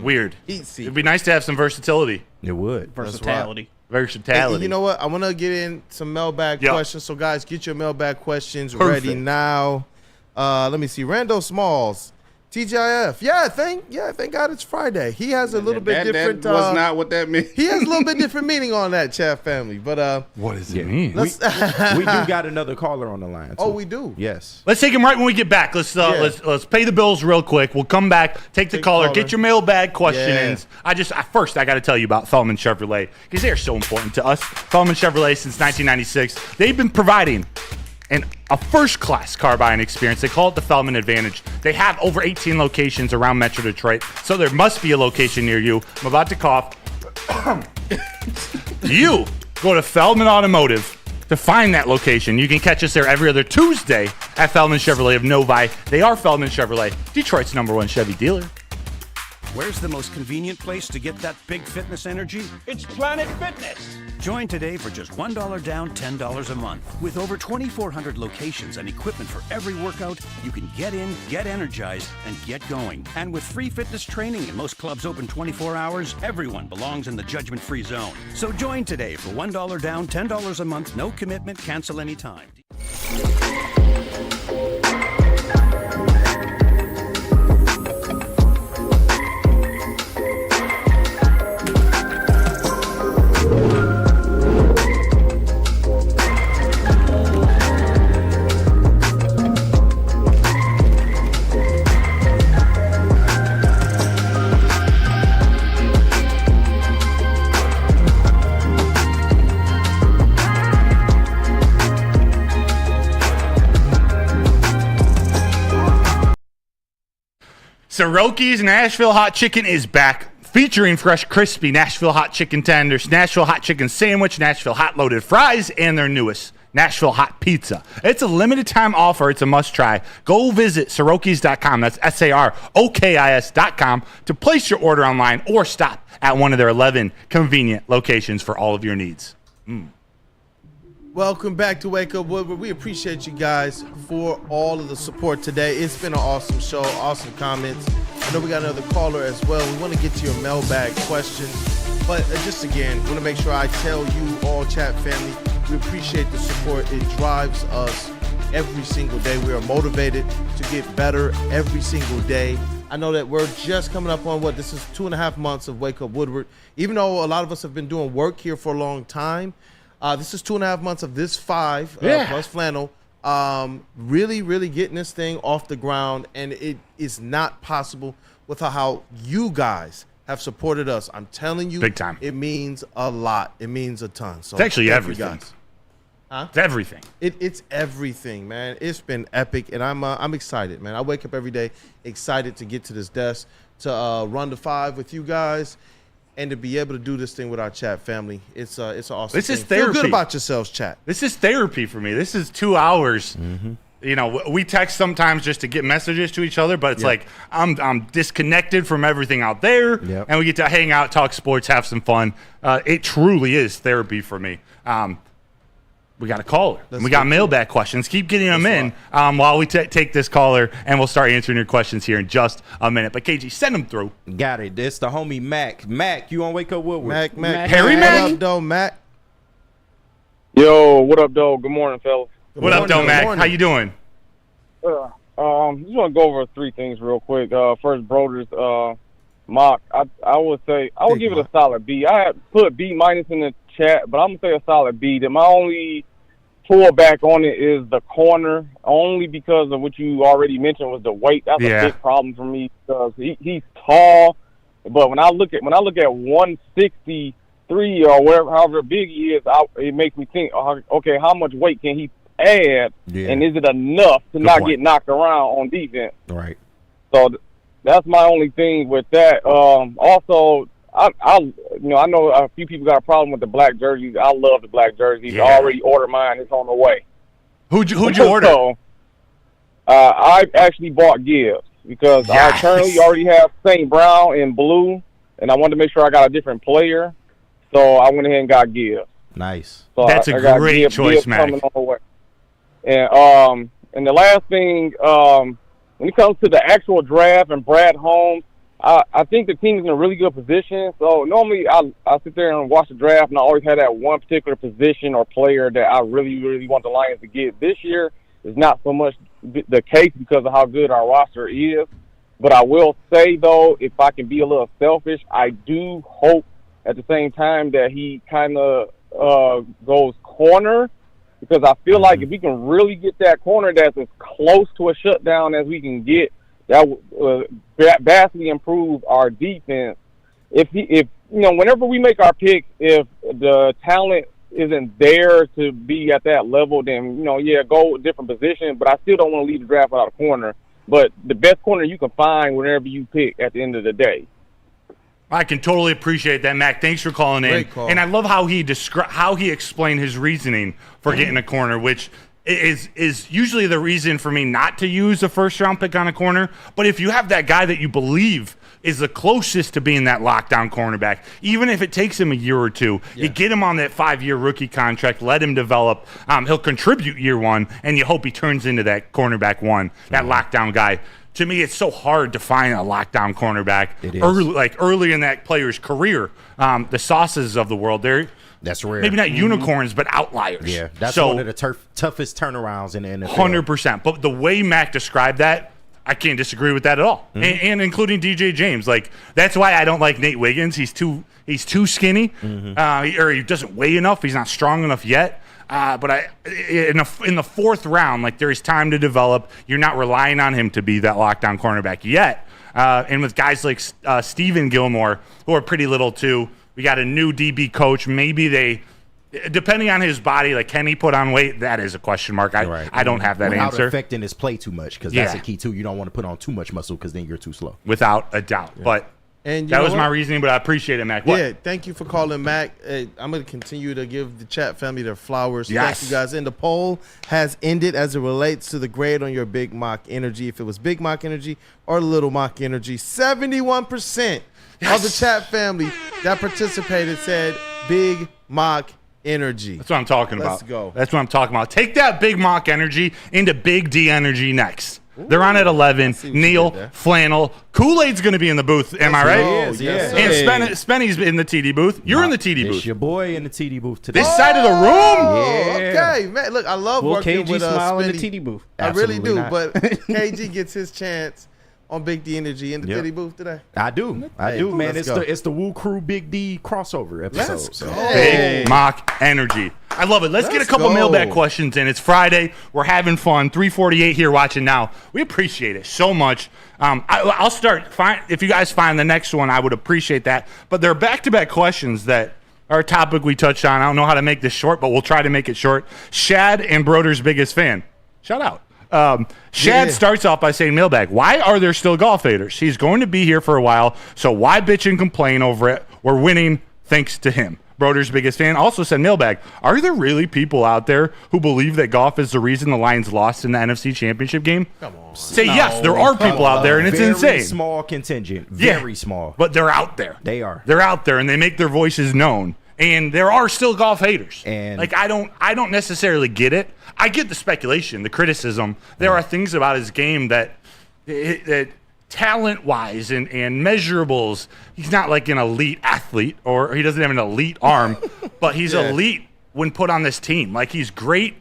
Weird. It'd be nice to have some versatility. It would. Versatility. Versatility. Hey, you know what? I want to get in some mailbag questions. So, guys, get your mailbag questions ready now. Let me see. Randall Smalls. TGIF. Thank God it's Friday. He has a little bit different. That was not what that meant. He has a little bit different meaning on that, chat family. But what does it mean? We do got another caller on the line. Oh, we do. Yes. Let's take him right when we get back. Let's pay the bills real quick. We'll come back, take the caller, get your mailbag questions. I got to tell you about Feldman Chevrolet because they are so important to us. Feldman Chevrolet since 1996. They've been providing a first-class car buying experience. They call it the Feldman Advantage. They have over 18 locations around Metro Detroit, so there must be a location near you. I'm about to cough. You go to Feldman Automotive to find that location. You can catch us there every other Tuesday at Feldman Chevrolet of Novi. They are Feldman Chevrolet, Detroit's #1 Chevy dealer. Where's the most convenient place to get that big fitness energy? It's Planet Fitness. Join today for just $1 down, $10 a month. With over 2,400 locations and equipment for every workout, you can get in, get energized, and get going. And with free fitness training and most clubs open 24 hours, everyone belongs in the judgment-free zone. So join today for $1 down, $10 a month, no commitment, cancel anytime. Soroki's Nashville Hot Chicken is back, featuring fresh, crispy Nashville Hot Chicken tenders, Nashville Hot Chicken sandwich, Nashville Hot loaded fries, and their newest, Nashville Hot Pizza. It's a limited time offer. It's a must try. Go visit Sorokis.com. That's SAROKIS.com to place your order online or stop at one of their 11 convenient locations for all of your needs. Welcome back to Wake Up Woodward. We appreciate you guys for all of the support today. It's been an awesome show, awesome comments. I know we got another caller as well. We want to get to your mailbag questions. But just again, want to make sure I tell you all, chat family, we appreciate the support. It drives us every single day. We are motivated to get better every single day. I know that we're just coming up on this is 2.5 months of Wake Up Woodward. Even though a lot of us have been doing work here for a long time, this is 2.5 months of this 5 plus flannel. Really getting this thing off the ground, and it is not possible without how you guys have supported us. I'm telling you, big time. It means a lot. It means a ton. So it's actually everything. Huh? It's everything. It's everything, man. It's been epic, and I'm excited, man. I wake up every day excited to get to this desk, to run the 5 with you guys, and to be able to do this thing with our chat family. It's an awesome This thing. is therapy. Feel good about yourselves, chat. This is therapy for me. This is 2 hours. You know, we text sometimes just to get messages to each other, but it's like I'm disconnected from everything out there, and we get to hang out, talk sports, have some fun. It truly is therapy for me. We got a caller. And we got mailbag questions. Keep getting them in while we take this caller, and we'll start answering your questions here in just a minute. But KG, send them through. Got it. This the homie Mac. Mac, you on Wake Up Woodward? Mac. Harry Mac? What up, though, Mac? Yo, what up, though? Good morning, fellas. What up, though, Mac? How you doing? Just want to go over 3 things real quick. First, Broder's mock. I would say I would give it a solid B. I had put B- in the chat, but I'm gonna say a solid B. My only pullback on it is the corner, only because of what you already mentioned was the weight. That's a big problem for me because he's tall, but when I look at 163 or whatever, however big he is, it makes me think, okay, how much weight can he add, and is it enough to not get knocked around on defense? Right. So that's my only thing with that. Also, I know a few people got a problem with the black jerseys. I love the black jerseys. I already ordered mine. It's on the way. Who'd you order? So, I actually bought Gibbs because I currently already have St. Brown in blue, and I wanted to make sure I got a different player. So I went ahead and got Gibbs. Nice. So That's a great choice, Mac. Coming on the way. And the last thing, when it comes to the actual draft and Brad Holmes, I think the team is in a really good position. So normally I sit there and watch the draft, and I always have that one particular position or player that I really want the Lions to get. This year is not so much the case because of how good our roster is. But I will say, though, if I can be a little selfish, I do hope at the same time that he kind of goes corner, because I feel like if we can really get that corner that's as close to a shutdown as we can get, that will vastly improve our defense. If whenever we make our pick, if the talent isn't there to be at that level, then go a different position. But I still don't want to leave the draft without a corner. But the best corner you can find whenever you pick at the end of the day. I can totally appreciate that, Mac. Thanks for calling in. Great call. And I love how he explained his reasoning for getting a corner, which is usually the reason for me not to use a first-round pick on a corner. But if you have that guy that you believe is the closest to being that lockdown cornerback, even if it takes him a year or two, you get him on that 5-year rookie contract, let him develop. He'll contribute year 1, and you hope he turns into that cornerback 1, that lockdown guy. To me, it's so hard to find a lockdown cornerback early in that player's career. The Sauces of the world, that's rare. Maybe not unicorns, but outliers. Yeah, that's one of the toughest turnarounds in the NFL. 100%. But the way Mac described that, I can't disagree with that at all. And including DJ James. Like, that's why I don't like Nate Wiggins. He's too skinny, or he doesn't weigh enough. He's not strong enough yet. But in the 4th round, like, there is time to develop. You're not relying on him to be that lockdown cornerback yet. And with guys like Stephen Gilmore, who are pretty little too, we got a new DB coach. Maybe they, depending on his body, like, can he put on weight? That is a question mark. I don't have that Without answer. affecting his play too much, because that's the key too. You don't want to put on too much muscle because then you're too slow. Without a doubt. Yeah. But that was my reasoning, but I appreciate it, Mac. Yeah, thank you for calling, Mac. I'm going to continue to give the chat family their flowers. Yes. Thank you, guys. And the poll has ended as it relates to the grade on your Big Mock Energy. If it was Big Mock Energy or Little Mock Energy, 71% of the chat family that participated said Big Mock energy. That's what I'm talking about. Let's go. That's what I'm talking about. Take that Big Mock energy into Big D energy next. They're on at 11. Neil, Flannel, Kool-Aid's going to be in the booth. Am I right? Yes, And Spenny's in the TD booth. You're in the TD booth. It's your boy in the TD booth today. This side of the room? Yeah. Okay, man. Look, I love working KG with smile in the Spenny. TD booth? I really Absolutely do, not. but KG gets his chance on Big D Energy in the TD booth today. I do, man. It's the Woo Crew Big D crossover episode. Let's go. Big Mock energy. I love it. Let's get a couple mailbag questions in. It's Friday. We're having fun. 348 here watching now. We appreciate it so much. I'll start. If you guys find the next one, I would appreciate that. But there are back-to-back questions that are a topic we touched on. I don't know how to make this short, but we'll try to make it short. Shad and Broder's biggest fan. Shout out. Shad starts off by saying, mailbag, why are there still golf haters? He's going to be here for a while, so why bitch and complain over it? We're winning thanks to him. Broder's biggest fan also said, mailbag, are there really people out there who believe that golf is the reason the Lions lost in the NFC Championship game? Come on. Say yes, there are people out there, and it's very insane. Small contingent. Very small. But they're out there. They are. They're out there, and they make their voices known. And there are still golf haters. And like I don't necessarily get it. I get the speculation, the criticism. There are things about his game that talent-wise and measurables, he's not like an elite athlete, or he doesn't have an elite arm, but he's elite when put on this team. Like he's great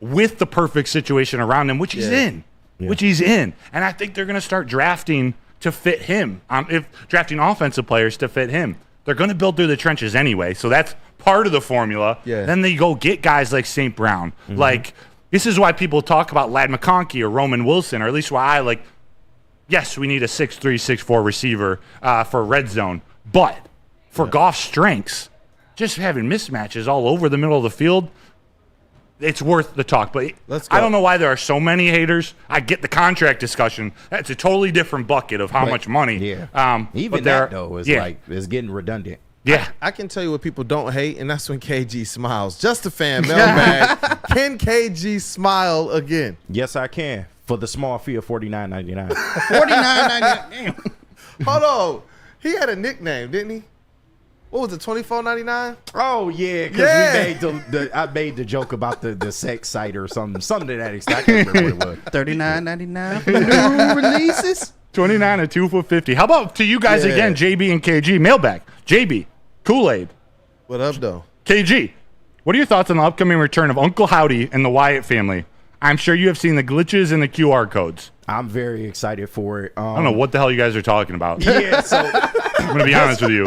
with the perfect situation around him, which he's in. Which he's in. And I think they're going to start drafting to fit him. If drafting offensive players to fit him. They're going to build through the trenches anyway, so that's part of the formula. Yeah. Then they go get guys like St. Brown. Like, this is why people talk about Ladd McConkey or Roman Wilson, or at least why I like, yes, we need a 6'3", 6'4" receiver for red zone, but for Goff's strengths, just having mismatches all over the middle of the field, it's worth the talk. But I don't know why there are so many haters. I get the contract discussion. That's a totally different bucket of how much money. Yeah. Even that, though, is like it's getting redundant. Yeah. I can tell you what people don't hate, and that's when KG smiles. Just a fan mailbag. Can KG smile again? Yes, I can. For the small fee of $49.99. $49.99. Hold on. He had a nickname, didn't he? What was it, $24.99? Oh yeah, because we made I made the joke about the sex site or something to that extent. I can't remember what it was. $39.99 for new releases. 29 and 2 for 50. How about to you guys again, JB and KG? Mailbag. JB, Kool-Aid. What up, though? KG, what are your thoughts on the upcoming return of Uncle Howdy and the Wyatt family? I'm sure you have seen the glitches and the QR codes. I'm very excited for it. I don't know what the hell you guys are talking about. Yeah, so I'm going to be honest with you.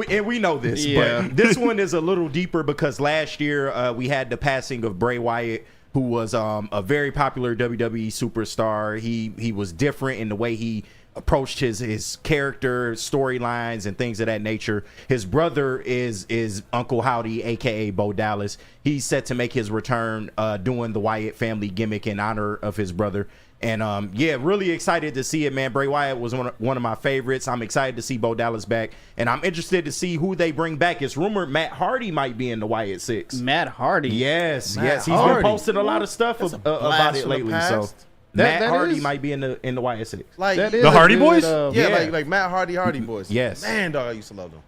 And we know this, but this one is a little deeper because last year we had the passing of Bray Wyatt, who was a very popular WWE superstar. He was different in the way he approached his character, storylines, and things of that nature. His brother is Uncle Howdy, a.k.a. Bo Dallas. He's set to make his return doing the Wyatt family gimmick in honor of his brother. And, really excited to see it, man. Bray Wyatt was one of my favorites. I'm excited to see Bo Dallas back. And I'm interested to see who they bring back. It's rumored Matt Hardy might be in the Wyatt Six. Matt Hardy? Yes. Matt He's Hardy. been posting a lot of stuff about it lately. So Matt Hardy might be in the Wyatt Six. Like, the Hardy Boys? Like Matt Hardy Boys. Yes. Man, dog, I used to love them.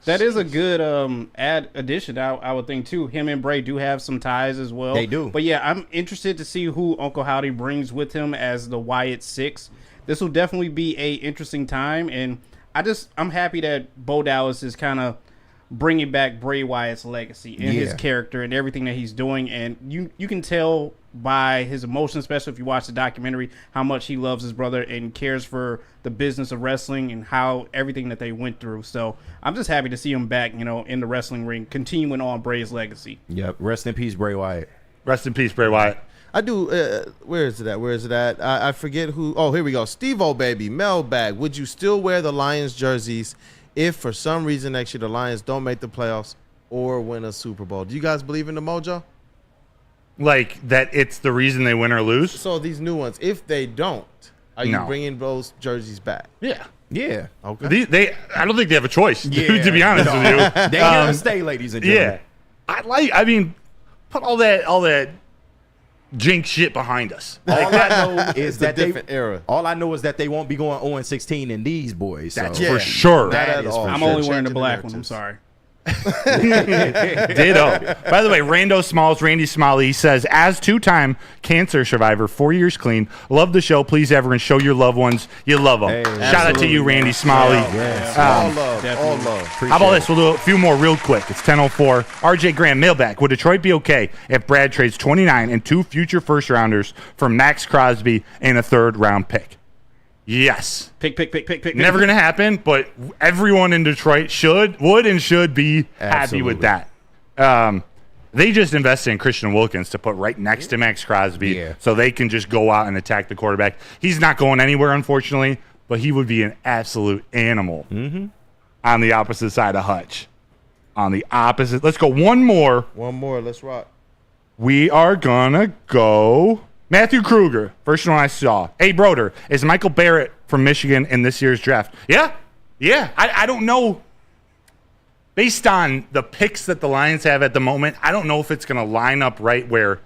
That is a good addition, I would think, too. Him and Bray do have some ties as well. They do. But, yeah, I'm interested to see who Uncle Howdy brings with him as the Wyatt Six. This will definitely be a interesting time, and I'm happy that Bo Dallas is kind of bringing back Bray Wyatt's legacy and his character and everything that he's doing. And you can tell by his emotions, especially if you watch the documentary, how much he loves his brother and cares for the business of wrestling and how everything that they went through. So I'm just happy to see him back, in the wrestling ring, continuing on Bray's legacy. Yep. Rest in peace, Bray Wyatt. Rest in peace, Bray Wyatt. I do. Where is it at? I forget who. Oh, here we go. Steve-O, baby. Mailbag. Would you still wear the Lions jerseys if for some reason next year the Lions don't make the playoffs or win a Super Bowl? Do you guys believe in the mojo? Like that it's the reason they win or lose? So these new ones, if they don't, are you bringing those jerseys back? Yeah. Yeah. Okay. I don't think they have a choice, to be honest with you. They here to stay, ladies and gentlemen. Yeah. Put all that jinx shit behind us. All I know is that different era. All I know is that they won't be going 0-16 in these boys. That's so. for sure. I'm only wearing the black one. I'm sorry. Ditto. By the way, Randy Smalley says, as 2-time cancer survivor, 4 years clean, love the show. Please, everyone, show your loved ones you love them. Hey, shout out to you, Randy Smalley. All love. How about this? We'll do a few more real quick. It's 10:04. RJ Graham, mailbag. Would Detroit be okay if Brad trades 29 and 2 future first-rounders for Max Crosby and a third-round pick? Yes. Pick. Never going to happen, but everyone in Detroit would and should be happy with that. They just invested in Christian Wilkins to put right next to Max Crosby so they can just go out and attack the quarterback. He's not going anywhere, unfortunately, but he would be an absolute animal on the opposite side of Hutch. On the opposite. Let's go one more. Let's rock. We are going to go Matthew Kruger. First one I saw. Hey, Broder, is Michael Barrett from Michigan in this year's draft? Yeah. I don't know. Based on the picks that the Lions have at the moment, I don't know if it's going to line up right where,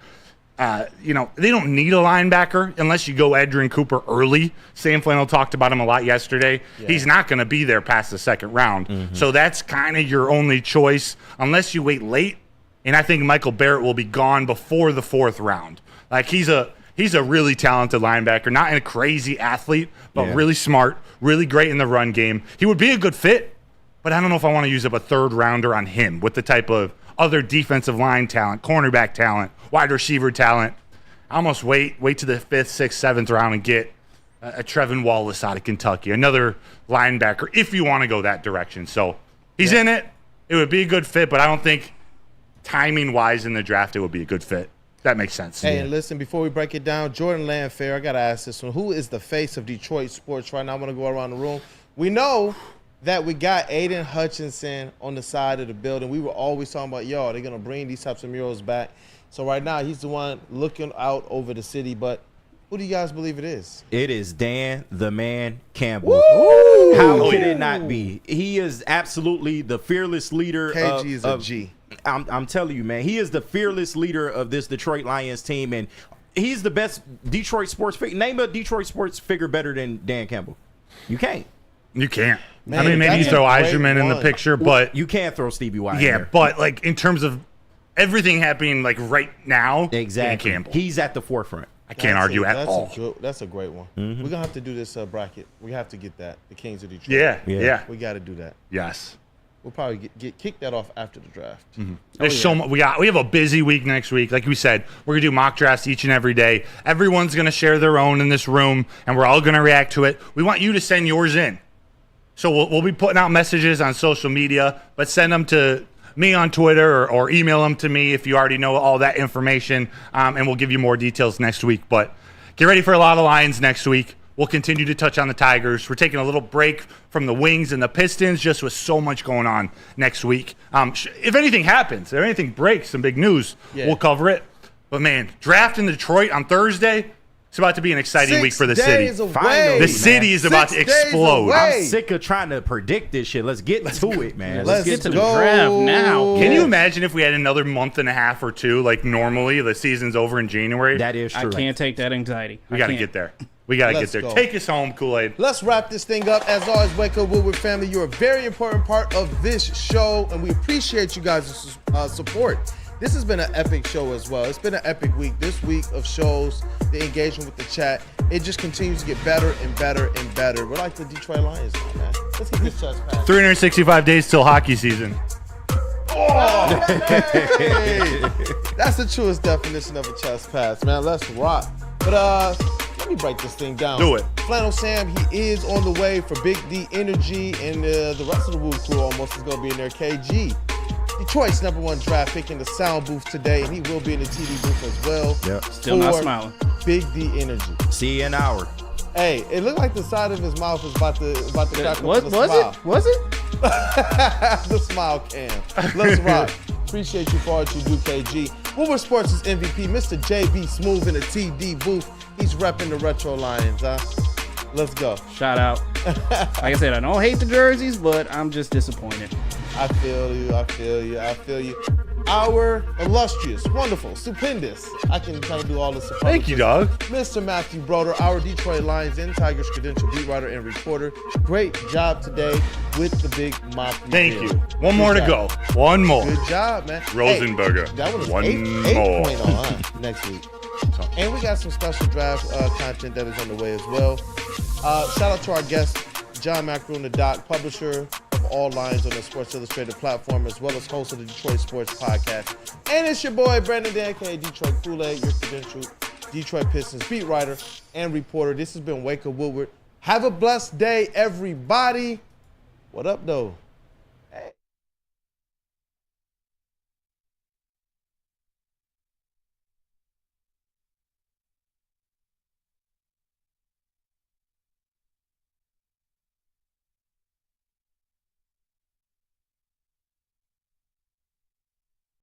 they don't need a linebacker unless you go Adrian Cooper early. Sam Flannel talked about him a lot yesterday. Yeah. He's not going to be there past the second round. So that's kind of your only choice unless you wait late. And I think Michael Barrett will be gone before the fourth round. Like, he's a really talented linebacker, not a crazy athlete, but really smart, really great in the run game. He would be a good fit, but I don't know if I want to use up a third rounder on him with the type of other defensive line talent, cornerback talent, wide receiver talent. I almost wait to the 5th, 6th, 7th round and get a Trevin Wallace out of Kentucky, another linebacker, if you want to go that direction. So he's in it. It would be a good fit, but I don't think timing-wise in the draft it would be a good fit. That makes sense. Hey, and listen, before we break it down, Jordan Landfair, I got to ask this one. Who is the face of Detroit sports right now? I'm going to go around the room. We know that we got Aiden Hutchinson on the side of the building. We were always talking about, they're going to bring these types of murals back. So right now, he's the one looking out over the city. But who do you guys believe it is? It is Dan the Man Campbell. Woo! How could it not be? He is absolutely the fearless leader. KG is a G. I'm telling you, man, he is the fearless leader of this Detroit Lions team, and he's the best Detroit sports figure. Name a Detroit sports figure better than Dan Campbell. You can't. You can't. Man, I mean, maybe you throw Eiserman in the picture, but you can't throw Stevie White. Yeah, in there. But like in terms of everything happening like right now, exactly. Dan Campbell. He's at the forefront. I can't argue at all. That's a great one. We're going to have to do this bracket. We have to get that. The Kings of Detroit. Yeah. We got to do that. Yes. We'll probably get kick that off after the draft. There's so much. We have a busy week next week. Like we said, we're gonna do mock drafts each and every day. Everyone's gonna share their own in this room, and we're all gonna react to it. We want you to send yours in. So we'll be putting out messages on social media, but send them to me on Twitter or email them to me if you already know all that information, and we'll give you more details next week. But get ready for a lot of Lions next week. We'll continue to touch on the Tigers. We're taking a little break from the Wings and the Pistons just with so much going on next week. If anything happens, if anything breaks, some big news, we'll cover it. But, man, draft in Detroit on Thursday, it's about to be an exciting week for the city. Away, the city is about to explode. I'm sick of trying to predict this shit. Let's get to it, man. Let's get to the draft now. Can you imagine if we had another month and a half or two, like normally the season's over in January? That is true. I can't take that anxiety. We got to get there. We got to get there. Go. Take us home, Kool-Aid. Let's wrap this thing up. As always, wake up, Woodward family. You're a very important part of this show, and we appreciate you guys' support. This has been an epic show as well. It's been an epic week. This week of shows, the engagement with the chat, it just continues to get better and better and better. We're like the Detroit Lions now, man. Let's get this chest pass. 365 days till hockey season. Oh, hey. That's the truest definition of a chest pass, man. Let's rock. But let me break this thing down. Do it. Flannel Sam, he is on the way for Big D Energy, and the rest of the Woo crew almost is going to be in there. KG, Detroit's #1 draft pick in the sound booth today, and he will be in the TV booth as well. Yep. Still not smiling. Big D Energy. See you in an hour. Hey, it looked like the side of his mouth was about to crack What open a was smile. it? Was it? The smile cam. Let's rock. Appreciate you for all that you do, KG. Woodward Sports' MVP, Mr. JBSMOOOOOV in the TD booth. He's repping the Retro Lions, huh? Let's go. Shout out. Like I said, I don't hate the jerseys, but I'm just disappointed. I feel you. our illustrious, wonderful, stupendous, I can try to do all this. Thank you, dog. Mr. Matthew Broder, our Detroit Lions and Tigers credential beat writer and reporter. Great job today with the big mock reveal. Thank you. One more to go. One more. Good job, man. Rosenberger. Hey, that one is One 8.0 more. next week. And we got some special draft content that is on the way as well. Shout out to our guest, John Maakaron, the doc, publisher of all lines on the Sports Illustrated platform, as well as host of the Detroit Sports Podcast. And it's your boy, Brandon Dan, aka Detroit Kool-Aid, your credentialed Detroit Pistons beat writer and reporter. This has been Wake Up Woodward. Have a blessed day, everybody. What up, though?